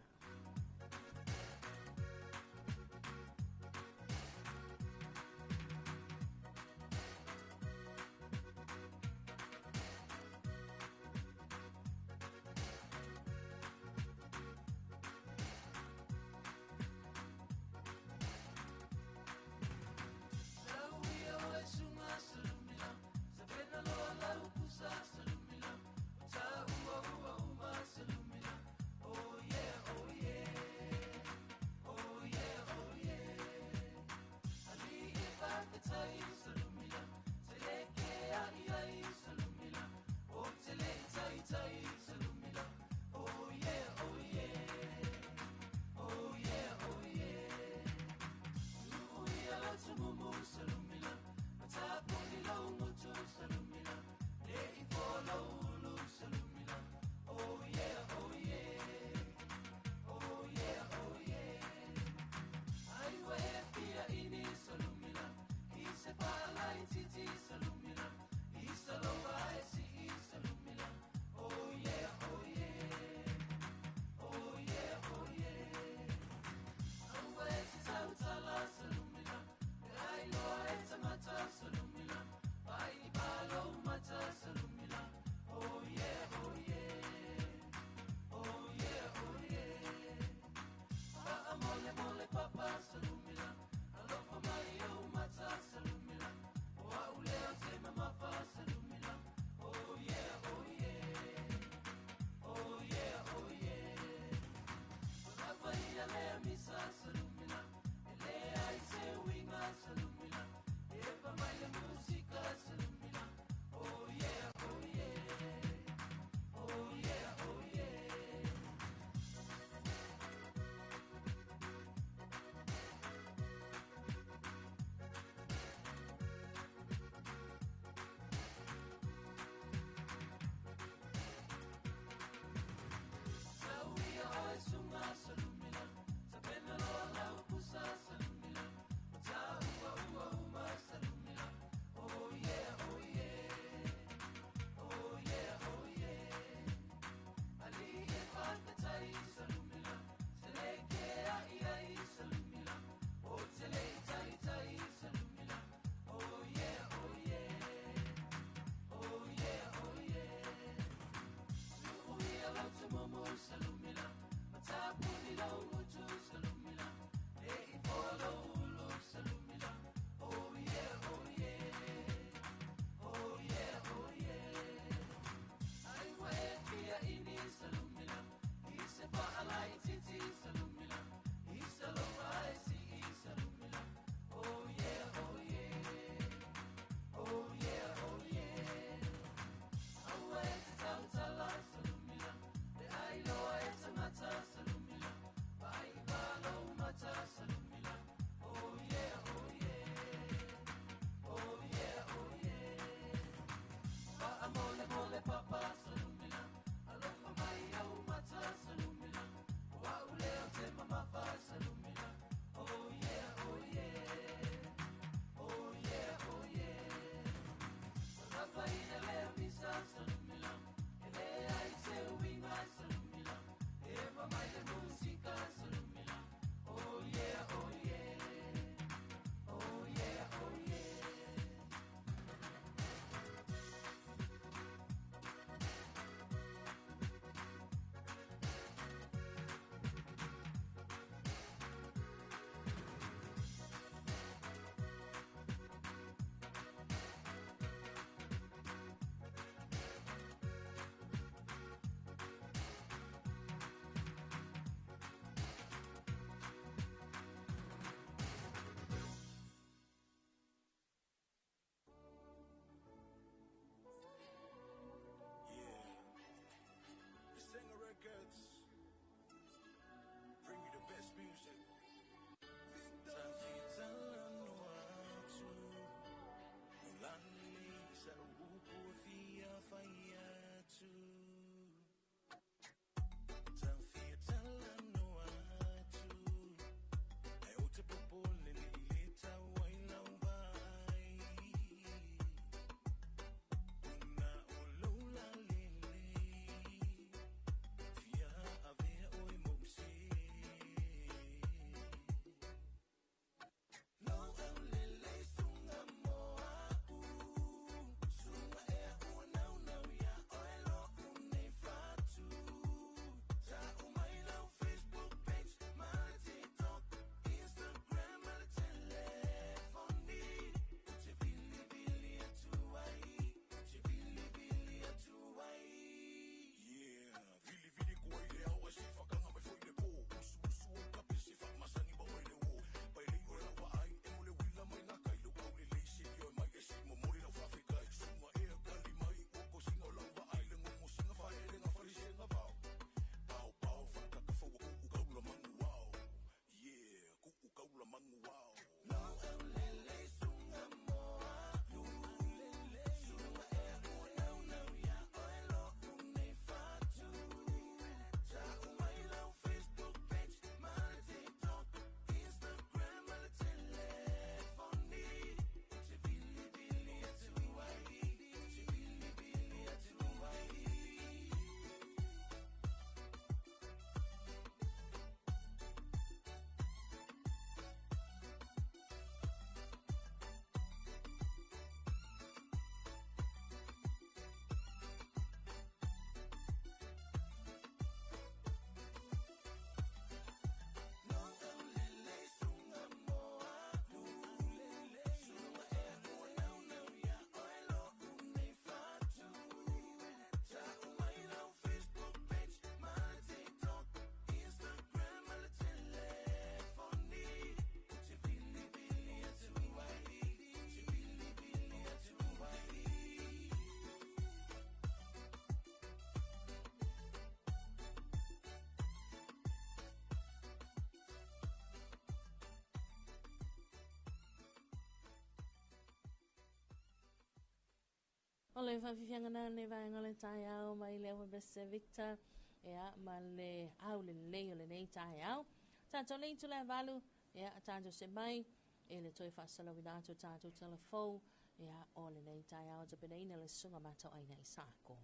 le whawhiwhiangana ne vaenga le tai au mai le wabese Victor ea ma le au le leo le nei tai au. Tātou nei tu le valu ea tātou se mai e le toi whasala winato tātou telefou ea o le nei tai au te pene ina le sunga matau aina i sāko.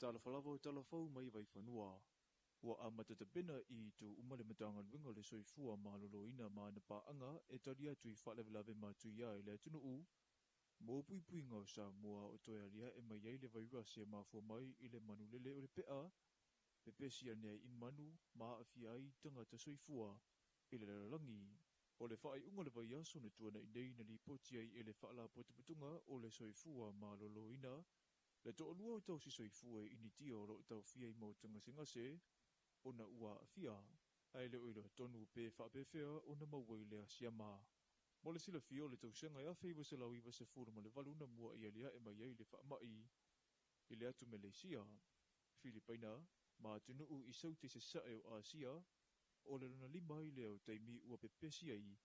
Talofa lava o talafou mai vai whanua. Ua a matatabena I tu umale matanga winga le soifua maloloina ma na paanga e tari atu I whalewalawe ma tu ia I le tunu u. Mō pui pui ngau Samoa o toi alia e mai ei le vairasi e mafua mai I le manulele o le pea. Pepesi anea I manu ma awhia ai tangata soifua I le lalangi. O le whaai unga le vai aso na tuana I nei na li poti ai e le whaala potuputunga o le soifua maloloina. Le to olua o tau si soifua I initia o lo tau fia I mautanga singase, o na ua fia, ai le oilo tonu pe whapewhea o na mawai lea siama. Mo le sila fia o le tau senga ea feiwa se lau iwa se furu ma le walu na mua I alia e mai ei le whaamai. I le atu Malaysia, Filipaina, ma tunu u I saute se sae o Asia, o le luna lima I leo taimi ua pepesi ai,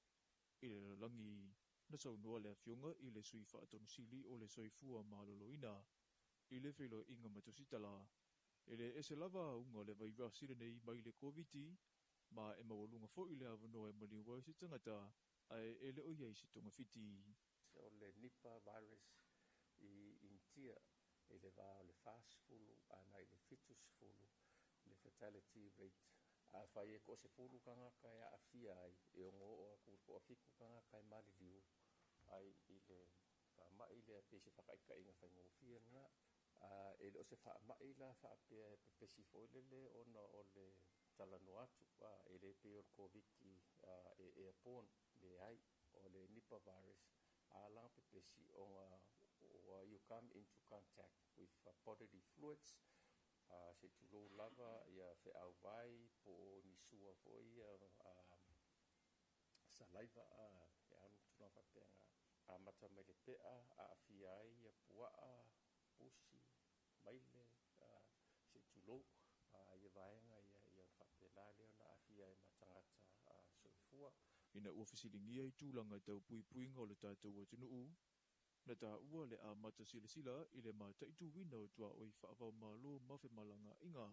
I le langi, na sau noa lea fionga I le sui whaatonu sili o le soifua maloloina. I le whelo inga matusitala. E le ese lava unga le vai rasire nei mai le COVID-19, ma e mawalunga fo I le avanoa e mali wai si tangata, ai e le o iei si tonga fiti. O le nipa virus I intia, e le va o le fast fulu, ana I le fetus fulu, le fatality rate. A whai e ko se fulu kangaka e a fia ai, e o ngō o a ko a fiku kangaka e mali liu, ai I le whamai le a pese whakaika inga whai ngō fia nga, e le o se whaamai la whaapea e pepesi foilele o na o le talano atu, e le pe o COVID-19 e airborne le ai, o le Nipah virus, a lang pepesi o you come into contact with bodily fluids, se tulo lava ia fe au vai po nisua foi saliva e anu tuna whapenga a mata mai le pea a awhia ai a puaa pusi maile se tulo ia vaenga ia whapena leo na awhia e matangata soifua. Ina ua whisiringia I tūlanga tau pui pui ngau le tātou o tunu u. Na tā ua le a mata sila sila I le mata I tūwina o tua oi whaavau malo mawhi malanga inga.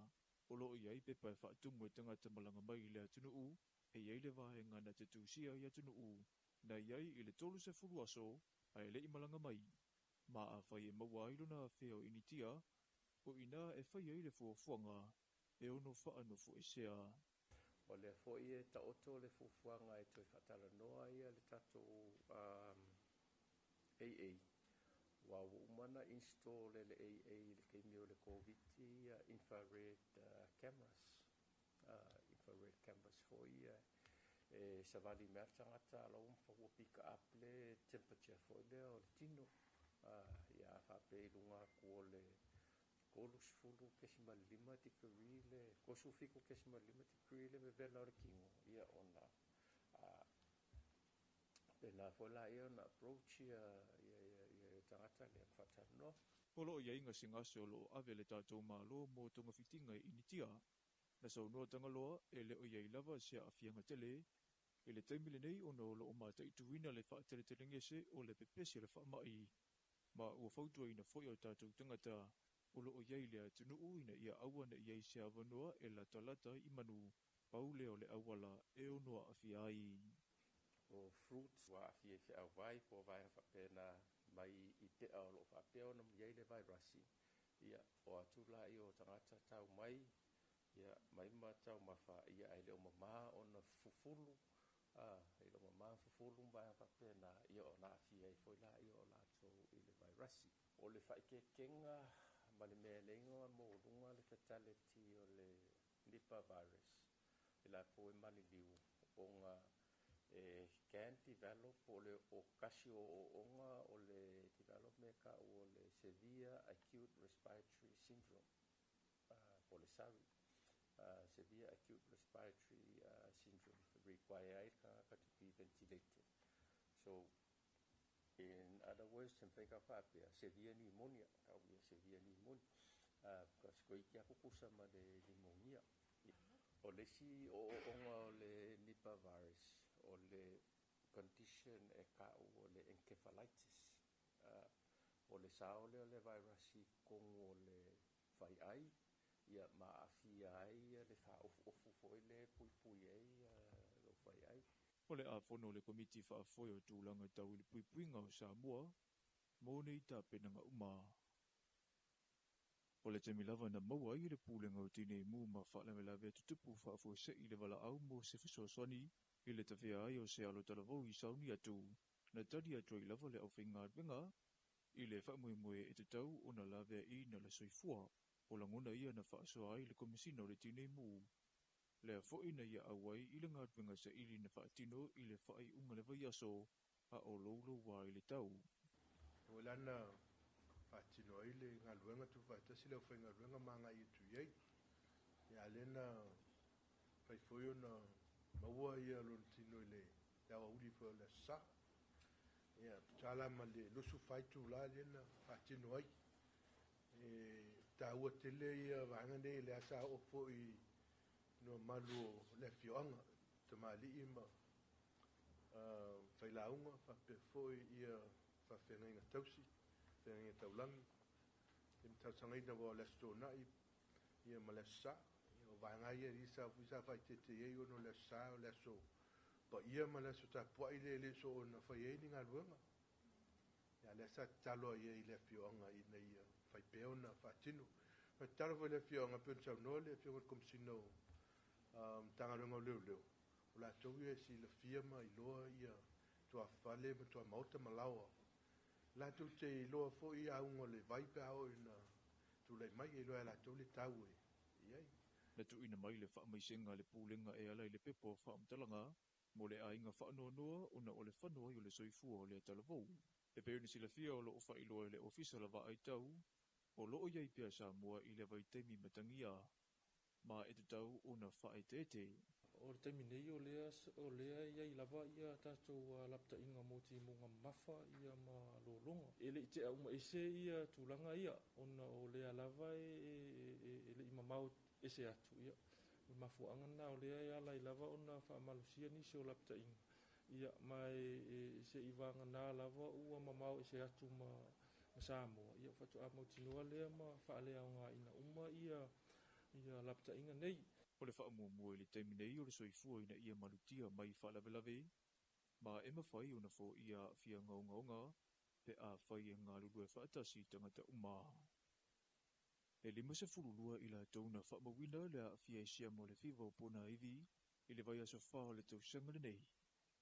O loo iai pepa e whaatumu e tangata malanga mai I le atunu u, e iai le vahenga na te tūsia I atunu u. Na iai I le tolu se furu aso, a e le I malanga mai. Ma a whai e maua ailo na wheo initia, o ina e whai ai le fuafuanga, e ono whaano fu e sea. O le foi e ta oto le fufuanga e toi whatala noa ia le tato AA. Wa umana install le AA le keimio le COVID infrared cameras. Infrared cameras foi e savali mertangata la umfa ua pika up le temperature foi le o le tino. Ia whape lunga kua le kolus fulu kesima lima tikari le kosu fiku kesima lima tikari le me vela o kingo ia ona pena fola ia na approach ia tangata le fata no O loo ia inga singase o loo ave le tātou malo mo tonga fitinga I initia. Na sau noa tanga loa e le o iai lava sea a fianga tele, e le taimile nei o no loo mata I tuwina le wha tele tele ngese o le pepesi le wha mai. Ma ua whautua ina foi o tātou tangata o loo iai lea tunu ina ia aua na iai sea wanoa e la talata I manu, pau leo le awala e o noa a fiai. o fruits wa fie fe au vai po vai fa pena mai I te o lo fa pe ona iai le vai rasi ia o atula I o tangata tau mai ia mai ma tau ma fa ia ai le o mama ona fufulu I le mama fufulu vai fa pena ia o na fie foi la ia o la to I le vai rasi o le fa ke kenga ma le mea leinga mo lunga le fatality o le Nipah virus. I la po e mani liu o ngā can develop o le o kasi o onga o le develop me ka o le severe acute respiratory syndrome o le sawi. Severe acute respiratory syndrome require ai ka to be ventilated. So in other words, severe pneumonia, severe pneumonia. Because ko iki ako kusa ma le pneumonia. O le si o onga o le Nipah virus, o le condition e ka o le encephalitis. O le sao le virus i kongo le fai ai, ia maafia ai le whaofu foi le pui ai lo fai ai. O le afono le komiti whaafoi o tūlanga tau i le puipuinga o Samoa, mō nei tā penanga uma. O le temilawa na maua i le pūlenga o tine mū ma whaalamelawea tutupu whaafoi se i le wala au mō se whisoswani i le tawhea ai o se alo talavou i sauni atu na tari atua i lava le au whainga wenga i le whaamui e te tau o na lawea i na le soifua o langona ia na whaasoa ai le komisina o le tine mū. Le a fwoi na ia awai i le ngatwenga sa ili na whaatino i le whaai unga le vai aso a o lolo wā i le tau. O lana whaatino ai le ngaluenga tu whaatasi leo whai ngaluenga manga i tu iei. Ia lena whaifoi o na maua ia lon tino i le awa uri whai le sa. Ia tala ma le lusu whaitu la lena whaatino ai. Ta ua tele ia vanga nei le asa opo i no malu le fioanga te mali ima fai launga fa foi ia fa fenga tausi fenga taulangi im tausangai na wa le stona ia malesa ia vanga ia risa fuisa fa tete ia no le sa le so pa ia malesa ta po ile so na fa ia ni ngalwenga ia le sa talo ia ile fioanga ina ia fai peona fa tinu fa talo le fioanga pe sa no le fioanga kom sino tanga runga leo la towie si le firma i loa ia tua fale ma tua mauta malawa la tu te i loa fo ia ungo le vai pe ao ina tu le mai i loa la tu le taue iai na tu ina mai le whaamaisenga le pūlenga e ala i le pepo whaamtalanga mo le ainga whaanoanoa o na o le whanua i o le soifua o le talavou e peo ni sila fia o lo ufa i loa i le ofisa la ai tau o loo iai pia Samoa i le vai teimi matangia ma e te tau o na whae tete. O le taimi nei o lea ia i lava ia tātou lapta inga moti munga mafa ia ma lolonga. E le te au ma ese ia tūlanga ia ona o lea lava e le ima mau ese atu ia. I mafu angana o lea ia la i lava ona wha malusia ni se o lapta inga. Ia mai se iwanga nā lava ua ma mau ese atu ma Samoa. Ia whatu a mautinua lea ma wha lea o ngā ina uma ia lapta inga nei. O le whaamua i le teimi nei o le soifua ina ia malutia mai whaalavelave, ma e mawhai o na fo ia fia ngaungaunga, pe a whai e ngā lulu e whaatasi tangata uma. E lima se furulua i la tauna whaamawina le a fia e sia mo le whiwa o pona iwi, i le vai aso wha o le tau sangana nei.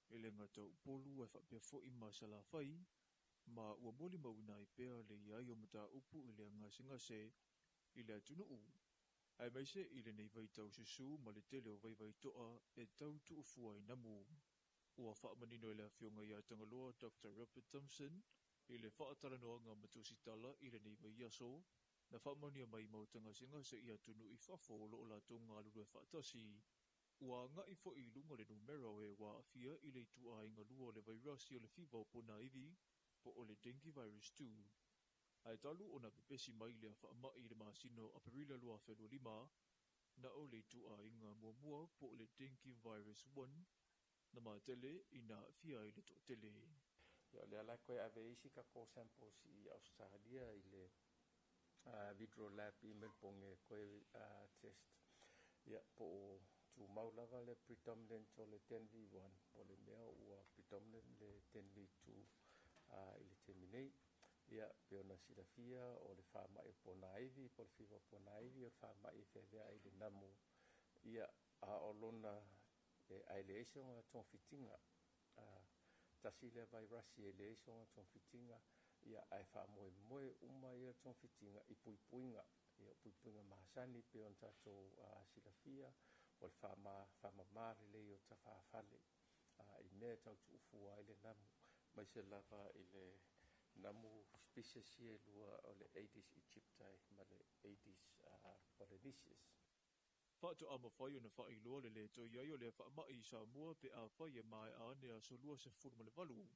E le ngata upolu e whapea fo i masala whai, ma ua moli mauna i pea le iai o mata upu i le ngase i le atunu ai mai se i le nei vai tau susu ma le tele o vai toa e tau tu ufua i namu. Ua whaamanino i le awhionga i a tangaloa Dr. Robert Thompson i le whaataranoa ngā matusitala i le nei vai aso na whaamania mai mautanga singa se i atunu i whafo o loo lato ngā lulu e whaatasi. Ua ngā i fo i lunga le numero e wā awhia i le tua i ngā lua o le vairasi o le whiwa o pona iwi po o le dengue virus 2. Ai talu o na pepesi mai le whaama i le masino a perila lua whenua lima, na o le tua i ngā mua po le dengue virus 1, na maa tele i nga fia i le to tele. Ia le ala koe ave isi ka ko samples i Australia i le Vidro Lab i Melbourne koe test. Ia po tu maulava le predominant o le 10v1, po le mea ua predominant le 10v2 i le teminei. Ia peona silafia o le whamai o ponaivi, po le whiwa ponaivi o le whamai whewea i le namu. Ia a olona e aileisonga tōwhitinga. Tasi le vai rasi e leisonga tōwhitinga ia ai whamoe uma ia tōwhitinga I puipuinga. Ia puipuinga mahasani pe on tātou silafia o le whamamare le o ta whawhale. I mea tau tuufua I le namu. Mai se lava I le namu species ia lua o le Aedes aegypti ma le Aedes Polynesius. Whātu ama whai o na whai loa le le toi ai o le whaamai Samoa pe a whai e mai a nea solua se furu ma le walu.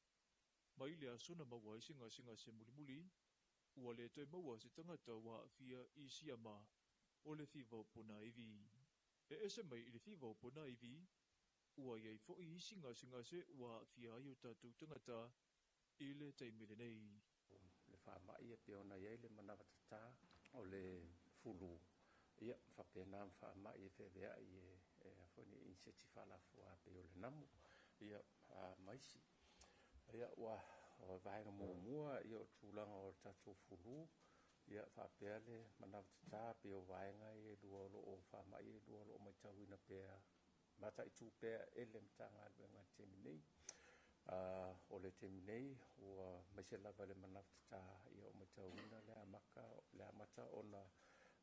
Mai le asuna maua I singa se muli ua le toi maua se tangata wa fia I siama o le whiwau puna iwi. E ese mai I le whiwau puna iwi, ua iei fo I singa se ua fia ai o tātou tangata I le taimile nei. Le whaamai e peona iei le manawatata o le fulu. Ia, whapena whaamai e whewea I whoni inseti whalafua pe o le namu. Ia, maisi. Ia, ua vahenga mua ia o tūlanga o tātou fulu. Ia, whapea le manawatata pe o vahenga e lua o whaamai e lua o mai tauina pea. Mata I tūpea ele mtanga aluenga teminei. O le teminei, ua maise lava le manawatata ia o mai tauina le amata ona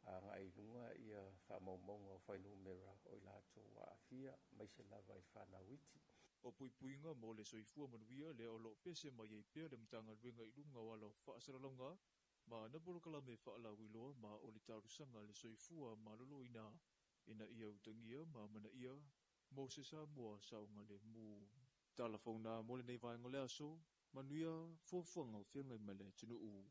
ngai lunga ia whamaumaunga o whainu mera o I lātou a awhia, maise lava I whanawiti. O puipuinga mo le soifua manuia le o lo pese mai ei pea le mtanga luenga I lunga wala whaasaralonga, ma napolo kalame whaalawiloa ma o le tarusanga le soifua ma lolo ina ia utangia ma mana ia mo se Samoa saunga le mu. Talafona mo le nei vaenga le aso, manuia fuafuanga o whianga I mele tunu u.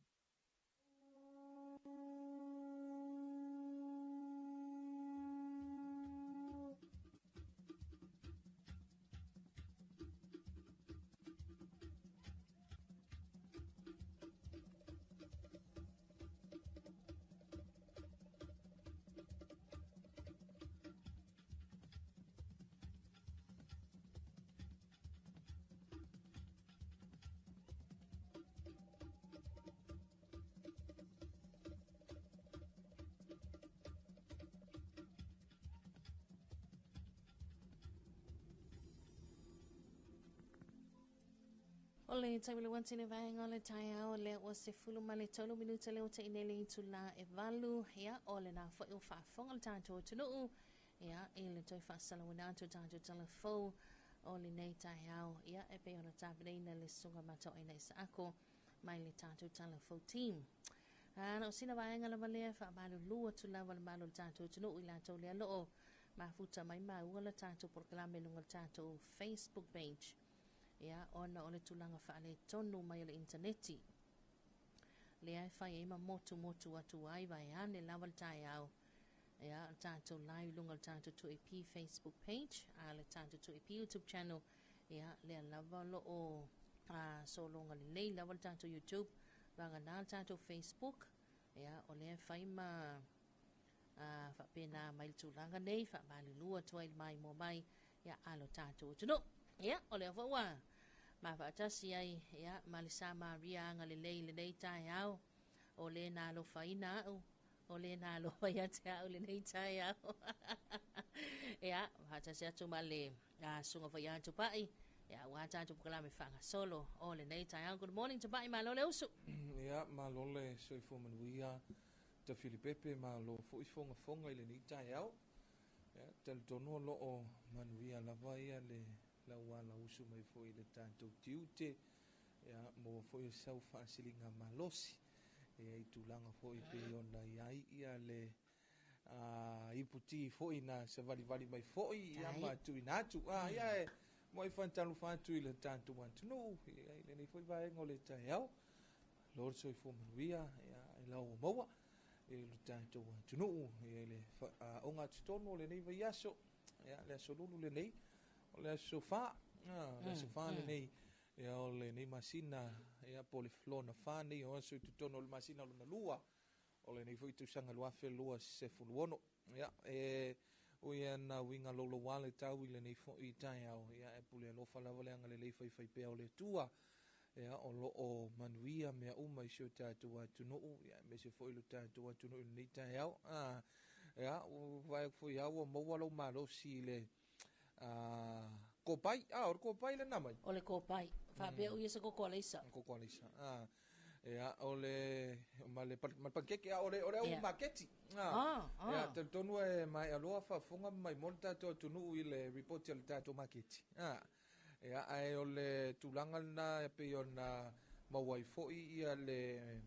O le taimile wantine vaenga o le taia o le o se fulu ma le tolu minuta leo te inele I tula e valu ia o le na fo il whaafonga le tātou tunuu ia I le toi whaasala wana atu tātou talafou o le nei taia o ia e pe ona tāpereina le sunga mata o ina isa ako mai le tātou talafou team. Ana o sina vaenga la valea whaabalu lua tula wala malu le tātou tunuu I lātou lea loo mafuta mai maua le tātou porkalame lunga le tātou Facebook page. Ia ona o le tulanga whaale tonu mai le interneti. Le ai whai e ma motu atu ai vai ane lawal tai au. Ia tātou live lunga le tātou tuipi Facebook page, a le tātou tuipi YouTube channel. Ia le lava lo o so longa le lei lawal tātou YouTube, wanga nā tātou Facebook. Ia o le ai whai ma whapena mai le tulanga nei, whaabali lua tuai mai mo mai. Ia alo tātou tunu. Ia, o le afaua, ma whaatasi ai, ia, ma le sa Maria anga le nei tai au, o le nā lo whaina au, o le nā lo whaiate au le nei tai au. Ia, whaatasi atu ma le sunga whaiatu pai, ia, wata atu pukalame whanga solo, o le nei tai au. Good morning to pai, ma lo le usu. Ia, ma lo le soifo manuia, ta Filipepe, ma lo fonga I le nei tai au. Ia, tel tono lo o manuia lava ia le la wala usu mai foi le tātou tiute ia mo foi sau whaasilinga malosi ia I tūlanga foi pe ona iai ia le iputi foi na se vali mai foi ia ma tu inatu ia e mo I whantalu whātu I le tātou antunu ia I le nei foi vaenga o le taiau lor soi fo manuia ia I lau maua e le tātou antunu ia le onga tutono le nei vai aso ia le aso lulu le nei le sofa le sofa le nei ia o le nei masina ia po le flona fa nei o so tutono le masina lona lua o le nei foi tu sanga lua fe lua se fuluono ia o ia na winga lolo wale tau I le nei fo I tai au ia e pule lo fa lava le anga le fai pe o le tua ia o lo o manuia mea uma I sio tātou atunu ia me se foi lo tātou atunu I nei tai au ia o vai foi au o mawalo malo si le kopai o kopai le namai o le kopai fa be o yesa ko kolesa ko kolesa Ia ole male pakeke ole o marketi. Ia tonu e mai aloa fafonga mai monta tonu i le report le tato marketi. Ia ai ole tulanga na e pe ona mawai foi ia le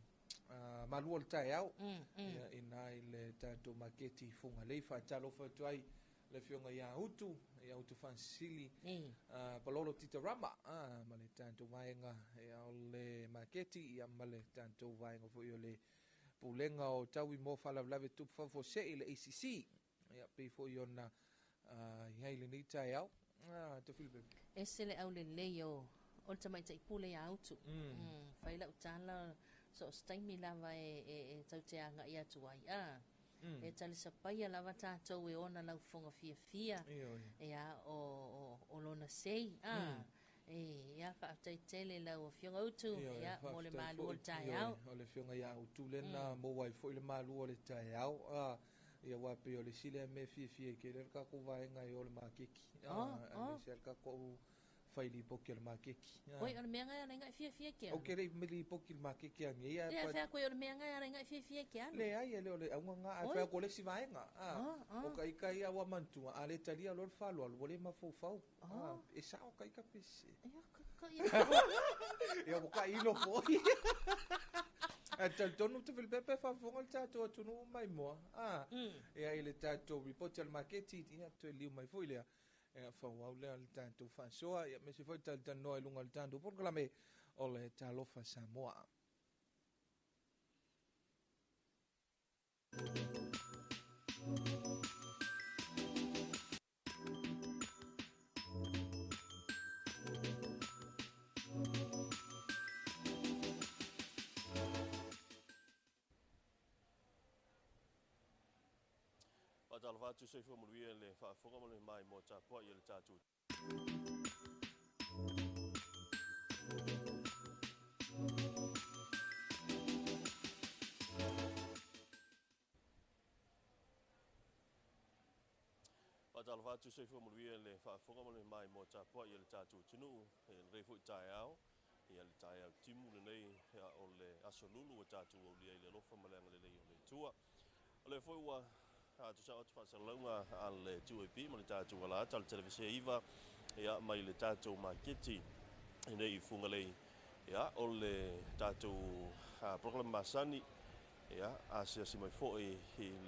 malu o tai au. Ia ina i le tato marketi fonga le fa Talofa tuai le fionga ia utu fansili palolo titarama ma le tanto vaenga ia ole marketi ia ma le tanto vaenga foi ole pulenga o tawi mo fala lave tup fa fo se ile ACC ia pe foi ona ia ile ni tai au to filbe ese le au le leo o tama tai pule ia utu fai la utala so stai mi lava e tauteanga ia tuai e tali sapaia lava tātou e ona lau fonga fia ia o lona sei ia whaataitele lau o fionga utu ia mo le malu o le tae au o le fionga ia utu lena mo wai fo le malu o le tae au ia wape o le sile me fia ke le ka ko vaenga i o le makeki le se ka ko faili poki le makeki oi o le mea ngai ngai fia ke o ke le mili poki le makeki ang ia ia fa ko o le mea ngai ngai fia ke le ai le ole au nga ai fa ko le si vaenga o kai kai a wa mantu a le talia lo falo al vole ma fo fau e sa o kai ka pese ia ko kai lo fo Atal tonu te filpepe fa fonga tato tunu mai mo ia ile tato report al marketi ia to liu mai foi le fa wa le al tanto fa soa ia me se foi tal no e lunga al tanto por la me ole Talofa Samoa Talofa tu sei fo mo le fa fonga mo le mai mo ta po ia le tatu Talofa tu sei fo mo le fa fonga mo le mai mo ta po ia le tatu tunu re fo tai au ia le tai au timu le nei o le asolulu o tatu o le lofa malanga le le tua le fo wa tu sa tu fa longa al TUP mo le tatu wala tal televisi iva ia mai le tatu marketi nei funga lei ia o le tatu proclamasani ia asia si mai foi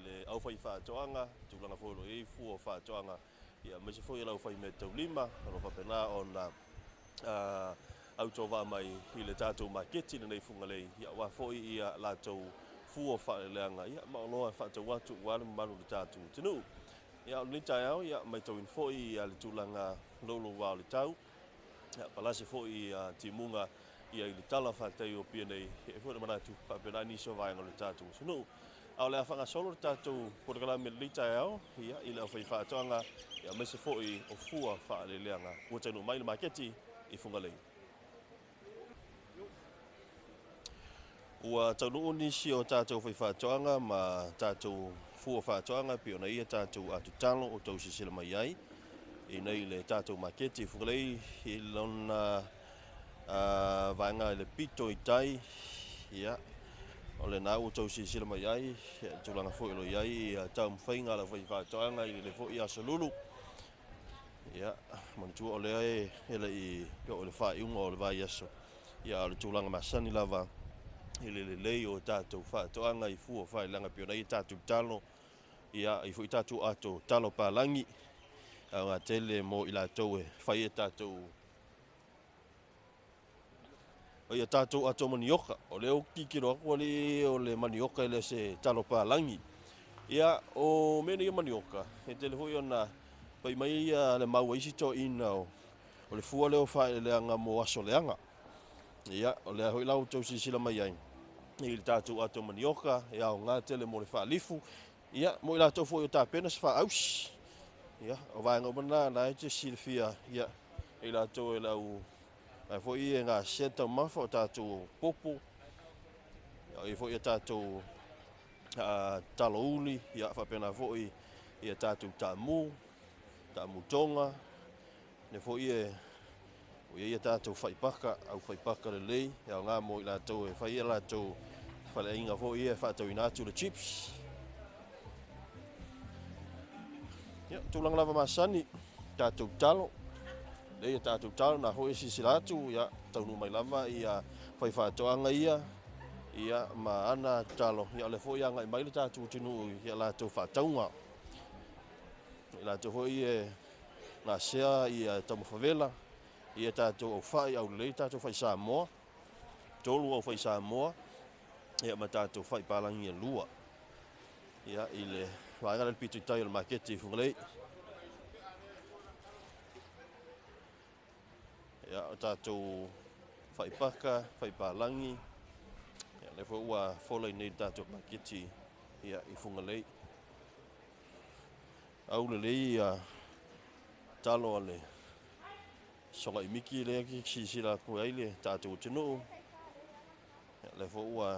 le au fai fa toanga tu langa fo lo e fu o fa toanga ia me se foi la fai me tau lima lo fa pena ona au tova mai le tatu marketi nei funga lei ia wa foi ia la tau fu o fa leanga ia ma loa fa tau watu wale malu le tatu tunu ia ni tai au ia mai tau foi ia le tulanga lolo wa le tau ia palase foi timunga ia i Talofa te o pia nei e fo mana tu pa pena ni so vai ngol tatu no au le afanga solo tatu por kala me lita ao ia i le fai fa tonga ia me se fo i o fua fa le leanga o tenu mai le marketi i funga lei ua tanu ni si o tatu fai fa tonga ma tatu fua fa tonga pia nei ia tatu atu talo o tau sisila mai ai i nei le tatu marketi funga lei i lona vanga le pito i tai ia o le nau tau sisila mai ai tulanga foi lo ai tau mfainga la foi fa toanga i le foi asolulu ia man tu o le ai ele i o le fa o le vai aso ia le tulanga masani lava ile le o tatu fa toanga i fu o fa langa piona i tatu talo ia i foi tatu ato talo palangi a tele mo ila toe fa i tatu o ia tātou ato manioka o leo kikiro ako o le manioka ele se Talofa langi ia o mene ia manioka e tele hoi ona pai mai ia le maua isi to ina o le fua leo whae le anga mo aso le anga ia o le hoi lau tau sisila mai ai i le tātou ato manioka ia o ngā tele mo le whaalifu ia mo i la tau foi o tā pena se wha ausi ia o vaenga umana na e te silfia ia i la tau e lau ai foi e nga seta mafa tatu popo ai foi tatu talouli ia fa pena foi ia tatu tamu tonga ne foi O ia tātou whaipaka, au whaipaka le lei, ia ngā mo i lātou e whai lātou whale inga fo ia whātou i nātu le chips. Ia, tūlanga lava masani, tātou talo, le ia tātou talo, nā hoi sisi lātu, ia taunu mai lava, ia whai whātoanga ia ma ana talo, ia le fo ia ngai mai le tātou tinu, ia lātou whātaunga. Ia lātou hoi e ngā sea, ia tamu whawela, ia tātou au whai au lei tātou whai Samoa, tolu au whai Samoa, ia ma tātou whai pālangi e lua. Ia i le whainga le pitu i tai o le maketi i whungalei. Ia o tātou whai paka, whai pālangi, ia le ua wholai nei tātou maketi ia i whungalei. Au le lei ia talo ale songa i miki le ki sisira ko ai le tātou tino le fo ua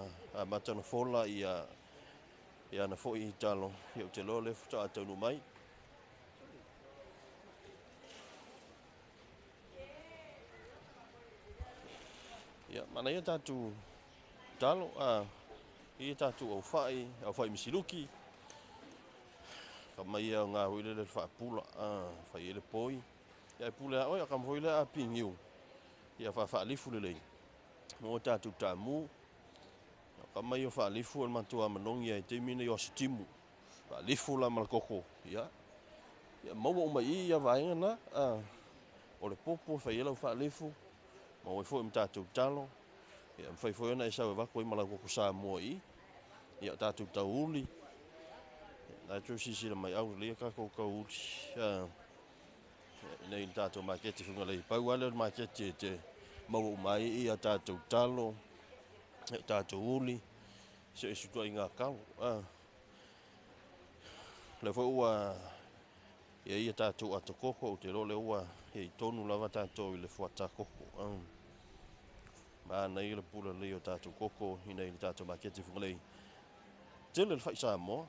matana fola ia na fo i talo ia te lo le fo tātou mai ia mana ia tātou talo ia tātou au fai misiluki ka mai ia ngā huile le whaapula whai ele poi ia pule a oia kam hoile a pingiu ia whaalifu le lei mo tātou tāmu ka mai o whaalifu al matua manongi ai te mine o stimu whaalifu la malakoko ia maua uma ia vaenga na o le popo whai ele whaalifu ma oi fo im tātou talo ia whai fo na isa wako i malakoko Samoa ia tātou tauli na tu sisi mai au le ka ko uli nei tātou maketi whungalei pau ale o maketi te mau mai ia tātou talo tātou uli se e sutua i ngā kau le fo ua ia tātou atakoko o te role ua i tonu lava tātou i le fuatakoko ma nei le pula leo tātou koko i nei tātou maketi whungalei tele le whai Samoa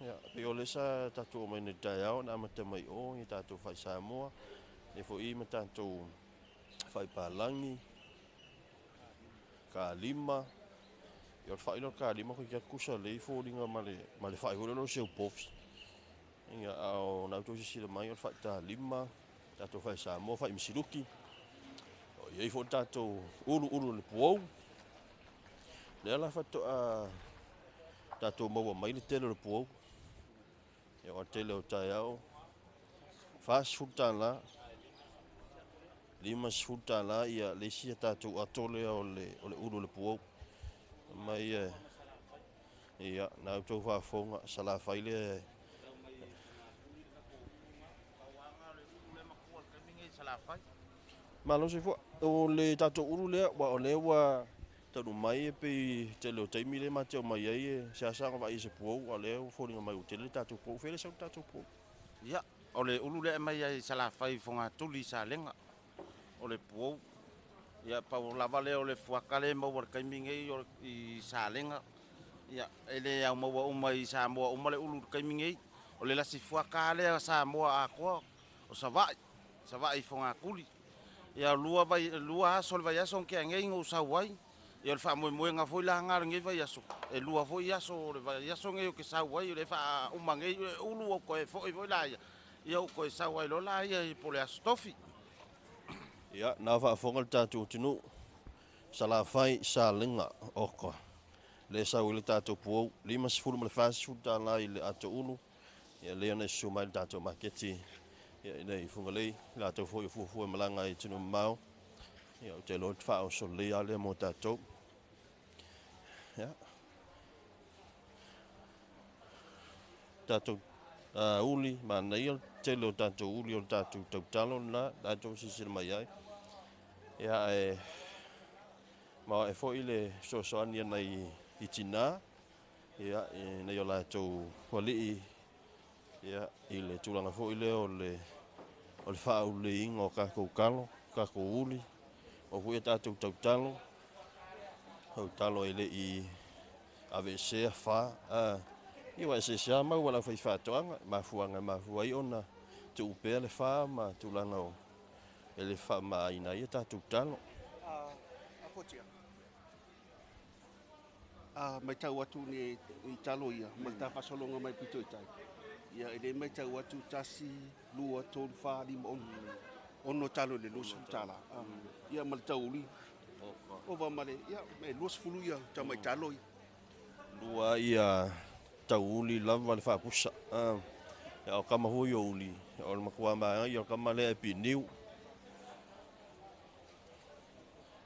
ia pe o lesa tātou mai nei tai au na mata mai o i tātou whai Samoa e fo i ma tātou whai pālangi ka lima i or whai no ka lima ko kia kusa lei fo ringa ma le whai hore no seu pofi ia au nau tō sisira mai or whai tā lima tātou whai Samoa whai misiruki o iei fo tātou uru le puau le ala whato tātou maua mai le tele le puau ia o tele o tai au fast food tala lima food tala ia le sia tātou atole o le uru le puau mai ia nau tō whafonga sala whaile malo se fo o le tātou uru lea wa o le wa tanu mai e pe tele o taimi le mateo mai ai e seasanga vai se puau o le o fōringa mai o tele tātou puau fere sa tātou puau ia o le ulu le mai ai sala fai fonga tuli sa lenga o le puau ia pa o lava le o le fuakale mo war kaimingei o i sa lenga ia ele au mo o mai sa mo o le ulu kaimingei o le lasi fuakale sa mo a ko o sa vai fonga kuli ia lua sol vai aso ke ngei ngo sa wai ia le fa mo nga foi la ngar ngei vai aso e lua foi aso le vai aso ngei ke sa wai le fa uma ngei ulu ko e foi la ia ko e sa wai lo la ia po le stofi ia na fa fonga tātou tinu sala fai sa lenga oko le sa ule tātou puau lima sifuru ma le fast food tala i le ato ulu ia le ana sumai tātou maketi ia nei fungalei la to foi fu malanga i tinu mau ia o te lo fa o so le ale mo tātou ia tātou uli ma nei te lo tātou uli o tātou tautalo na tātou sisir mai ai ia ma e foi le so ania nei i tina ia nei o tātou wali ia i le tulanga foi le o le whau le ingo o kako kalo, kako uli, o hui tātou tautalo, tautalo ele i avesea wha, iwa se sea mau wala whai whātoanga, mafuanga mafua i ona, te upea le wha, ma tulanga o e le whaamaina ia tātou talo. A fotia. Mai tau atu ni talo ia, mai tā whasolonga mai pito i tai. Ia, ele mai tau atu tasi, lua, tōru, wha, lima, ono talo le luas futala. Ia, mai tau uli. Ova male, ia, mai luas fulu ia, tau mai talo ia. Lua ia tau uli lava le whaapusa. Ia o kama hui o uli. O le makua maa, ia o kama lea pi niu.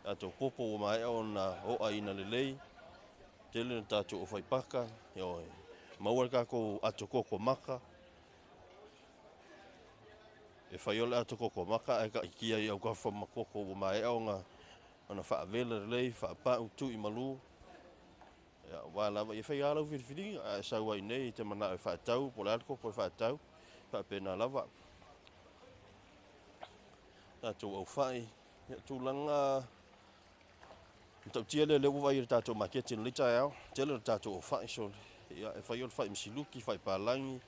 Ia tau popo o mai o na oa ina le lei. Tele na tātou o whaipaka. Ia o maua kako ato koko maka. E whaiole ato koko maka. E ka ikia i au ka whamakoko o mai o ngā. Ona whaavela le lei, whaapau tu i malu. Ia wālawa, i whai alau whiriwhiri. A sau ai nei, te mana e whaatau. Po le ato koko e whaatau. Whaapena lawa. Tātou au whai. Ia tūlanga... Tau tia le lewa i tātou maketi na lita au, tele tātou o whai so. Ia e whai o le whai misiluki, whai pālangi,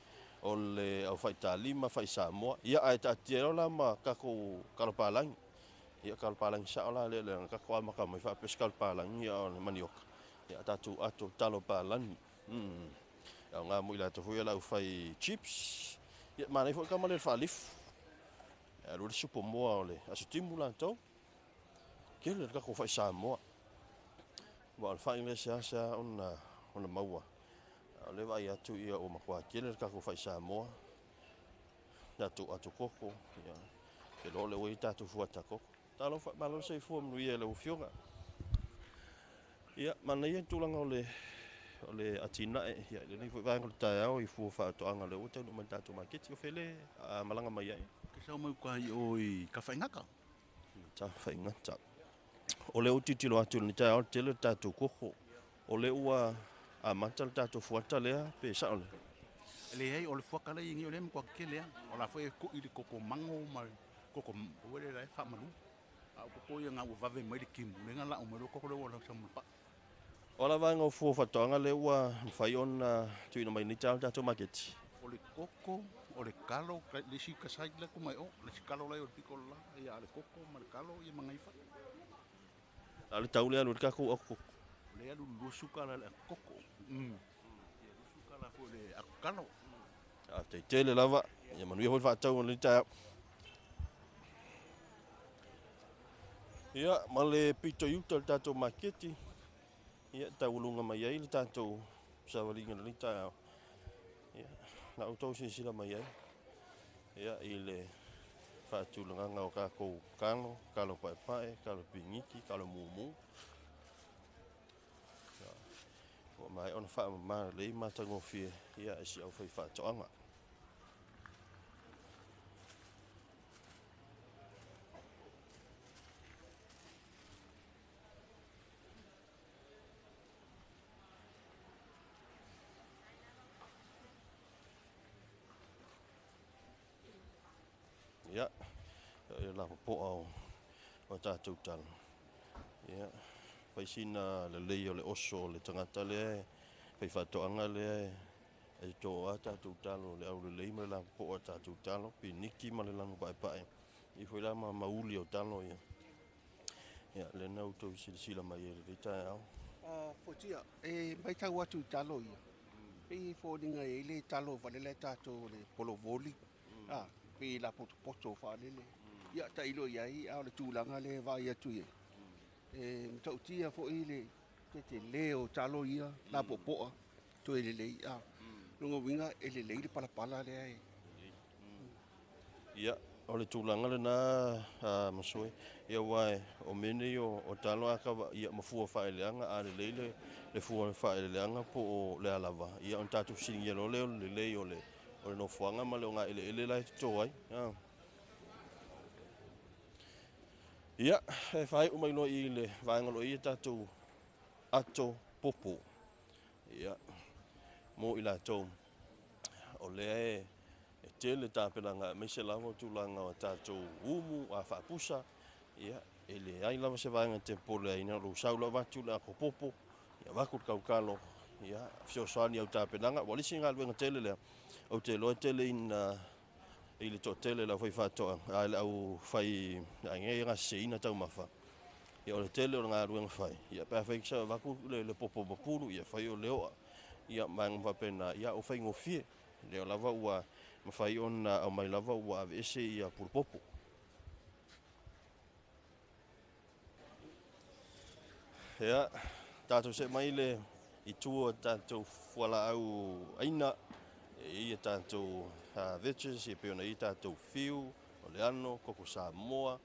o le au whai tālima, whai Samoa. Ia ai tā tia o la ma kako kalo pālangi. Ia kalo pālangi sa o la le kako amaka mai whai pes kalo pālangi o le manioka. Ia tātou ato talo pālangi. Ia ngā mui la tofu ia lau whai chips. Ia mānei fo kama le whaalifu. Ia rore supo moa o le asutimu la tau. Kele le kako whai Samoa. Wa al whai le sa ona maua. Le vai atu ia o makua kele le kako whai Samoa. Tātou atu koko. Ia ke lo le wei tātou fuata koko. Talofa malo sei fua mnu ia le ufioga. Ia mana ia tūlanga o le atina e. Ia le nei fui vanga le tai au i fua whaatoanga le ota no man tātou maketi o whele malanga mai ai. Ke sau mai kuai o i ka whaingaka? Ta whaingata. O le utitilo atu ni tai au tele tātou koko. O le ua a mata le tātou fuata lea pe saole. Le hei o le fuakala ingi o le mkwa kelea. O la fwe ko i le koko mango mai. Koko uere lai whamalu. A koko ia ngā ua vave mai le kimu. Le ngā la umero koko le wala samulpa. O la vanga o fua whatoanga le ua whai ona tuina mai ni tai tātou maketi. O le koko, o le kalo, le si kasai le ko mai o. Le si kalo lai o le piko la. Ia le koko, ma le kalo, ia mangai wha. Ale tau le alu le kako o koko. Le alu lusuka la le koko. Ia lusuka la fo le akalo. A te tele lava. Ia manuia hoi whaatau o le tai au. Ia, ma le pito iuta le tātou maketi. Ia, tau ulunga mai ai le tātou sawaringa le tai au. Ia, na utau sila mai ai. Ia, i le whaatulanga o kako kalo paepae, kalo pingiki, kalo mumu. O mai ona whaamamara lei matango fie. Ia, esi au whai whaatoanga. Ia, e la po o tātou tala. Ia, whaisina le lei o le oso le tangata le, whai whatoanga le, e tō a tātou talo le au le lei ma le la po o tātou talo, pi niki ma le lanu pae. I whai la ma mauli o talo ia. Ia, le nau tau sila mai e le tai au. Fotia, e mai tau atu talo ia. Pei fōringa e le talo vale le tātou le polo voli. Pe la poto whalele. Ia ta ilo iai au le tūlanga le vai atu ia. Mtau tia fo i le te leo talo ia la popoa. To e le lei a. Nunga winga e le lei le palapala le ai. Ia, o le tūlanga le nā masoi. Ia wae o mene o talo akawa ia mafua whaeleanga a le lei le fua whaeleanga po o le alawa. Ia on tātou singi alo leo le lei o le no fuanga ma le o ngā ele lai tō ai. Ia, e whai umailo i le vaengalo i tātou ato popo. Ia, mō i la tō. O lea e tele tāpelanga me se lava tūlanga o tātou umu a whaapusa. Ia, e le ai lava se vaenga te pole aina lo saula watu le ako popo. Ia, wakut kaukalo. Ia, fio soani au tāpelanga. Walisi ngā luenga tele lea. O te loa tele in i le totele la fai whātoa, a le au whai ngai ngā seina tau mawha. Ia o le tele o ngā ruenga whai. Ia pēr whai kisa waku le popo mapuru, ia whai o leo. Ia maang whapena, ia o whai ngofie. Leo lava ua mawhai ona au mai lava ua ave ese ia purupopo. Ia, tātou se mai le i tua tātou whala au aina. Ia tātou veggies, ia peona i tātou whiu, o le ano, koko Samoa.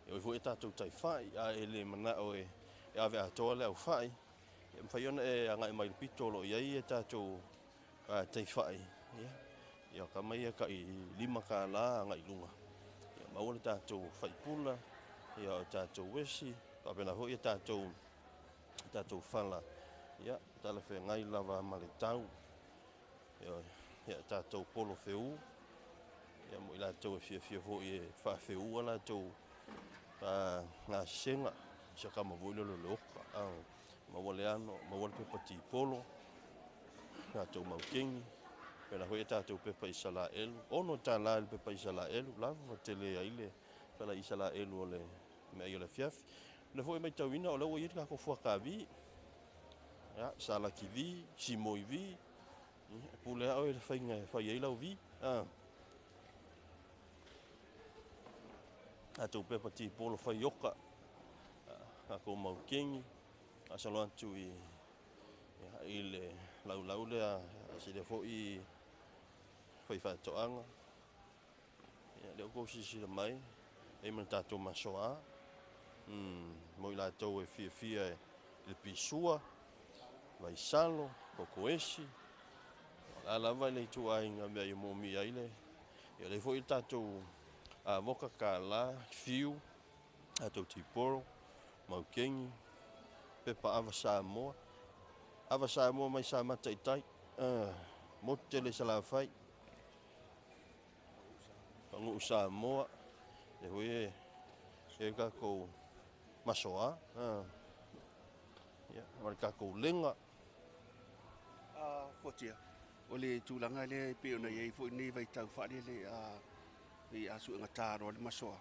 E oi fwoi tātou tai whai, a e le manao e ave atoa le au whai. E mwhai ona e angai mai pitolo iai e tātou tai whai. Ia ka mai e ka i 5 ka la angai lunga. Ia maua le tātou whai pula, ia o tātou wesi, ka pena hoi e tātou whala. Ia, tala whea ngai lava ma le tau. Ia tātou polo wheu. Ia mo i lātou e fia hoi e wha wheu ala tātou ngā senga. Isa ka mawuilo le oka. Maua le ano, maua le pepa ti polo. Tātou maukengi. Pena hoi e tātou pepa i sala elu. Ono tā la le pepa i sala elu. Lava tele a ile. Pela i sala elu o le mea i o le fiafi. Le hoi mai tauina o leo i ka kofua ka vi. Ja, sala ki vi, simoi vi. Pule au e le whai eilau vi. Tātou pepa ti polo whai oka. Ako maukengi. Asalo atu i le lau lea. Si le fo i whai whatoanga. Leo kousi si le mai. E mana tātou masoa. Mo i lātou e fia le pisua. Vai salo, koko esi. Ala vai le tu ai ngā mea i momi aile. Ia le fo i tātou moka ka la, fiu. Tātou tiporo. Maukengi. Pepa ava Samoa. Ava Samoa mai sa mata i tai. Mote le salawhai. Pangu Samoa. E hoi e kako masoa. Mari kako lenga. Fotia. O le tūlanga le peona iei fo nei vai tau whaare le i asu nga tāro le masoa.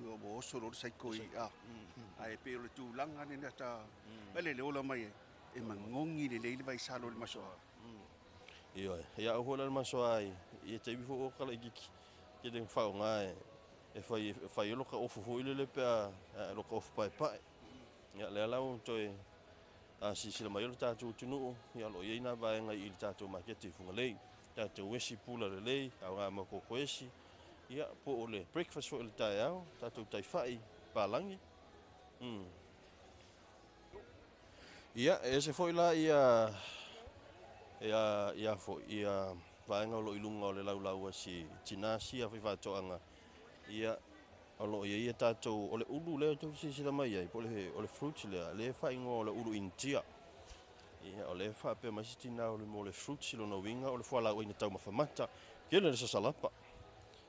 O mo osoro le saikoi. E peo le tūlanga ne nata. Ele le ola mai e mangongi le leile vai salo le masoa. Ia, ia au hola le masoa ai. Ia te bifo o kala ikiki. Ke te whao ngā e whai loka ofu hoile le pia loka ofu pai pai. Ia le alau toi si sila mai o le tātou tunuu. Ia lo iei nā vaenga i le tātou makete funga lei. Tātou wesi pula le lei. Au ngā makoko esi. Ia po o le breakfast fo le tai au. Tātou tai whai pālangi. Ia, e se foi la ia fo ia vaenga o lo ilunga o le lau si tinasi a whaiwhatoanga. Ia o lo ia tātou o le ulu leo tau sila mai ai. O le fruits lea. Le whaingo o le ulu intia. Ia o le whape mai sitina o le mo le fruits ilo na winga o le whalau ina tau mawhamata. Kele le sasalapa.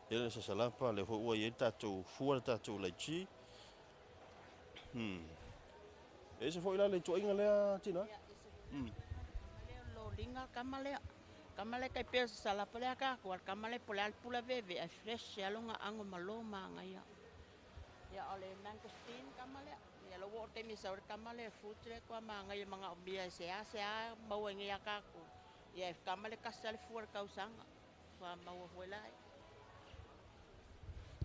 Kele le sasalapa le ua ia tātou fua le tātou lai chi. E se foi la le tuainga lea tina? Lo linga kamale kai pe sala pole ka ko kamale pole al pula veve a fresh ya longa ango maloma nga ya ole mangosteen kamale ya lo wote mi sa kamale futre ko manga ya mga obia se a bawenga ya ka ko ya kamale kasal fuar kausanga wa mawa hola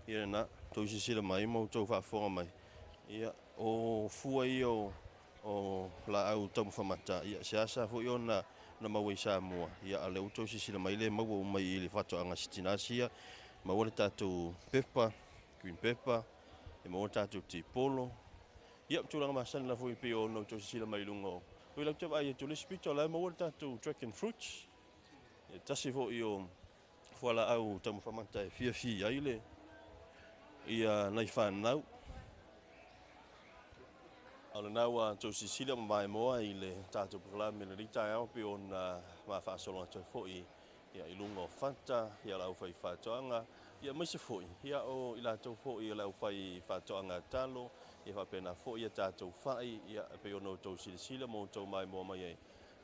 ia na to sila mai mo to fa fonga mai ia o fua io o la au tamu whamata. Ia se asa fu i ona na maua i Samoa. Ia a leo tau sila mai le maua umai i le whato anga sitinasia. Maua le tātou pepa, green pepper, e maua tātou ti polo. Ia tūranga masana la fu i pio no tau sila mai lungo. Ui lau tewa ai e tu lespito la maua le tātou dragon fruits. Ia tasi fu i o fuala au tamu whamata e fia aile. Ia nai whanau. Ala naua tau sisila mai moa i le tātou pukala mena rita au pe on ma whaasolo atu fo'i ia i lunga o whanta, ia lau whai whatoanga, ia maise fo'i, ia o i lātou fo'i ia lau whai whatoanga talo, ia whapena fo'i ia tātou whai, ia pe ono tau sila mo tau mai moa mai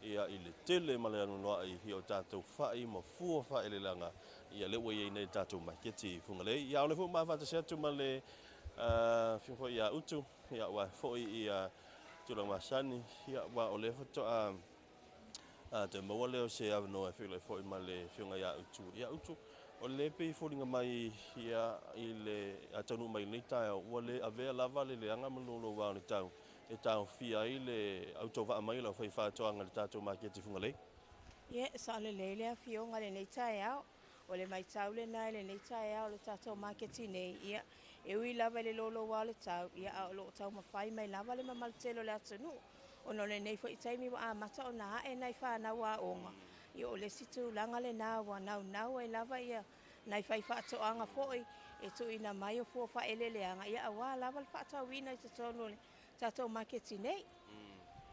ia i le tele ma le anu noa i o tātou whai, ma fua whai le langa, ia le ua ia nei tātou maketi fungalei ia ole fu ma fa se tu male fo ia utu ia wa fo ia tulang masani ia wa ole foto te mo le se ave no fe le fo male fiunga ia utu o le pe fo linga mai ia ile atanu mai nei ta o le ave lava le anga mo lo wa ni tau e tau fia ile auto va mai lo fa fa to anga tātou maketi fungalei Ia sa le lele fionga le nei tai au. O le mai tau le nai le nei tai au le tātou maketi nei. Ia e ui lava le lolo wa le tau. Ia au lo tau mawhai mai lava le mamaltelo le atanu. O no le nei fo i taimi wa a mata o na e nai whana wa onga. Ia o le situ langa le nā wa nau e lava ia nai whai whaato anga foi. E tu ina mai o fua wha elele anga. Ia a wā lava le whaatau wina i te tonu le tātou maketi nei.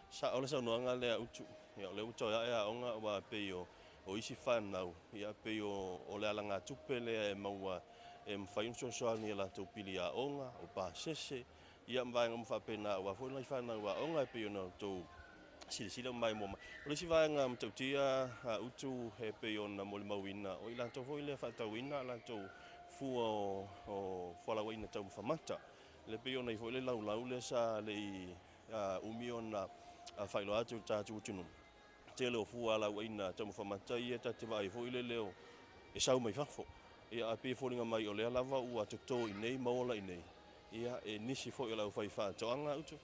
Sa ole sa noanga le utu ia le utu ia onga wa pe o isi fanau ia pe o le alanga tupe le maua e mfai so so ni la tu pili a onga o pa sese ia mvai ngam fa pena wa fo lai fanau wa onga pe no tu sila mai mo o le si vai ngam tu tia utu he pe ona mo le mawina o ila to foi le fa tawina la tu fu o fola wina tu famata le pe ona i foi le lau le sa le umiona a failo atu tatu tunu te leo fu ala waina tamu famata ia ta te vai fo ile leo e sau mai fafo ia a pe folinga mai o le lava u atu to i nei maola i nei ia e nisi fo ila fai fa toanga utu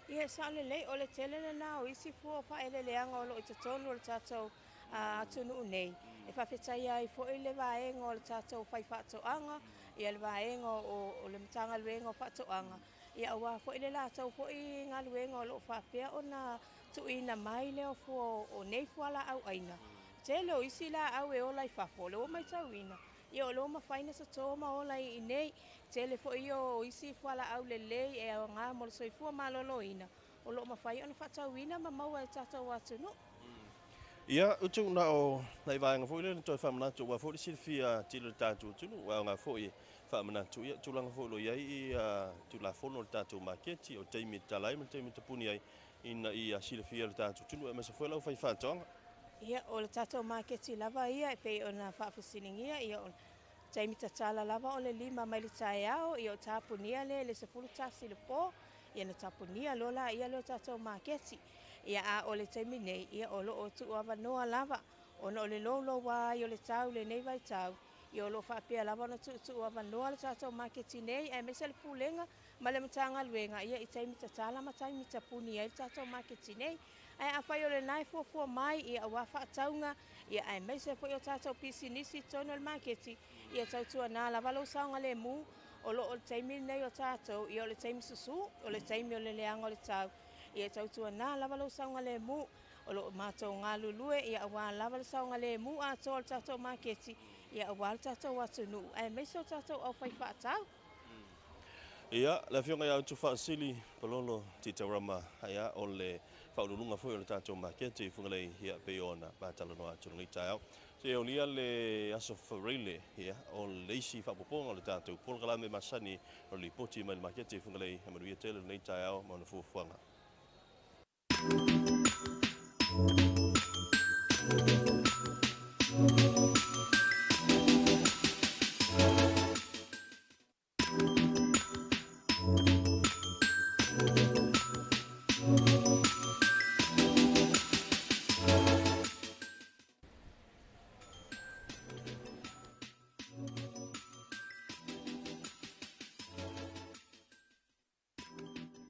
Ia sa le o le tele le na o isi fu fa ele le anga o lo i te tonu o le tātou atunu nei. E whawhetai ai fo i le vaenga o le tātou whai whaatoanga, ia le vaenga o le matanga luenga o whaatoanga. Ia awa fo i le lātou fo i ngā luenga o lo whapea o na tuina mai leo fu o nei fu ala au aina. Te leo isi la au e ola i whafo, leo mai tauina. Ia o lo ma whaina sa tōma ola i nei, tele fo i o isi fu ala au le lei e o ngā molo soifua malolo ina. O lo ma whai o na whaatauina ma maua e tātou atunu. ia utu na o nei vaenga fo ile to fa mana to wa fo si fia tilo tatu tunu wa nga fo i fa mana tu ia tu langa fo lo ia tu la fo no tatu maketi o teimi talai me teimi tapuni ai ina ia silfia le tatu tunu e masa fo la fai fa tonga Ia o le tātou maketi lava ia e pei o na whaafasiningia ia o taimi tatala lava o le 5 mai le tae ao ia o tapunia le se fulu tasi le po ia na tapunia lola ia lo tātou maketi ia a o le taimi nei ia o lo o tu ava noa lava o no le lolo wa i o le tau le nei vai tau ia o lo whaapea lava na tu ava noa le tātou maketi nei e mesa le pulenga ma le matanga luenga ia i taimi tatala ma taimi tapunia i le tātou maketi nei ai a fai o le nai fua mai ia a wafa taunga ia ai mai se foi o tātou pisinisi tonu le maketi ia tautua nā lava lo saunga le mu o lo o le taimi nei o tātou ia o le taimi susu o le taimi o le leanga o le tau ia tautua nā lava lo saunga le mu o lo mātou ngā lulue ia a wā lava lo saunga le mu a tō le tātou maketi ia a wā le tātou atunu ai mai se o tātou au fai whaatau ia la fionga ia tu fa sili pololo titarama ia o le faulunga foi o le tātou maketi fungalei ia pe ona ba talanoa atu ngai tau se o lia le aso farele ia o leisi fa poponga o le tātou polgala me masani o le poti mai maketi fungalei amaruia tele nei tau ma na fuanga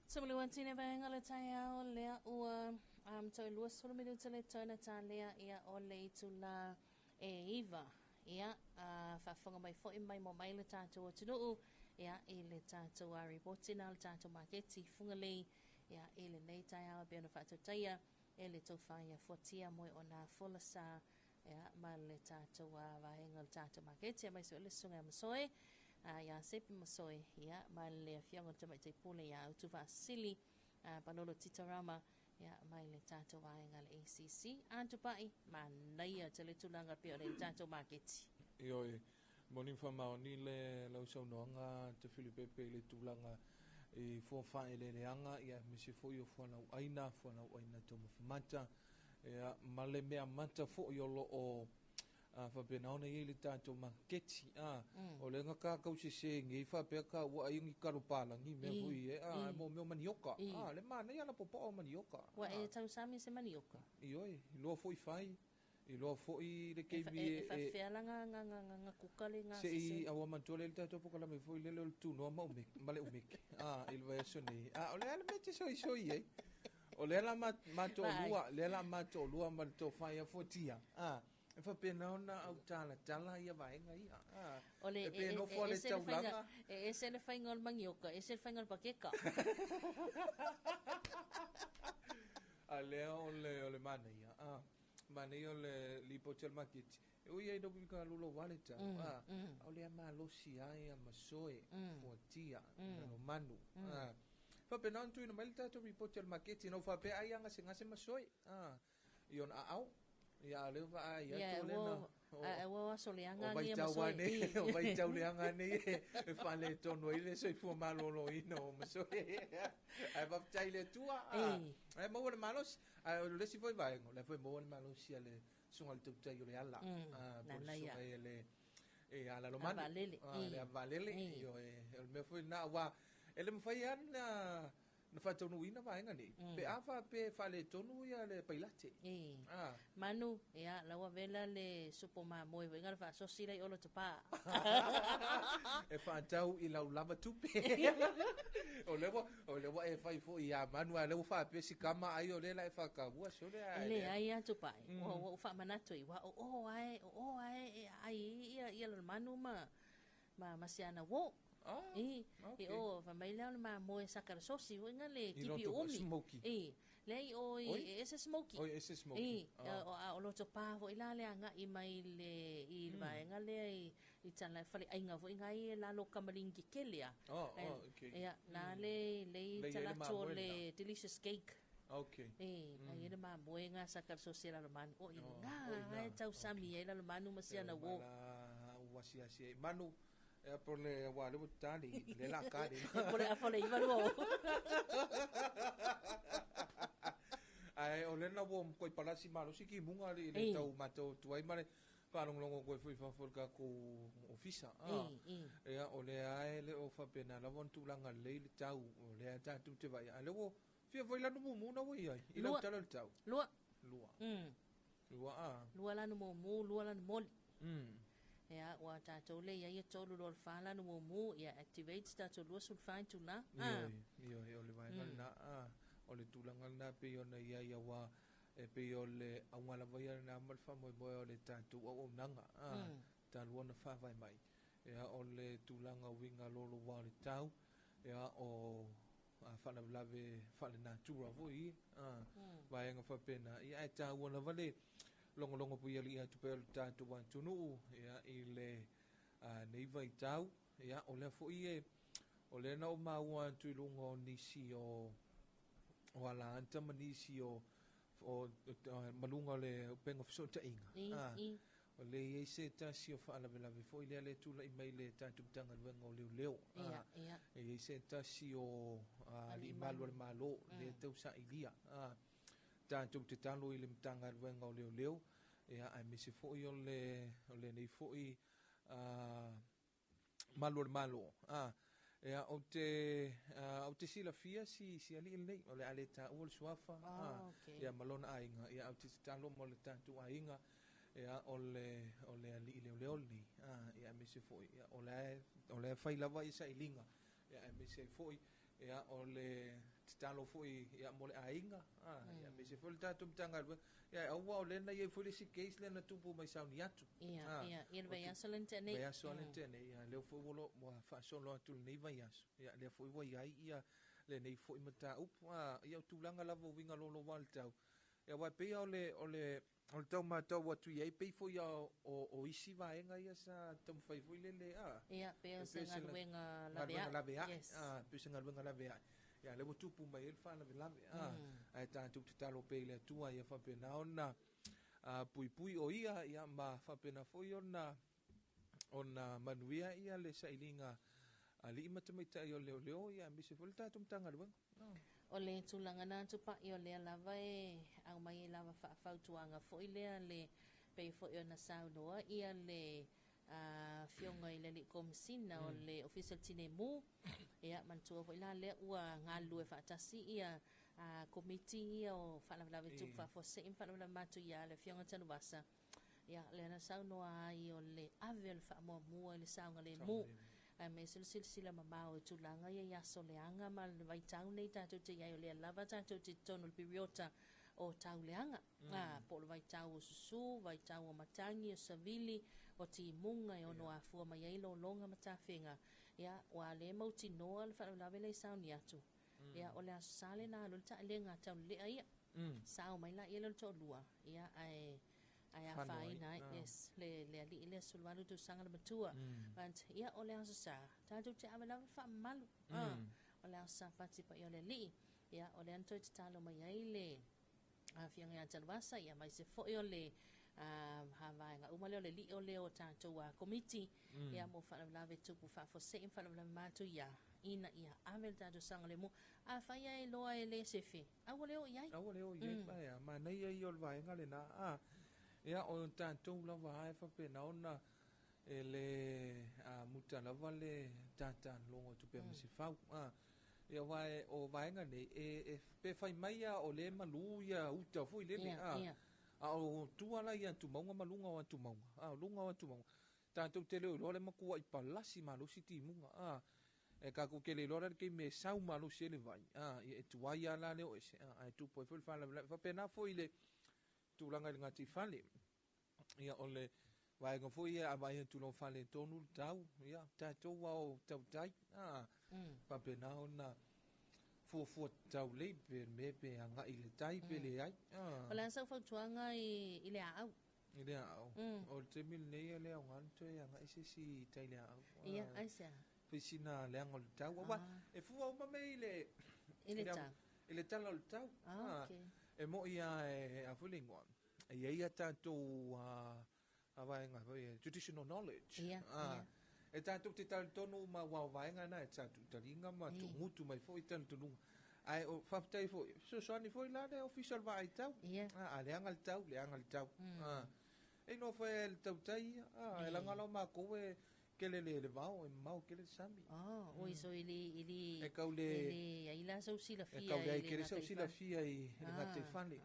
Sebelum tine vaenga le tai ao lea ua toi lua solo minuta le toina tā lea ia o le itula e iwa ia whawhanga mai fo mai mo mai le tātou atunuu ia i le tātou a reportina le tātou maketi fungalei ia i le nei tai ao beona whātou taia e le tau whaia fotia moi o nā folasa ia ma le tātou a vaenga le tātou maketi mai so le sunga masoe ia sepi masoi ia mai le fianga tamai te pule ia utu vasili panolo titarama ia mai le tātou vaenga le ACC antupai manaia te le tulanga pia le tātou maketi Ioi moni whamao ni le lau saunoanga te Filipepe le tulanga i fuawha e le reanga ia misi fo i o fuanau aina tomo whamata ia ma le mea mata fo i o lo o fa pe na ona ile tato maketi o le ngaka ka se ngi fa pe ka wa ingi karupala ngi me hui mo manioka le mana ya la popo o manioka wa e tau sami se manioka ioi lo foi fai I lo foi le ke vi e fa fela nga kukale nga se I awa mantole le tato poka la me foi le tu no ma me male o me il va eso ni o le ala mete so ye o le ala ma to lua le ala ma to lua ma to fai fotia e fa pena ona au tala ia vai nga ia ole pe no fo le taulanga e se le fai ngol mangioka e se le fai ngol pakeka ale ole mana ia mane o le lipotel makiti e ui ai dobi ka lulo wale tau au lea ma losi ai a masoe fuatia no manu fa pe nan tu ina mai tato lipotel makiti no fa pe ai anga se ngase masoe ion au ia le va ai atu le na o soleanga ngi masoe o vai tau leanga ni e fa le tono ile so fu malolo ino masoe ai va tai le tua ai mo le malos le si foi vai le foi mo le malos si le sunga le tuta yo le ala por so le ala lo man le valele yo me foi na wa ele me foi ana na fa tonu ina vai ngani pe afa pe fa le tonu ya le pailate manu ya la wa vela le supoma mo e venga fa so sila o lo tapa e fa tau I la lava tupe o levo e fai fo ia manu le fa pe si kama ai o le la fa ka bua so le ai a tupa o fa manato I wa ai ia le manu ma siana wo o fa mai le ma mo e sakar sosi o ngale kipi omi le o ese smoky o lo topa vo ila le anga I mai le I vai ngale I tala fale ai nga vo ngai la lo kamalingi kelia ya na le tala to le delicious cake ai le ma mo nga sakar sosi la man o nga tau sami la manu masiana wo wasia si manu por le wale butani le la kare por le afole I valu ai o le na wo ko palasi malo siki munga le tau mato tuai mare parong longo ko foi fa forka ko ofisa o le ai le o fa pena la von tulanga le tau o le ta tu te vai ale wo fia foi la no mu na wo ai I la tala le tau lua lua la no mu lua la no mol ya wa ta to le ya to lo fa la no mu ya activate ta to lo sul fa tu na yo le vai na o le tulanga na pe ona ia wa e pe o le aunga la vai na mal fa mo o le tatu o nanga ta luona fa vai mai o le tulanga winga lolo wa le tau o fa na lave fa le natura voi vai nga fa pena ia e ta wona vale longo pu ia tu pe tatu wa tunu I le nei vai tau o le fo ie o le na o ma wa tu lungo nisi o ala anta manisi o malunga le pengo so ta inga o le ye se ta si o fa la vela fo ile le tu le mai le ta tu tanga wengo leo ye se ta si o li malo le tu sa ilia ta tu te talo ile mtanga wengo leo ai mi se fo yo le nei fo I malo o te sila fia si ali nei o le ale ta o le suafa malona ainga o te talo mo le tatu ainga o le ali le ni mi se foi o le fai lava I sa ilinga mi se foi o le talo foi mo le ainga mi se foi tatu tanga au le na ye foi le si case le na tupu mai sa ni atu ia vai asolente nei vai asolente nei le foi volo mo fa solo tu nei vai as le foi vai ai ia le nei foi mata ia tulanga lava winga lo waltau wa pe o le tau mata wa tu ia pe foi o isi vai nga ia sa tam fai foi le ia pe se ngalwenga la bea pe se ngalwenga la bea ya le tupu mai el fa la ai ta tu talo pe le tua ia fa pe na ona pui o ia ma fa pe na foi ona manuia ia le sailinga ali mata mai ta yo leo ia mi se volta tum tanga lu o le tulanga na tu pa yo le lava au mai lava fa tuanga foi le pe fo yo na sau noa ia le fionga i le li komisina o le official tine mu ia mantua fo ila le ua ngalu e whaatasi ia komiti ia o whanawalawe tupu whafose im whanawalawe matu ia le fionga tanu wasa ia le na sau noa ai o le ave le whaamua mua i le saunga le mu me sila mamao e tulanga ia yaso le anga ma le waitau nei tātou te iai o le lava tātou te tonu le piriota o tau leanga po le waitau o susu waitau o matangi o savili o ti munga e ono afua mai ai lo longa matawhenga ia wa le mauti noa le whanawalawe le sauni atu ia o le aso sale na lo le ta lenga tau lea ia sao mai la ia lo to lua ia ai faina yes le ali le sulwalu tu sanga le matua but ia o le aso sa tātou te awalawe wha malu o le aso sa pati pa i o le li ia o le anto te talo mai ai le fianga ia tanwasa ia mai se fo i o le havaenga umale o le li o le o tātou komiti ia mo whanawalawe tupu whafose im whanawalawe matu ia ina ia avel tātou sanga le mu a whaia e loa e le sefe awale o iai ma nei ai o le vaenga le na ia o tātou lava hae whapena ona e le muta lava le tātan longo tupe masi whau ia wae o vaenga nei e pe whai mai o le malu ia uta fui lele o tuala ia tu maunga malunga o tu maunga lunga o tu maunga tātou te leo lore makua i palasi malu si timunga e kako ke le lore ke me sau malu si ele vai e tuai ala leo ese e tu poi fui whapena foi le tulanga i ngati whale ia ole vaenga foi ia avai tu lo whale tonu tau ia tātou au tau tai whapena ona fuafua tau lei pe me pe anga i le tai pe le ai o le ansau whautuanga i le au o te mil nei le au nganto e anga isi si tai le au ia aisa Pisina le angol tau wa e fua uma me i le tala o tau e mo ia e afulingoa e ia tātou avaenga traditional knowledge e tātou te tala tonu ma wawaenga na e tātou taringa ma tu ngutu mai fo i tala tonunga ai o whaftai fo so soani fo i la le official wa ai tau le angal tau e no fo e le tau tai e langalo ma koe kele le vao e mau kele sami o iso ili e kaule ai la so sila fia e kaule kele so sila fia i ngate fali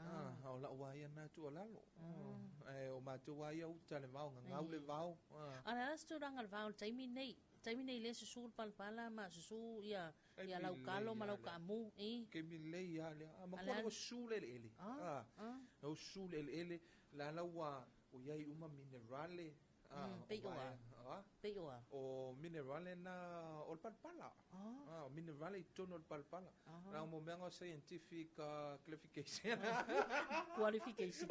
o la wa ia na tu lalo e o ma tu wa ia uta le vao ngau le vao ala sto rangal vao taimi nei le susul palpala ma susu ia lau kalo ma lau kamu ke mi le ia le ma ko sule ele o sule ele la la wa o ia uma minerale Peioa. O minerale na o palpala. O minerale i tono o palpala. Na mo mengo scientific clarification. Qualification.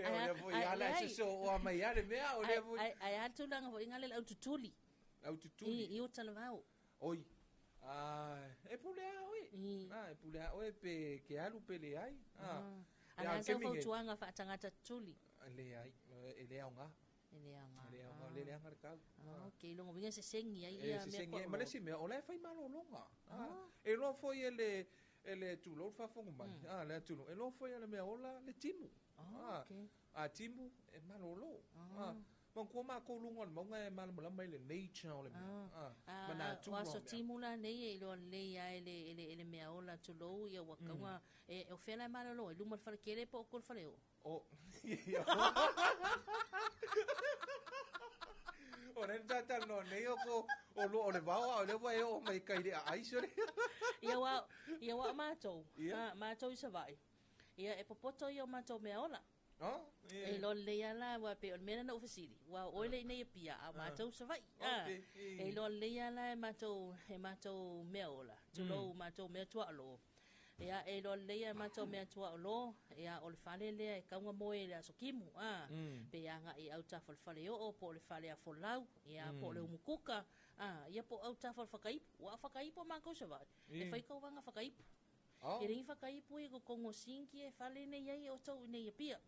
Olha foi ala so o mai ale mea olha foi. Ai atu langa foi ngale autotuli. Autotuli. I o talavao. Oi. E pulea oi. E pulea oi pe ke alu pele ai. Ana sa fo tuanga fa tangata tuli. Le ai ele anga le anga ka okay longo vinga se sengi ai me ma le si me ola fai malo longa e lo foi ele tu lo fa fongo mai le tu e lo foi ele me ola le timu timu e malo lo ma ko ma ko lungo mo nga ma mo la mai le nature ole ma na tu wa so timu la nei e lo le ya ele me ola tu lo ia wa ka e o fela malo lo lu mo fa kere po ko fa leo Ora tata no neo ko o lo o le va o le va o mai kai de ai sore ia wa mato se vai ia e popoto ia mato me ola e lo le ia la wa pe o mena na ofisiri wa o le nei pia a mato se vai e lo le ia la mato me ola tu lo mato me tu alo ia e lo leia matou mea tua o lo ia o le fale lea e kaunga moe le aso kimu pe ia nga i au tafal fale o po le fale a folau ia po le umukuka ia po au tafal whakaipu wa whakaipu mako se vai e whaikau wanga whakaipu e ringi whakaipu e ko kongo sinki e fale nei ai o tau nei e pia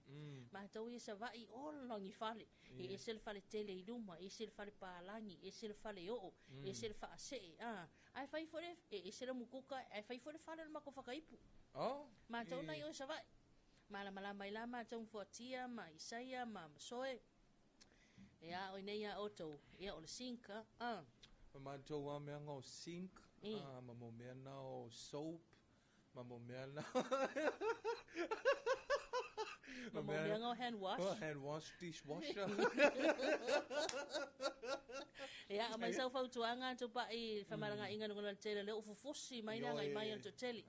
matou ia sa vai o longi fale e se le fale tele i luma e se le fale pālangi e se le fale o e se le whaase ai fai fore e se le mukuka ai fai fore fale mako whakaipu matou nei o sa vai Malama mai lama tong fuatia ma Isaia ma soe. Ia o nei a oto ia o le sinka. Ma to wa me ngo sink. Ma mo me na o soap. Ma mo me na. Ma mo me ngo hand wash. Hand wash dishwasher. Ia mai sau fau tuanga tu pa I famaranga inga ngol tele le ufufusi mai nga mai to tele.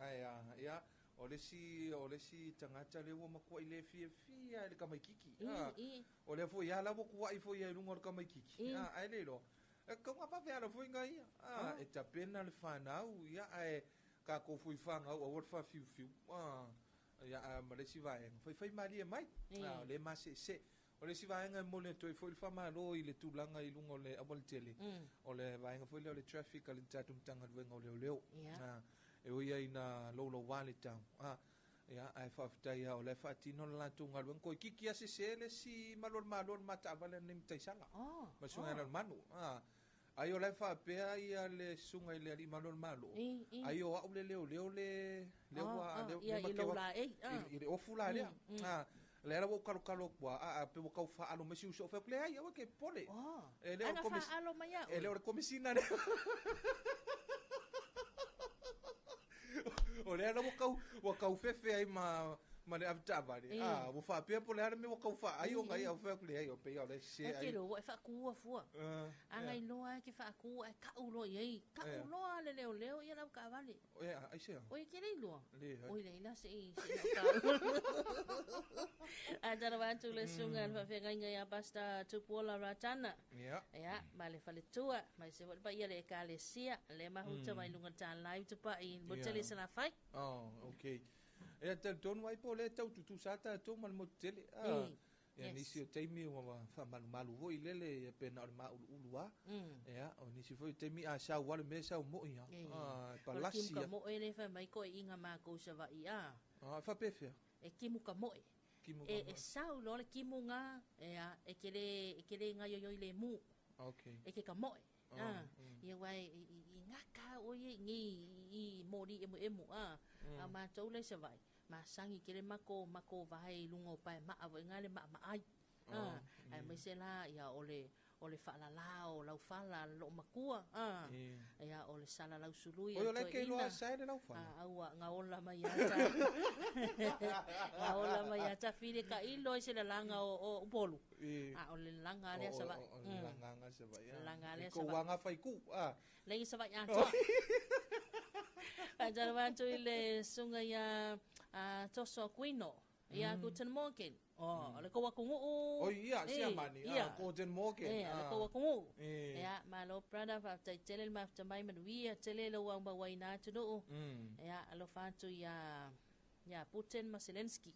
Ia o le si tangata le wo makua I le fia le kamai kiki. O le fo ia la wo kua I fo ia lungo kamai kiki. Ai le lo. Ko nga pa vea la fo inga ia. E tapena le whanau ia ai ka ko fui whanga o wot fa fiu fiu. Ia ma le si vaenga. Fai mari e mai. Le mase se. O le si vaenga mo le toi fo il whama lo I le tūlanga I lungo le abol tele. O le vaenga fo le traffic ale tatum tanga duenga o leo. E o ia ina lolo wale tau. Ia ai whaftai o le whaatino la tunga luenga. Ko kiki ase se le si malor mata avale ni mtaisala. Ma sunga na manu. Ai o le whapea ia le sunga I le ali malor malo. Ai o au le leo le wa ia I lo la e. I le ofula lea. Le era wo kalo kwa pe wo kau fa alo mesi uso fa ple ai o ke pole. E le o komis. E le o komisina le. O le era wo kau fefe ai ma le afta bari. Wo fa pe pole ara me wo kau fa ai o ngai o fa ple ai o pe o le se ai. Ke lo wo fa ku fu. Anga I lo ai ke fa ku ai ka ulo ai. Ka ulo le leo ia la ka vale. O ia ai se. O ke le lo. O le ina se ka. Ajara wantu le sunga fa fe ngai ia pasta tupola ratana. Ia ma le fale tua mai se wa ia le ka le sia le mahuta mai lunga tan live tu pa I motele sana fai. Okay. E te tonu ai po le tau tutu sata to mal motele. Ya nisi o teimi o fa malu vo ilele pe na ma ulua. Ya o nisi foi teimi a sa wal me sa mo ia. Palasi. Kim ka mo ele fa mai ko inga ma ko sa va ia. Fa pefe. E kimu ka mo. E sa lo le kimu nga e kele nga yo le mu. Okay. E ke ka mo. Ia wai nga ka o ye ngi mori emu ma tau le sa vai. Ma sangi kele mako vai lungo pai ma avo ngale ma ai. Ai me se la ia ole fala lao lau fala lo makua. Ia ole sala lau sului. O le ke lo sai le lau fala. Au nga ola mai ata. Nga ola mai ata file ka ilo se la langa o polu. Ole langa le sa vai. Langa sa vai. Langa le sa vai. Ko wanga fai ku. Le sa vai ata. Ajara wantu ile sunga ya toso kuino ia Guten Morgen le ko wakungu ia sia mani Guten Morgen le ko wakungu ia malo prada fa tele ma tamai manui tele lo wa waina tuno ia lo fantu ya Putin Zelensky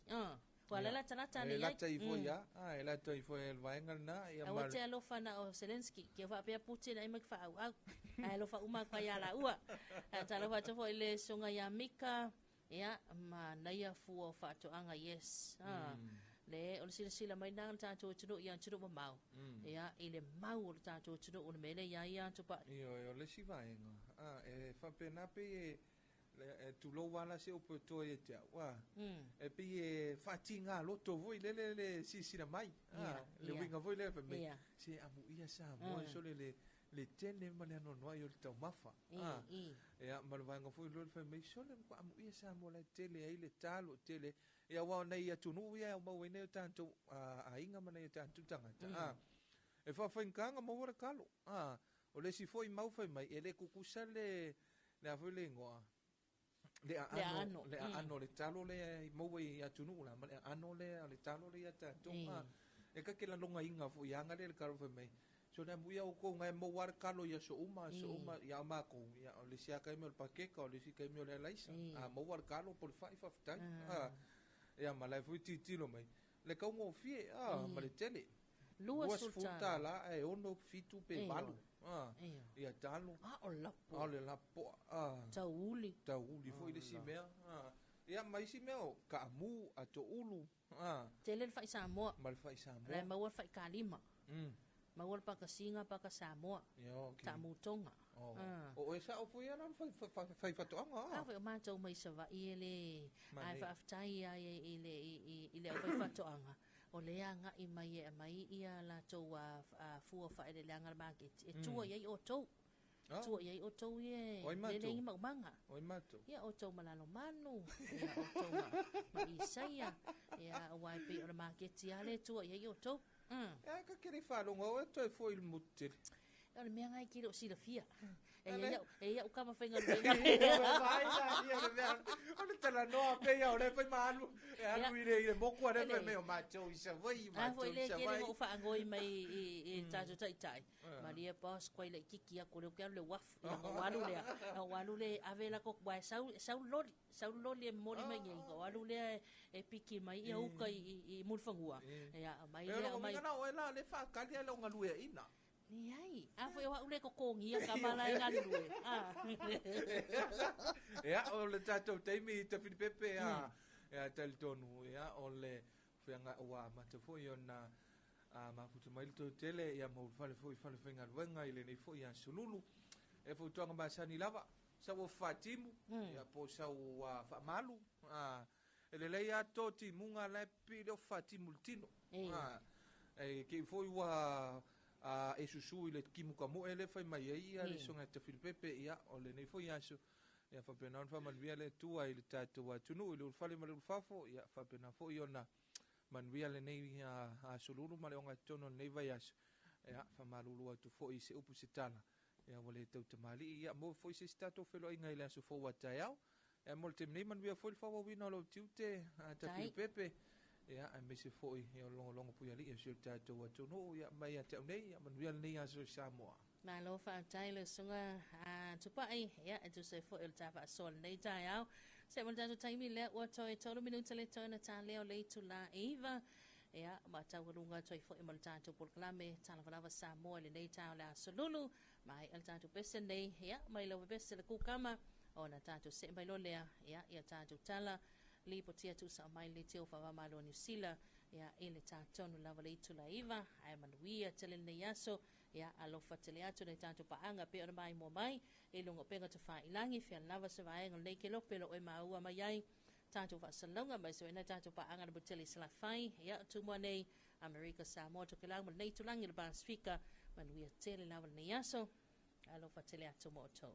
wala la tanata ni la tai fo ya la tai fo el vaenga na ia ma te lo fana o Zelensky ke va pe Putin ai makfa au ai lo fa uma pa ya la ua talo fa fo ile songa ya mika ia ma naia fu fa to anga yes le o sila mai nang ta to tuno ia tuno mau ia ile mau ta to tuno o mele ia to pa io le si vaenga e fa pena pe tu lo wala se o poto e te wa e pe fatinga lo to voi le si mai le winga voi le me se amu ia sa mo so le tele male no io il tau mafa ia ma vanga foi lo fa me so le amu ia sa mo le tele ai le talo tele ia wa nei ia tunu ia mo we nei tanto a inga ma nei tanto tanga e fa kanga mo ora kalo o le si foi mau fa mai ele kukusa le foi le ngoa le ano le talo le mo we ia tunu la ma le ano le talo le ia tanto e ka ke la longa inga fo ia nga le karo fa mai so na muia o ko ngai mo war kalo ia so uma ia ma ko ia o le sia kai me o pakeka o le si kai me o le laisa mo war kalo por 5 of time ia ma la fu titilo mai le ka mo fie ma le tele lua sulta la e ono fitu pe balu ia talo o le lapo tauli foi le si mea ia mai si mea ka mu a to ulu tele fa Samoa mal fa Samoa le ma war fa kalima ma war pa ka singa pa ka Samoa ta mutonga O e sa o fu ia lan fai fatoanga. Fa ma tau mai sa va ile ai fa aftai ai ile fa fatoanga. O le anga I mai ia la tau a fu fa ile langa market. E tua ia o tau. Tua ia o tau ye. Le le ma manga. Oi mato. Ia o tau malalo manu. Ia o tau ma isaia. Ia wai pe o market ia le tua ia o tau. Ka kiri fa longa o to foi il mutil. Ora mea ngai kiro si la fia. Ia o kama whainga luenga. Vai la ia le mea. Ona tala noa pe ia o le fai maanu. E anu i le moku a le fai meo macho isa vai. A foi le kere mo wha angoi mai I tajo tai. Maria pos koe le kiki a kore kia le wafu. Ia ngā walu lea. Ngā walu le avela kok wai sau lori. Sau lori e mori mai ngai. Ngā walu lea e piki mai ia uka I mulfangua. Ia mai lea mai. Ero ngana o e la le whakali e lo ngalue ina. Ni ai, a foi wa ule ko kongi ka mala nga lue. Ya o le tato taimi te Filipepe ya tel tonu ya o le fenga wa mate foi ona ma futu mai to tele ya mo fale fenga wenga ile nei foi ya sululu. E foi tonga masani lava sa wo fatimu ya po sa wa fa malu. Ele le ya to timunga le pilo fatimu tino. E ke foi wa e susu ile kimuka mo ele fai mai ia le songa te Filipepe ia o le nei foi aso ia fa pena on fa malvia le tua ile tatu wa tunu ile fale mal fafo ia fa pena foi ona manvia le nei a solulu male onga tono nei vai aso ia fa malulu atu foi se opusitala ia wale tau te mali ia mo foi se stato felo inga ile aso fo wa taiao e mo te nei manvia foi fa wa wina lo tiute te Filipepe ya a mese foi e longo pu ali e se tato wa tono ya mai ate nei ya man real nei aso Samoa na lo fa taile sunga tupa ai ya e tu se foi el tapa sol nei taiao se mo tato taimi le o toi tolo minuto le toi na tale o le tu la eva ya ma tau lunga toi foi mo tato por clame tala va Samoa le nei tao la solulu mai el tato pese nei ya mai lo pese le kukama ona tato se mai lo le ya tato tala li potia tu sa mai le teo fa malo New Zealand ya ele tatonu lava le tu la iva ai manuia tele ne yaso ya alofa tele atu le tatu paanga pe ona mai mo mai e longo penga tu fa ilangi fe lava se vai ngol leke lo pelo e maua mai ai tatu fa salonga mai so ina tatu paanga le boteli sala fai ya tu mo nei America Samoa to kelang mo nei tu langi le Pacifica manuia tele lava ne yaso alofa tele atu mo to